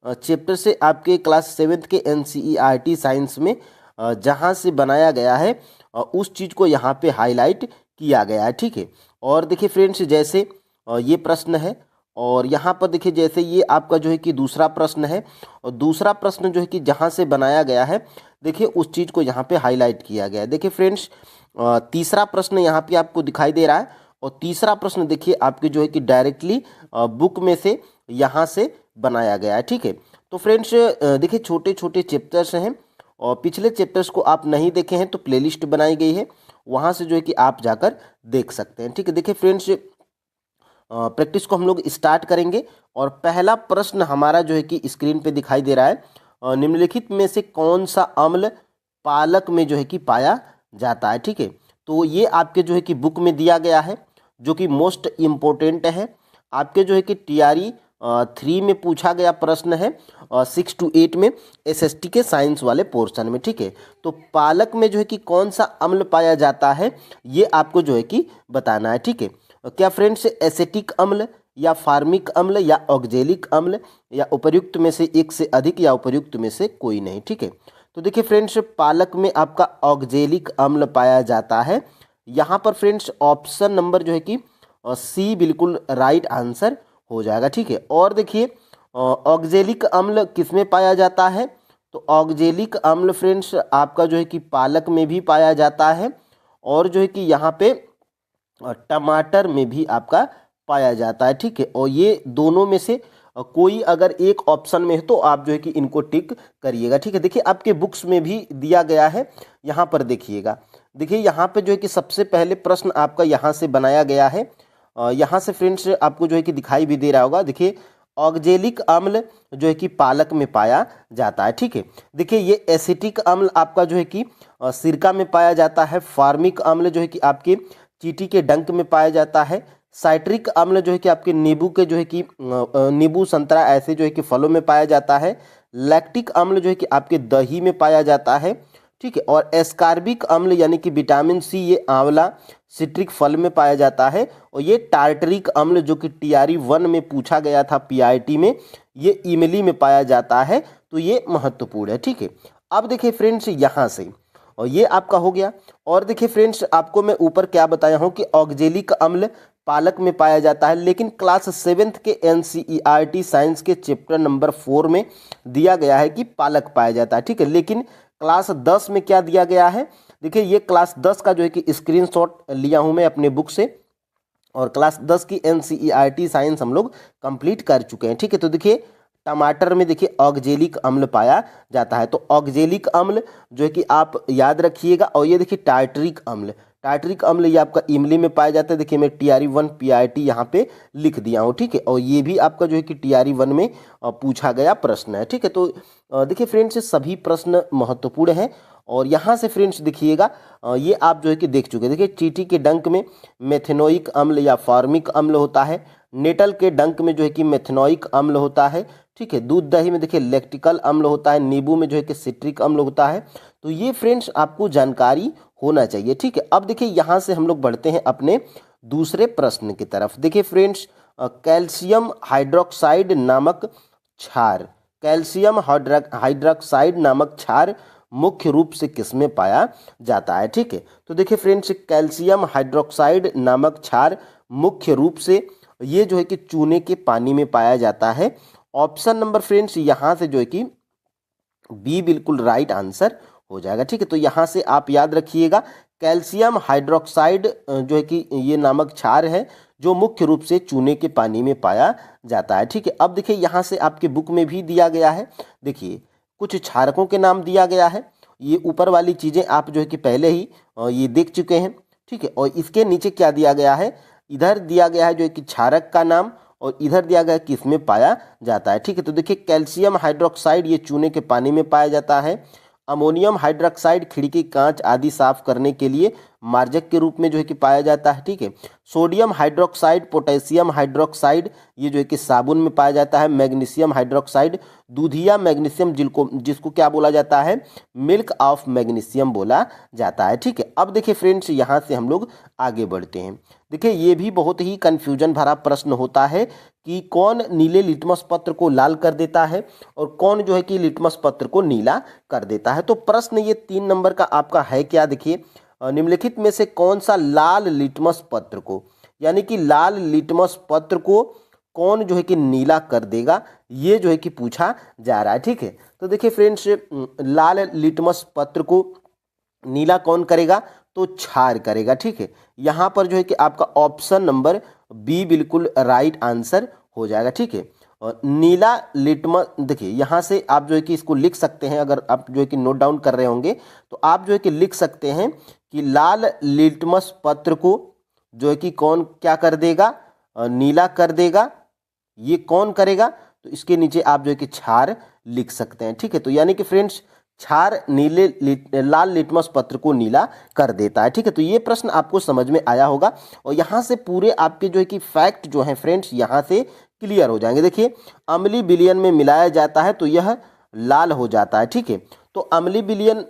चैप्टर से आपके क्लास 7th के एनसीईआरटी साइंस में जहाँ से बनाया गया है उस चीज़ को यहाँ पे हाईलाइट किया गया है। ठीक है, और देखिए फ्रेंड्स जैसे ये प्रश्न है और यहाँ पर देखिए जैसे ये आपका जो है कि दूसरा प्रश्न है और दूसरा प्रश्न जो है कि जहाँ से बनाया गया है, देखिए उस चीज़ को यहाँ पे हाईलाइट किया गया है। देखिए फ्रेंड्स तीसरा प्रश्न यहाँ पे आपको दिखाई दे रहा है और तीसरा प्रश्न देखिए आपके जो है कि डायरेक्टली बुक में से यहाँ से बनाया गया है। ठीक है, तो फ्रेंड्स देखिए छोटे छोटे चैप्टर्स हैं और पिछले चैप्टर्स को आप नहीं देखे हैं तो प्लेलिस्ट बनाई गई है, वहाँ से जो है कि आप जाकर देख सकते हैं। ठीक है, देखिए फ्रेंड्स प्रैक्टिस को हम लोग स्टार्ट करेंगे और पहला प्रश्न हमारा जो है कि स्क्रीन पे दिखाई दे रहा है, निम्नलिखित में से कौन सा अम्ल पालक में जो है कि पाया जाता है। ठीक है, तो ये आपके जो है कि बुक में दिया गया है, जो कि मोस्ट इम्पोर्टेंट है। आपके जो है कि टीआरई 3 में पूछा गया प्रश्न है 6 to 8 में एसएसटी के साइंस वाले पोर्शन में। ठीक है, तो पालक में जो है कि कौन सा अम्ल पाया जाता है ये आपको जो है कि बताना है। ठीक है, क्या फ्रेंड्स एसेटिक अम्ल या फार्मिक अम्ल या ऑक्जेलिक अम्ल या उपर्युक्त में से एक से अधिक या उपर्युक्त में से कोई नहीं। ठीक है, तो देखिए फ्रेंड्स पालक में आपका ऑक्जेलिक अम्ल पाया जाता है। यहाँ पर फ्रेंड्स ऑप्शन नंबर जो है कि सी बिल्कुल राइट आंसर हो जाएगा। ठीक है, और देखिए ऑक्जेलिक अम्ल किस में पाया जाता है, तो ऑक्जेलिक अम्ल फ्रेंड्स आपका जो है कि पालक में भी पाया जाता है और जो है कि यहाँ पे टमाटर में भी आपका पाया जाता है। ठीक है, और ये दोनों में से कोई अगर एक ऑप्शन में है तो आप जो है कि इनको टिक करिएगा। ठीक है, देखिए आपके बुक्स में भी दिया गया है, यहाँ पर देखिएगा। देखिए यहाँ पे जो है कि सबसे पहले प्रश्न आपका यहाँ से बनाया गया है, यहाँ से फ्रेंड्स आपको जो है कि दिखाई भी दे रहा होगा। देखिए ऑक्जेलिक अम्ल जो है कि पालक में पाया जाता है। ठीक है, देखिए ये एसिटिक अम्ल आपका जो है कि सिरका में पाया जाता है। फार्मिक अम्ल जो है कि आपके चींटी के डंक में पाया जाता है। साइट्रिक अम्ल जो है कि आपके नींबू के जो है कि नींबू संतरा ऐसे जो है कि फलों में पाया जाता है। लैक्टिक अम्ल जो है कि आपके दही में पाया जाता है। ठीक है, और एस्कार्बिक अम्ल यानी कि विटामिन सी ये आंवला सिट्रिक फल में पाया जाता है। और ये टार्टरिक अम्ल जो कि टीआरई 1 में पूछा गया था पीआईटी में, ये इमली में पाया जाता है। तो ये महत्वपूर्ण है। ठीक है, अब देखिए फ्रेंड्स यहाँ से और ये आपका हो गया। और देखिए फ्रेंड्स आपको मैं ऊपर क्या बताया हूँ कि ऑक्जेलिक अम्ल पालक में पाया जाता है, लेकिन क्लास 7th के एनसीईआरटी साइंस के चैप्टर नंबर 4 में दिया गया है कि पालक पाया जाता है। ठीक है, लेकिन क्लास 10 में क्या दिया गया है, देखिए ये क्लास 10 का जो है कि स्क्रीनशॉट लिया हूँ मैं अपने बुक से और क्लास 10 की एनसीईआरटी साइंस हम लोग कंप्लीट कर चुके हैं। ठीक है, तो देखिए टमाटर में देखिए ऑक्जेलिक अम्ल पाया जाता है। तो ऑक्जेलिक अम्ल जो है कि आप याद रखिएगा। और ये देखिए टार्टरिक अम्ल, टार्टरिक अम्ल ये आपका इमली में पाया जाता है। देखिए मैं TRE1 PIT यहाँ पे लिख दिया हूँ, ठीक है। और ये भी आपका जो है कि TRE1 में पूछा गया प्रश्न है, ठीक है। तो देखिए फ्रेंड्स सभी प्रश्न महत्वपूर्ण हैं। और यहाँ से फ्रेंड्स देखिएगा ये आप जो है कि देख चुके हैं। देखिए चींटी के डंक में मेथेनोइक अम्ल या फार्मिक अम्ल होता है। नेटल के डंक में जो है कि मेथेनोइक अम्ल होता है, ठीक है। दूध दही में देखिए लैक्टिकल अम्ल होता है। नींबू में जो है कि सिट्रिक अम्ल होता है। तो ये फ्रेंड्स आपको जानकारी होना चाहिए, ठीक है। अब देखिए यहाँ से हम लोग बढ़ते हैं अपने दूसरे प्रश्न की तरफ। देखिए फ्रेंड्स कैल्शियम हाइड्रोक्साइड नामक क्षार, कैल्शियम हाइड्रोक्साइड नामक क्षार मुख्य रूप से किसमें पाया जाता है, ठीक है। तो देखिए फ्रेंड्स कैल्शियम हाइड्रोक्साइड नामक क्षार मुख्य रूप से ये जो है कि चूने के पानी में पाया जाता है। ऑप्शन नंबर फ्रेंड्स यहाँ से जो है कि बी बिल्कुल राइट आंसर हो जाएगा, ठीक है। तो यहाँ से आप याद रखिएगा कैल्शियम हाइड्रोक्साइड जो है कि ये नामक क्षार है जो मुख्य रूप से चूने के पानी में पाया जाता है, ठीक है। अब देखिए यहाँ से आपके बुक में भी दिया गया है। देखिए कुछ क्षारकों के नाम दिया गया है। ये ऊपर वाली चीज़ें आप जो है कि पहले ही ये देख चुके हैं, ठीक है। और इसके नीचे क्या दिया गया है, इधर दिया गया है जो है कि क्षारक का नाम और इधर दिया गया है कि इसमें पाया जाता है, ठीक है। तो देखिए कैल्शियम हाइड्रोक्साइड ये चूने के पानी में पाया जाता है। अमोनियम हाइड्रोक्साइड खिड़की कांच आदि साफ करने के लिए मार्जक के रूप में जो है कि पाया जाता है, ठीक है। सोडियम हाइड्रोक्साइड पोटेशियम हाइड्रोक्साइड ये जो है कि साबुन में पाया जाता है। मैग्नीशियम हाइड्रोक्साइड दूधिया मैग्नीशियम जिसको क्या बोला जाता है, मिल्क ऑफ मैग्नीशियम बोला जाता है, ठीक है। अब देखिए फ्रेंड्स यहाँ से हम लोग आगे बढ़ते हैं। देखिए ये भी बहुत ही कन्फ्यूजन भरा प्रश्न होता है कि कौन नीले लिटमस पत्र को लाल कर देता है और कौन जो है कि लिटमस पत्र को नीला कर देता है। तो प्रश्न ये 3 नंबर का आपका है क्या, देखिए निम्नलिखित में से कौन सा लाल लिटमस पत्र को, यानी कि लाल लिटमस पत्र को कौन जो है कि नीला कर देगा, ये जो है कि पूछा जा रहा है, ठीक है। तो देखिए फ्रेंड्स लाल लिटमस पत्र को नीला कौन करेगा, तो क्षार करेगा, ठीक है। यहाँ पर जो है कि आपका ऑप्शन नंबर बी बिल्कुल राइट आंसर हो जाएगा, ठीक है। और नीला लिटमस देखिए यहाँ से आप जो है कि इसको लिख सकते हैं। अगर आप जो है कि नोट डाउन कर रहे होंगे तो आप जो है कि लिख सकते हैं कि लाल लिटमस पत्र को जो है कि कौन क्या कर देगा, नीला कर देगा। ये कौन करेगा, तो इसके नीचे आप जो है कि क्षार लिख सकते हैं, ठीक है। तो यानी कि फ्रेंड्स क्षार लाल लिटमस पत्र को नीला कर देता है, ठीक है। तो ये प्रश्न आपको समझ में आया होगा और यहाँ से पूरे आपके जो है कि फैक्ट जो है फ्रेंड्स यहाँ से क्लियर हो जाएंगे। देखिए अम्लीय विलयन में मिलाया जाता है तो यह लाल हो जाता है, ठीक है। तो अम्लीय विलयन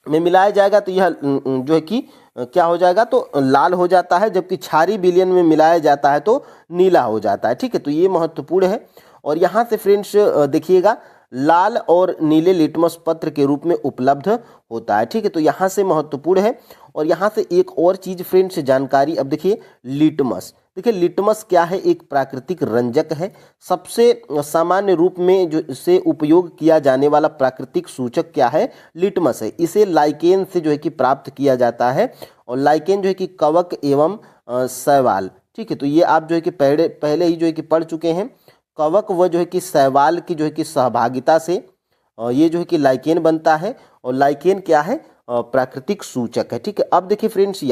में मिलाया जाएगा तो यह जो है कि क्या हो जाएगा, तो लाल हो जाता है। जबकि क्षारीय विलयन में मिलाया जाता है तो नीला हो जाता है, ठीक है। तो ये महत्वपूर्ण है। और यहाँ से फ्रेंड्स देखिएगा लाल और नीले लिटमस पत्र के रूप में उपलब्ध होता है, ठीक है। तो यहाँ से महत्वपूर्ण है। और यहाँ से एक और चीज़ फ्रेंड्स जानकारी, अब देखिए लिटमस, देखिए लिटमस क्या है, एक प्राकृतिक रंजक है। सबसे सामान्य रूप में जो से उपयोग किया जाने वाला प्राकृतिक सूचक क्या है, लिटमस है। इसे लाइकेन से जो है कि प्राप्त किया जाता है और लाइकेन जो है कि कवक एवं शैवाल, ठीक है। तो ये आप जो है कि पहले ही जो है कि पढ़ चुके हैं। कवक व जो है कि शैवाल की जो है कि सहभागिता से ये जो है कि लाइकेन बनता है और लाइकेन क्या है, प्राकृतिक सूचक है, ठीक है। अब देखिए फ्रेंड्स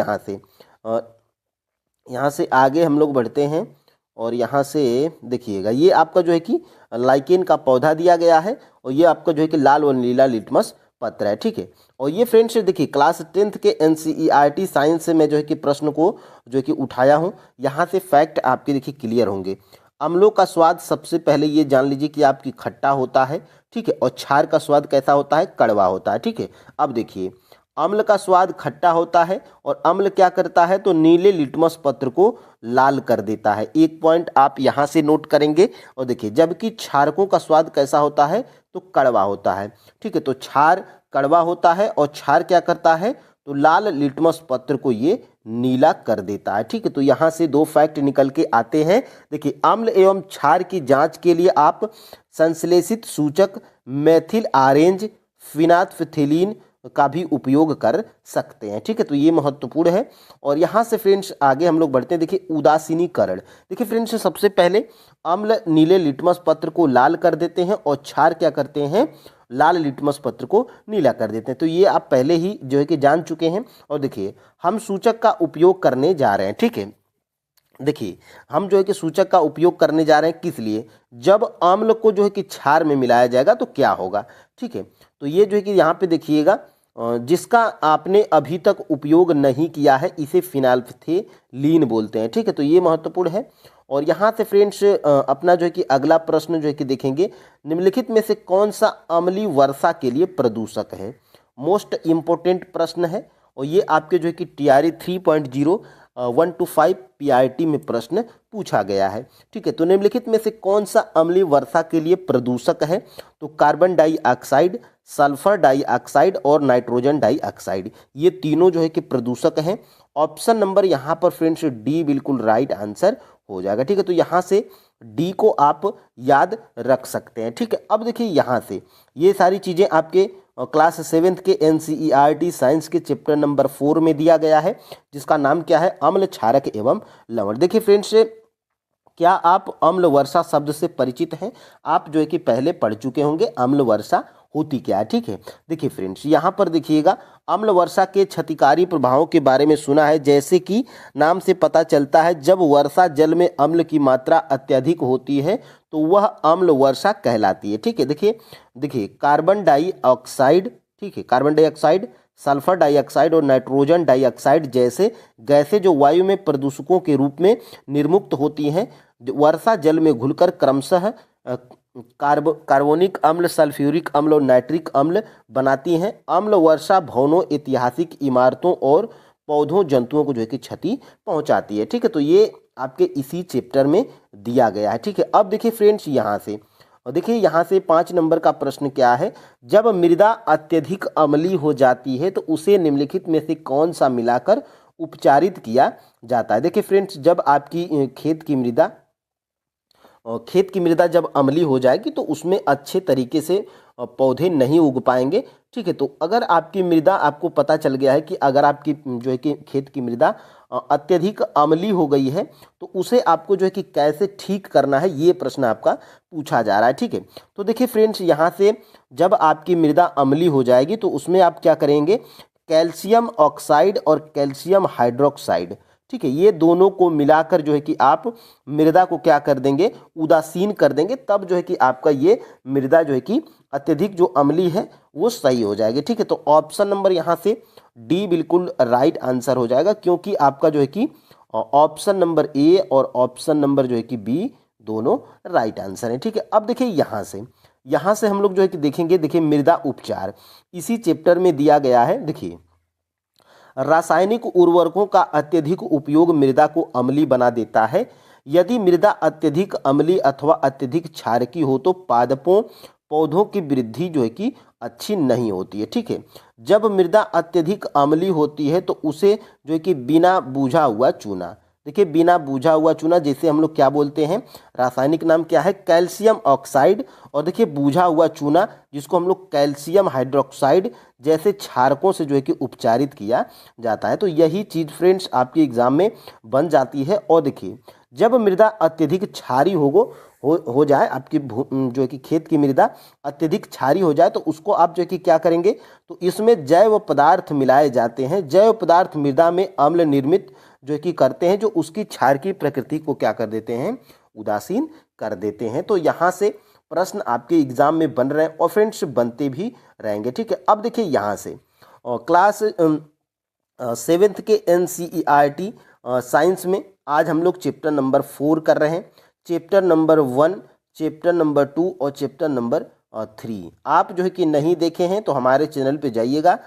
यहाँ से आगे हम लोग बढ़ते हैं और यहाँ से देखिएगा ये आपका जो है कि लाइकेन का पौधा दिया गया है और ये आपका जो है कि लाल और नीला लिटमस पत्र है, ठीक है। और ये फ्रेंड्स देखिए क्लास 10th के NCERT साइंस से मैं जो है कि प्रश्न को जो है कि उठाया हूँ। यहाँ से फैक्ट आपके देखिए क्लियर होंगे। अम्लों का स्वाद सबसे पहले ये जान लीजिए कि आपकी खट्टा होता है, ठीक है। और क्षार का स्वाद कैसा होता है, कड़वा होता है, ठीक है। अब देखिए अम्ल का स्वाद खट्टा होता है और अम्ल क्या करता है, तो नीले लिटमस पत्र को लाल कर देता है। एक पॉइंट आप यहाँ से नोट करेंगे। और देखिए जबकि क्षारकों का स्वाद कैसा होता है, तो कड़वा होता है, ठीक है। तो क्षार कड़वा होता है और क्षार क्या करता है, तो लाल लिटमस पत्र को ये नीला कर देता है, ठीक है। तो यहाँ से 2 फैक्ट निकल के आते हैं। देखिए अम्ल एवं क्षार की जांच के लिए आप संश्लेषित सूचक मेथिल ऑरेंज फिनाल्फथलीन का भी उपयोग कर सकते हैं, ठीक है। तो ये महत्वपूर्ण है। और यहाँ से फ्रेंड्स आगे हम लोग बढ़ते हैं। देखिए उदासीनीकरण, देखिए फ्रेंड्स सबसे पहले अम्ल नीले लिटमस पत्र को लाल कर देते हैं और क्षार क्या करते हैं, लाल लिटमस पत्र को नीला कर देते हैं। तो ये आप पहले ही जो है कि जान चुके हैं। और देखिए हम सूचक का उपयोग करने जा रहे हैं, ठीक है। देखिए हम जो है कि सूचक का उपयोग करने जा रहे हैं किस लिए, जब अम्ल को जो है कि क्षार में मिलाया जाएगा तो क्या होगा, ठीक है। तो ये जो है कि यहाँ पे देखिएगा जिसका आपने अभी तक उपयोग नहीं किया है इसे फिनाल्फथेलीन बोलते हैं, ठीक है। तो ये महत्वपूर्ण है। और यहाँ से फ्रेंड्स अपना जो है कि अगला प्रश्न जो है कि देखेंगे, निम्नलिखित में से कौन सा अम्लीय वर्षा के लिए प्रदूषक है। मोस्ट इम्पोर्टेंट प्रश्न है और ये आपके जो है कि TRE 3.0 1 to 5 PIT में प्रश्न पूछा गया है, ठीक है। तो निम्नलिखित में से कौन सा अम्लीय वर्षा के लिए प्रदूषक है, तो कार्बन डाइऑक्साइड, सल्फर डाइऑक्साइड और नाइट्रोजन डाइऑक्साइड, ये तीनों जो है कि प्रदूषक हैं। ऑप्शन नंबर यहाँ पर फ्रेंड्स डी बिल्कुल राइट आंसर हो जाएगा, ठीक है। तो यहाँ से डी को आप याद रख सकते हैं, ठीक है। अब देखिए यहाँ से ये सारी चीज़ें आपके क्लास 7th के NCERT साइंस के चैप्टर नंबर 4 में दिया गया है, जिसका नाम क्या है, अम्ल क्षारक एवं लवण। देखिए फ्रेंड्स, क्या आप अम्ल वर्षा शब्द से परिचित हैं? आप जो है कि पहले पढ़ चुके होंगे अम्ल वर्षा होती क्या है, ठीक है। देखिए फ्रेंड्स, यहाँ पर देखिएगा अम्ल वर्षा के क्षतिकारी प्रभावों के बारे में सुना है। जैसे कि नाम से पता चलता है, जब वर्षा जल में अम्ल की मात्रा अत्यधिक होती है तो वह अम्ल वर्षा कहलाती है, ठीक है। देखिए कार्बन डाइऑक्साइड, ठीक है, कार्बन डाइऑक्साइड, सल्फर डाइऑक्साइड और नाइट्रोजन डाइऑक्साइड जैसे गैसें जो वायु में प्रदूषकों के रूप में निर्मुक्त होती हैं, वर्षा जल में घुलकर क्रमशः कार्बोनिक अम्ल, सल्फ्यूरिक अम्ल और नाइट्रिक अम्ल बनाती हैं। अम्ल वर्षा भवनों, ऐतिहासिक इमारतों और पौधों, जंतुओं को जो है कि क्षति पहुंचाती है, ठीक है। तो ये आपके इसी चैप्टर में दिया गया है, ठीक है। अब देखिए फ्रेंड्स, यहाँ से और देखिए यहाँ से 5 नंबर का प्रश्न क्या है, जब मृदा अत्यधिक अम्लीय हो जाती है तो उसे निम्नलिखित में से कौन सा मिलाकर उपचारित किया जाता है। देखिए फ्रेंड्स, जब आपकी खेत की मृदा जब अम्लीय हो जाएगी तो उसमें अच्छे तरीके से पौधे नहीं उग पाएंगे, ठीक है। तो अगर आपकी मृदा, आपको पता चल गया है कि अगर आपकी जो है कि खेत की मृदा अत्यधिक अम्लीय हो गई है तो उसे आपको जो है कि कैसे ठीक करना है, ये प्रश्न आपका पूछा जा रहा है, ठीक है। तो देखिए फ्रेंड्स, यहाँ से जब आपकी मृदा अम्लीय हो जाएगी तो उसमें आप क्या करेंगे, कैल्शियम ऑक्साइड और कैल्शियम हाइड्रोक्साइड, ठीक है, ये दोनों को मिलाकर जो है कि आप मृदा को क्या कर देंगे, उदासीन कर देंगे। तब जो है कि आपका ये मृदा जो है कि अत्यधिक जो अम्लीय है वो सही हो जाएगी, ठीक है। तो ऑप्शन नंबर यहाँ से डी बिल्कुल राइट आंसर हो जाएगा, क्योंकि आपका जो है कि ऑप्शन नंबर ए और ऑप्शन नंबर जो है कि बी दोनों राइट आंसर है, ठीक है। अब देखिए यहाँ से हम लोग जो है कि देखेंगे, देखिए मृदा उपचार इसी चैप्टर में दिया गया है। देखिए रासायनिक उर्वरकों का अत्यधिक उपयोग मृदा को अम्लीय बना देता है। यदि मृदा अत्यधिक अम्लीय अथवा अत्यधिक क्षारकी हो तो पादपों, पौधों की वृद्धि जो है कि अच्छी नहीं होती है, ठीक है। जब मृदा अत्यधिक अम्लीय होती है तो उसे जो है कि बिना बूझा हुआ चूना, देखिए बिना बूझा हुआ चूना जैसे हम लोग क्या बोलते हैं, रासायनिक नाम क्या है, कैल्शियम ऑक्साइड, और देखिए बूझा हुआ चूना जिसको हम लोग कैल्शियम हाइड्रोक्साइड जैसे क्षारकों से जो है कि उपचारित किया जाता है। तो यही चीज़ फ्रेंड्स आपके एग्जाम में बन जाती है। और देखिए जब मृदा अत्यधिक क्षारी हो जाए, आपकी जो है कि खेत की मृदा अत्यधिक क्षारी हो जाए तो उसको आप जो है कि क्या करेंगे, तो इसमें जैव पदार्थ मिलाए जाते हैं। जैव पदार्थ मृदा में अम्ल निर्मित जो है कि करते हैं, जो उसकी क्षार की प्रकृति को क्या कर देते हैं, उदासीन कर देते हैं। तो यहाँ से प्रश्न आपके एग्जाम में बन रहे हैं और फ्रेंड्स बनते भी रहेंगे, ठीक है। अब देखिए यहाँ से क्लास 7th के NCERT साइंस में आज हम लोग चैप्टर नंबर 4 कर रहे हैं। चैप्टर नंबर 1, चैप्टर नंबर 2 और चैप्टर नंबर 3 आप जो है कि नहीं देखे हैं तो हमारे चैनल पे जाइएगा,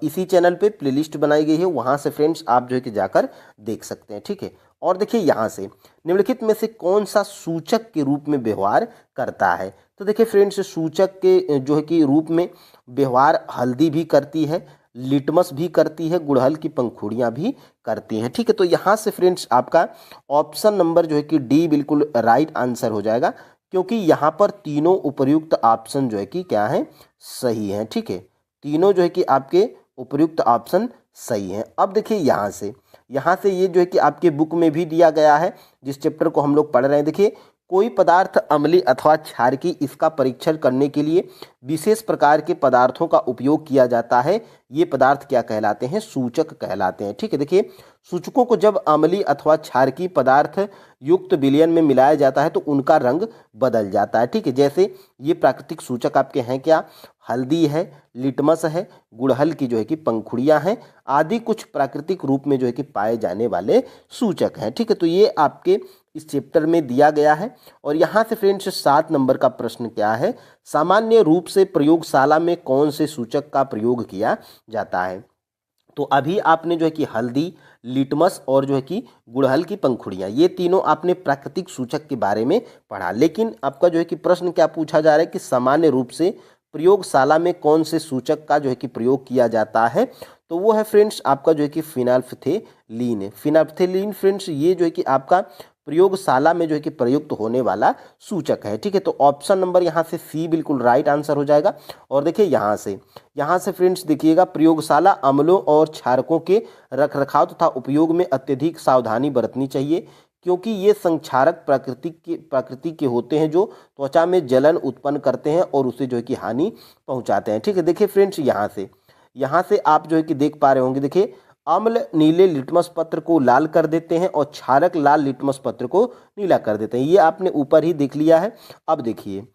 इसी चैनल पे प्लेलिस्ट बनाई गई है, वहाँ से फ्रेंड्स आप जो है कि जाकर देख सकते हैं, ठीक है। और देखिए यहाँ से निम्नलिखित में से कौन सा सूचक के रूप में व्यवहार करता है। तो देखिए फ्रेंड्स, सूचक के जो है कि रूप में व्यवहार हल्दी भी करती है, लिटमस भी करती है, गुड़हल की पंखुड़ियाँ भी करती हैं, ठीक है। तो यहाँ से फ्रेंड्स आपका ऑप्शन नंबर जो है कि डी बिल्कुल राइट आंसर हो जाएगा, क्योंकि यहाँ पर तीनों उपर्युक्त ऑप्शन जो है कि क्या है, सही हैं, ठीक है। तीनों जो है कि आपके उपर्युक्त ऑप्शन सही हैं। अब देखिए यहाँ से ये जो है कि आपके बुक में भी दिया गया है, जिस चैप्टर को हम लोग पढ़ रहे हैं। देखिए कोई पदार्थ अम्लीय अथवा क्षारकी, इसका परीक्षण करने के लिए विशेष प्रकार के पदार्थों का उपयोग किया जाता है। ये पदार्थ क्या कहलाते हैं? सूचक कहलाते हैं। ठीक है, देखिए सूचकों को जब अम्लीय अथवा क्षारकी पदार्थ युक्त विलयन में मिलाया जाता है तो उनका रंग बदल जाता है। ठीक है, जैसे ये प्राकृतिक सूचक आपके हैं क्या? हल्दी है, लिटमस है, गुड़हल की जो है कि पंखुड़ियाँ हैं आदि कुछ प्राकृतिक रूप में जो है कि पाए जाने वाले सूचक हैं। ठीक है, तो ये आपके इस चैप्टर में दिया गया है। और यहाँ से फ्रेंड्स 7 नंबर का प्रश्न क्या है? सामान्य रूप से प्रयोगशाला में कौन से सूचक का प्रयोग किया जाता है? तो अभी आपने जो है कि हल्दी, लिटमस और जो है कि गुड़हल की पंखुड़ियाँ, ये तीनों आपने प्राकृतिक सूचक के बारे में पढ़ा। लेकिन आपका जो है कि प्रश्न क्या पूछा जा रहा है कि सामान्य रूप से प्रयोगशाला में कौन से सूचक का जो है कि प्रयोग किया जाता है? तो वो है फ्रेंड्स आपका जो है कि फिनाल्फ्थेलीन है। फिनाल्फ्थेलीन फ्रेंड्स ये जो है कि आपका प्रयोगशाला में जो है कि प्रयुक्त होने वाला सूचक है। ठीक है, तो ऑप्शन नंबर यहाँ से सी बिल्कुल राइट आंसर हो जाएगा। और देखिए यहाँ से फ्रेंड्स देखिएगा, प्रयोगशाला अम्लों और क्षारकों के रखरखाव तथा उपयोग में अत्यधिक सावधानी बरतनी चाहिए, क्योंकि ये संक्षारक प्रकृति के होते हैं जो त्वचा में जलन उत्पन्न करते हैं और उसे जो है कि हानि पहुंचाते हैं। ठीक है, देखिए फ्रेंड्स यहाँ से आप जो है कि देख पा रहे होंगे, देखिए अम्ल नीले लिटमस पत्र को लाल कर देते हैं और क्षारक लाल लिटमस पत्र को नीला कर देते हैं। ये आपने ऊपर ही देख लिया है। अब देखिए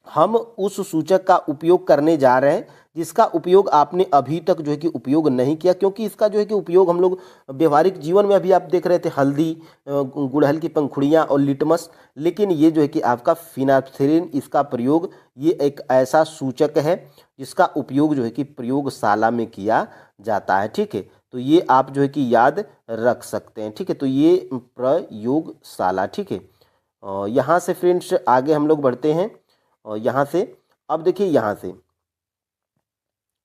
हम उस सूचक का उपयोग करने जा रहे हैं जिसका उपयोग आपने अभी तक जो है कि उपयोग नहीं किया, क्योंकि इसका जो है कि उपयोग हम लोग व्यवहारिक जीवन में अभी आप देख रहे थे, हल्दी, गुड़हल की पंखुड़ियाँ और लिटमस। लेकिन ये जो है कि आपका फिनाल्फ्थेलीन, इसका प्रयोग, ये एक ऐसा सूचक है जिसका उपयोग जो है कि प्रयोगशाला में किया जाता है। ठीक है, तो ये आप जो है कि याद रख सकते हैं। ठीक है, तो ये प्रयोगशाला। ठीक है, यहाँ से फ्रेंड्स आगे हम लोग बढ़ते हैं। और यहाँ से अब देखिए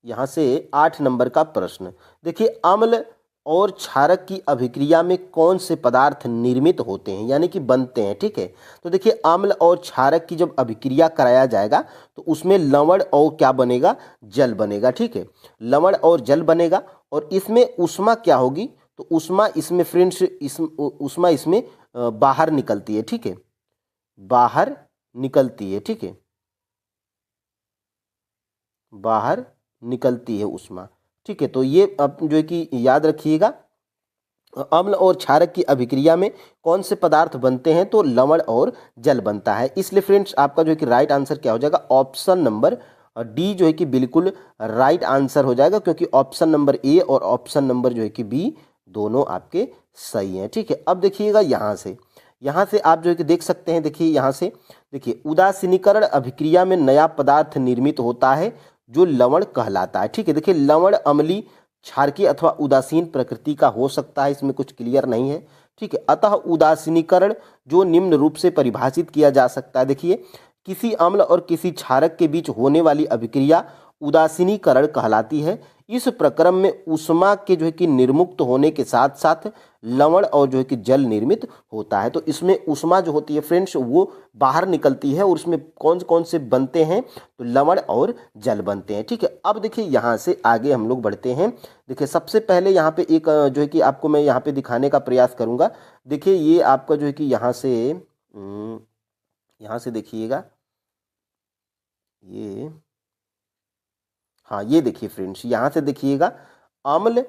यहाँ से 8 नंबर का प्रश्न देखिए, अम्ल और क्षारक की अभिक्रिया में कौन से पदार्थ निर्मित होते हैं, यानी कि बनते हैं? ठीक है, तो देखिए अम्ल और क्षारक की जब अभिक्रिया कराया जाएगा तो उसमें लवण और क्या बनेगा? जल बनेगा। ठीक है, लवण और जल बनेगा और इसमें ऊष्मा क्या होगी? तो ऊष्मा इसमें फ्रेंड्स ऊष्मा इसमें बाहर निकलती है। ठीक है, बाहर निकलती है। ठीक है, बाहर निकलती है ऊष्मा। ठीक है, तो ये आप जो है कि याद रखिएगा, अम्ल और क्षारक की अभिक्रिया में कौन से पदार्थ बनते हैं? तो लवण और जल बनता है। इसलिए फ्रेंड्स आपका जो है कि राइट आंसर क्या हो जाएगा? ऑप्शन नंबर डी जो है कि बिल्कुल राइट आंसर हो जाएगा, क्योंकि ऑप्शन नंबर ए और ऑप्शन नंबर जो है कि बी दोनों आपके सही हैं। ठीक है, अब देखिएगा यहाँ से आप जो है कि देख सकते हैं, देखिए यहाँ से देखिए, उदासीनीकरण अभिक्रिया में नया पदार्थ निर्मित होता है जो लवण कहलाता है। ठीक है, देखिए लवण अम्लीय, क्षारकीय अथवा उदासीन प्रकृति का हो सकता है, इसमें कुछ क्लियर नहीं है। ठीक है, अतः उदासीनीकरण जो निम्न रूप से परिभाषित किया जा सकता है। देखिए, किसी अम्ल और किसी क्षारक के बीच होने वाली अभिक्रिया उदासीनीकरण कहलाती है। इस प्रक्रम में ऊष्मा के जो है कि निर्मुक्त होने के साथ साथ लवण और जो है कि जल निर्मित होता है। तो इसमें ऊष्मा जो होती है फ्रेंड्स वो बाहर निकलती है और उसमें कौन कौन से बनते हैं? तो लवण और जल बनते हैं। ठीक है, अब देखिए यहाँ से आगे हम लोग बढ़ते हैं। देखिए सबसे पहले यहाँ पे एक जो है कि आपको मैं यहाँ पे दिखाने का प्रयास करूँगा। देखिए ये आपका जो है कि यहाँ से देखिएगा, ये हाँ, ये देखिए फ्रेंड्स, यहाँ से देखिएगा, अम्ल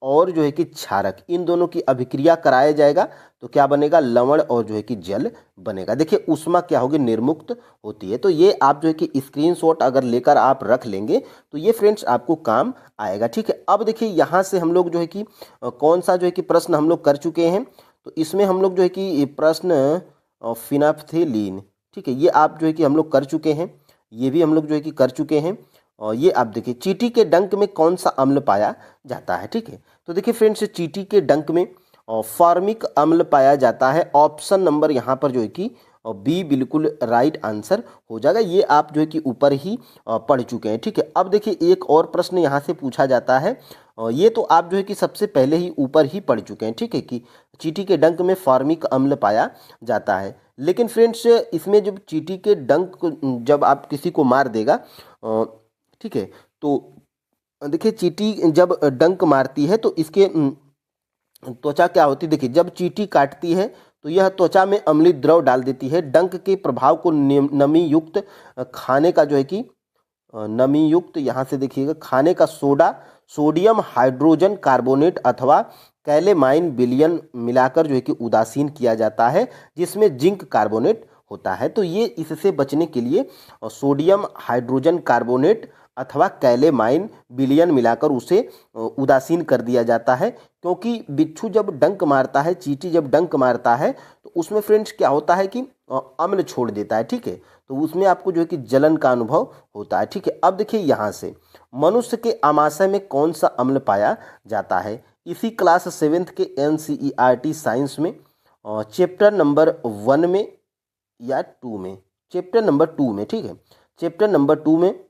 और जो है कि क्षारक, इन दोनों की अभिक्रिया कराया जाएगा तो क्या बनेगा? लवण और जो है कि जल बनेगा। देखिए ऊष्मा क्या होगी? निर्मुक्त होती है। तो ये आप जो है कि स्क्रीनशॉट अगर लेकर आप रख लेंगे तो ये फ्रेंड्स आपको काम आएगा। ठीक है, अब देखिए यहाँ से हम लोग जो है कि कौन सा जो है कि प्रश्न हम लोग कर चुके हैं, तो इसमें हम लोग जो है कि प्रश्न फिनाल्फ्थेलीन, ठीक है, ये आप जो है कि हम लोग कर चुके हैं, ये भी हम लोग जो है कि कर चुके हैं। और ये आप देखिए, चींटी के डंक में कौन सा अम्ल पाया जाता है? ठीक है, तो देखिए फ्रेंड्स चींटी के डंक में फॉर्मिक अम्ल पाया जाता है। ऑप्शन नंबर यहाँ पर जो है कि बी बिल्कुल राइट आंसर हो जाएगा। ये आप जो है कि ऊपर ही पढ़ चुके हैं। ठीक है, अब देखिए एक और प्रश्न यहाँ से पूछा जाता है, ये तो आप जो है कि सबसे पहले ही ऊपर ही पढ़ चुके हैं। ठीक है, कि चींटी के डंक में फॉर्मिक अम्ल पाया जाता है। लेकिन फ्रेंड्स इसमें जब चींटी के डंक जब आप किसी को मार देगा, ठीक है, तो देखिए चींटी जब डंक मारती है तो इसके त्वचा क्या होती है? देखिए जब चींटी काटती है तो यह त्वचा में अम्लीय द्रव डाल देती है। डंक के प्रभाव को नमी युक्त खाने का जो है कि नमी युक्त, यहाँ से देखिएगा, खाने का सोडा, सोडियम हाइड्रोजन कार्बोनेट अथवा कैलेमाइन विलयन मिलाकर जो है कि उदासीन किया जाता है, जिसमें जिंक कार्बोनेट होता है। तो ये इससे बचने के लिए सोडियम हाइड्रोजन कार्बोनेट अथवा कैलेमाइन विलयन मिलाकर उसे उदासीन कर दिया जाता है। क्योंकि बिच्छू जब डंक मारता है, चींटी जब डंक मारता है, तो उसमें फ्रेंड्स क्या होता है कि अम्ल छोड़ देता है, ठीक है। तो उसमें आपको जो है कि जलन का अनुभव होता है, ठीक है। अब देखिए यहाँ से मनुष्य के आमाशय में कौन सा अम्ल पाया जाता है। इसी क्लास 7th के NCERT साइंस में चैप्टर नंबर 1 में या 2 में, चैप्टर नंबर 2 में, ठीक है, चैप्टर नंबर 2 में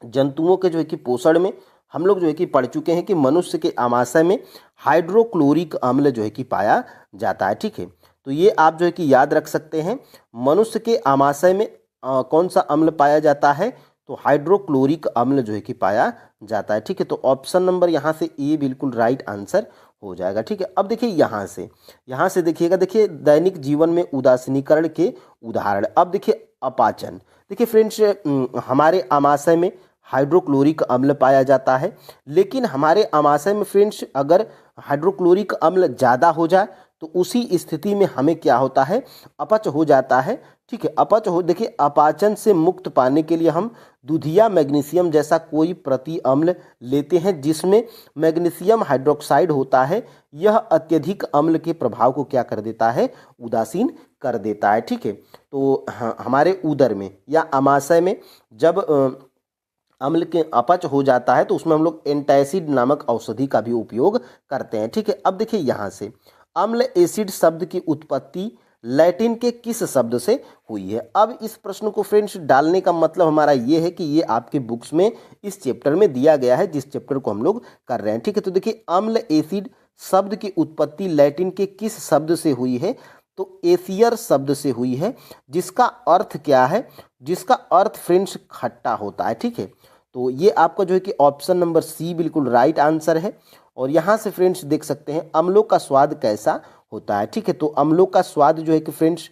जंतुओं के जो है कि पोषण में हम लोग जो है कि पढ़ चुके हैं कि मनुष्य के आमाशय में हाइड्रोक्लोरिक अम्ल जो है कि पाया जाता है, ठीक है। तो ये आप जो है कि याद रख सकते हैं, मनुष्य के आमाशय में कौन सा अम्ल पाया जाता है, तो हाइड्रोक्लोरिक अम्ल जो है कि पाया जाता है, ठीक है। तो ऑप्शन नंबर यहाँ से ए बिल्कुल राइट आंसर हो जाएगा, ठीक है। अब देखिए यहाँ से देखिएगा, देखिए दैनिक जीवन में उदासीनीकरण के उदाहरण। अब देखिए अपाचन, देखिए फ्रेंड्स हमारे आमाशय में हाइड्रोक्लोरिक अम्ल पाया जाता है, लेकिन हमारे आमाशय में फ्रेंड्स अगर हाइड्रोक्लोरिक अम्ल ज़्यादा हो जाए तो उसी स्थिति में हमें क्या होता है, अपच हो जाता है, ठीक है। अपच हो, देखिए अपाचन से मुक्त पाने के लिए हम दूधिया मैग्नीशियम जैसा कोई प्रति अम्ल लेते हैं जिसमें मैग्नीशियम हाइड्रोक्साइड होता है। यह अत्यधिक अम्ल के प्रभाव को क्या कर देता है, उदासीन कर देता है, ठीक है। तो हमारे उदर में या आमाशय में जब अम्ल के अपच हो जाता है तो उसमें हम लोग एंटासिड नामक औषधि का भी उपयोग करते हैं, ठीक है। अब देखिए यहाँ से अम्ल एसिड शब्द की उत्पत्ति लैटिन के किस शब्द से हुई है। अब इस प्रश्न को फ्रेंड्स डालने का मतलब हमारा ये है कि ये आपके बुक्स में इस चैप्टर में दिया गया है, जिस चैप्टर को हम लोग कर रहे हैं, ठीक है। तो देखिए अम्ल एसिड शब्द की उत्पत्ति लैटिन के किस शब्द से हुई है, तो एसियर शब्द से हुई है, जिसका अर्थ क्या है, जिसका अर्थ फ्रेंड्स खट्टा होता है, ठीक है। तो ये आपका जो है कि ऑप्शन नंबर सी बिल्कुल राइट आंसर है। और यहाँ से फ्रेंड्स देख सकते हैं अम्लों का स्वाद कैसा होता है, ठीक है। तो अम्लों का स्वाद जो है कि फ्रेंड्स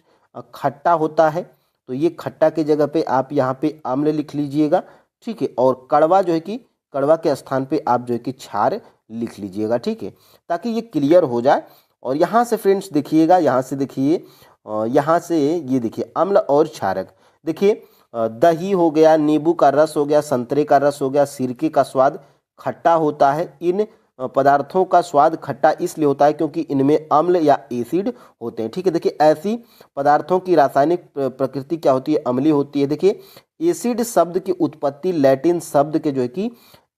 खट्टा होता है, तो ये खट्टा के जगह पे आप यहाँ पे अम्ल लिख लीजिएगा, ठीक है। और कड़वा जो है कि कड़वा के स्थान पे आप जो है कि क्षार लिख लीजिएगा, ठीक है, ताकि ये क्लियर हो जाए। और यहाँ से फ्रेंड्स देखिएगा, यहाँ से देखिए, यहाँ से ये देखिए अम्ल और क्षारक, देखिए दही हो गया, नींबू का रस हो गया, संतरे का रस हो गया, सिरके का स्वाद खट्टा होता है। इन पदार्थों का स्वाद खट्टा इसलिए होता है क्योंकि इनमें अम्ल या एसिड होते हैं, ठीक है। देखिए ऐसी पदार्थों की रासायनिक प्रकृति क्या होती है, अम्लीय होती है। देखिए एसिड शब्द की उत्पत्ति लैटिन शब्द के जो है कि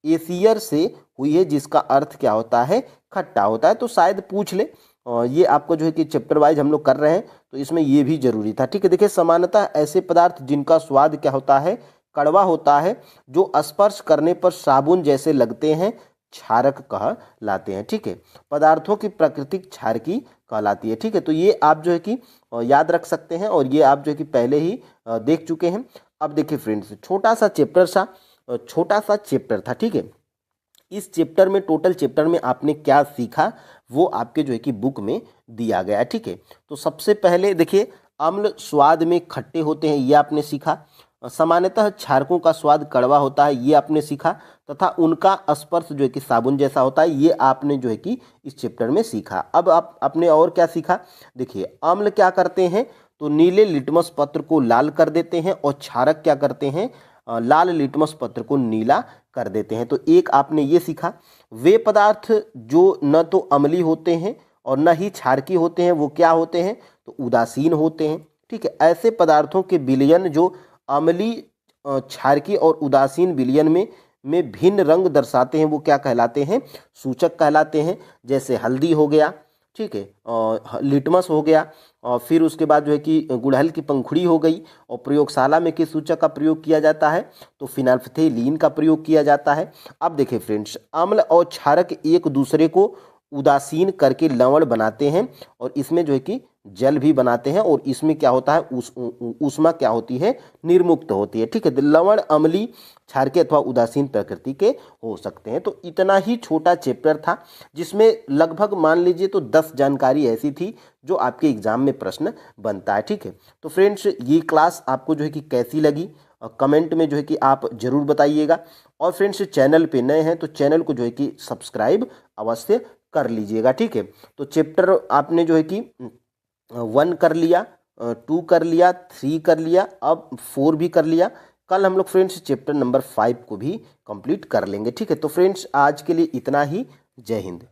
एसियर से हुई है, जिसका अर्थ क्या होता है, खट्टा होता है। तो शायद पूछ ले, ये आपको जो है कि चैप्टर वाइज हम लोग कर रहे हैं तो इसमें ये भी जरूरी था, ठीक है। देखिए सामान्यतः ऐसे पदार्थ जिनका स्वाद क्या होता है, कड़वा होता है, जो स्पर्श करने पर साबुन जैसे लगते हैं, क्षारक कहलाते हैं, ठीक है। पदार्थों की प्राकृतिक क्षारकी कहलाती है, ठीक है। तो ये आप जो है कि याद रख सकते हैं और ये आप जो है कि पहले ही देख चुके हैं। अब देखिए फ्रेंड्स छोटा सा चैप्टर था, ठीक है। इस चैप्टर में, टोटल चैप्टर में आपने क्या सीखा वो आपके जो है कि बुक में दिया गया है, ठीक है। तो सबसे पहले देखिए अम्ल स्वाद में खट्टे होते हैं, ये आपने सीखा। सामान्यतः क्षारकों का स्वाद कड़वा होता है, ये आपने सीखा, तथा उनका स्पर्श जो है कि साबुन जैसा होता है, ये आपने जो है कि इस चैप्टर में सीखा। अब आपने और क्या सीखा, देखिए अम्ल क्या करते हैं, तो नीले लिटमस पत्र को लाल कर देते हैं, और क्षारक क्या करते हैं, लाल लिटमस पत्र को नीला कर देते हैं। तो एक आपने ये सीखा। वे पदार्थ जो न तो अम्लीय होते हैं और न ही क्षारकी होते हैं, वो क्या होते हैं, तो उदासीन होते हैं, ठीक है। ऐसे पदार्थों के विलयन जो अम्लीय, क्षारकी और उदासीन विलयन में भिन्न रंग दर्शाते हैं, वो क्या कहलाते हैं, सूचक कहलाते हैं। जैसे हल्दी हो गया, ठीक है, और लिटमस हो गया, और फिर उसके बाद जो है कि गुड़हल की पंखुड़ी हो गई। और प्रयोगशाला में किस सूचक का प्रयोग किया जाता है, तो फिनाल्फ्थेलीन का प्रयोग किया जाता है। अब देखिए फ्रेंड्स अम्ल और क्षारक एक दूसरे को उदासीन करके लवण बनाते हैं, और इसमें जो है कि जल भी बनाते हैं और इसमें क्या होता है, ऊष्मा क्या होती है, निर्मुक्त होती है। ठीक है, लवण अम्लीय, क्षारकीय अथवा उदासीन प्रकृति के हो सकते हैं। तो इतना ही छोटा चैप्टर था जिसमें लगभग मान लीजिए तो 10 जानकारी ऐसी थी जो आपके एग्जाम में प्रश्न बनता है। ठीक है, तो फ्रेंड्स ये क्लास आपको जो है कि कैसी लगी कमेंट में जो है कि आप जरूर बताइएगा। और फ्रेंड्स चैनल पे नए हैं तो चैनल को जो है कि सब्सक्राइब अवश्य कर लीजिएगा। ठीक है, तो चैप्टर आपने जो है कि 1 कर लिया, 2 कर लिया, 3 कर लिया, अब 4 भी कर लिया। कल हम लोग फ्रेंड्स चैप्टर नंबर 5 को भी कंप्लीट कर लेंगे। ठीक है, तो फ्रेंड्स आज के लिए इतना ही। जय हिंद।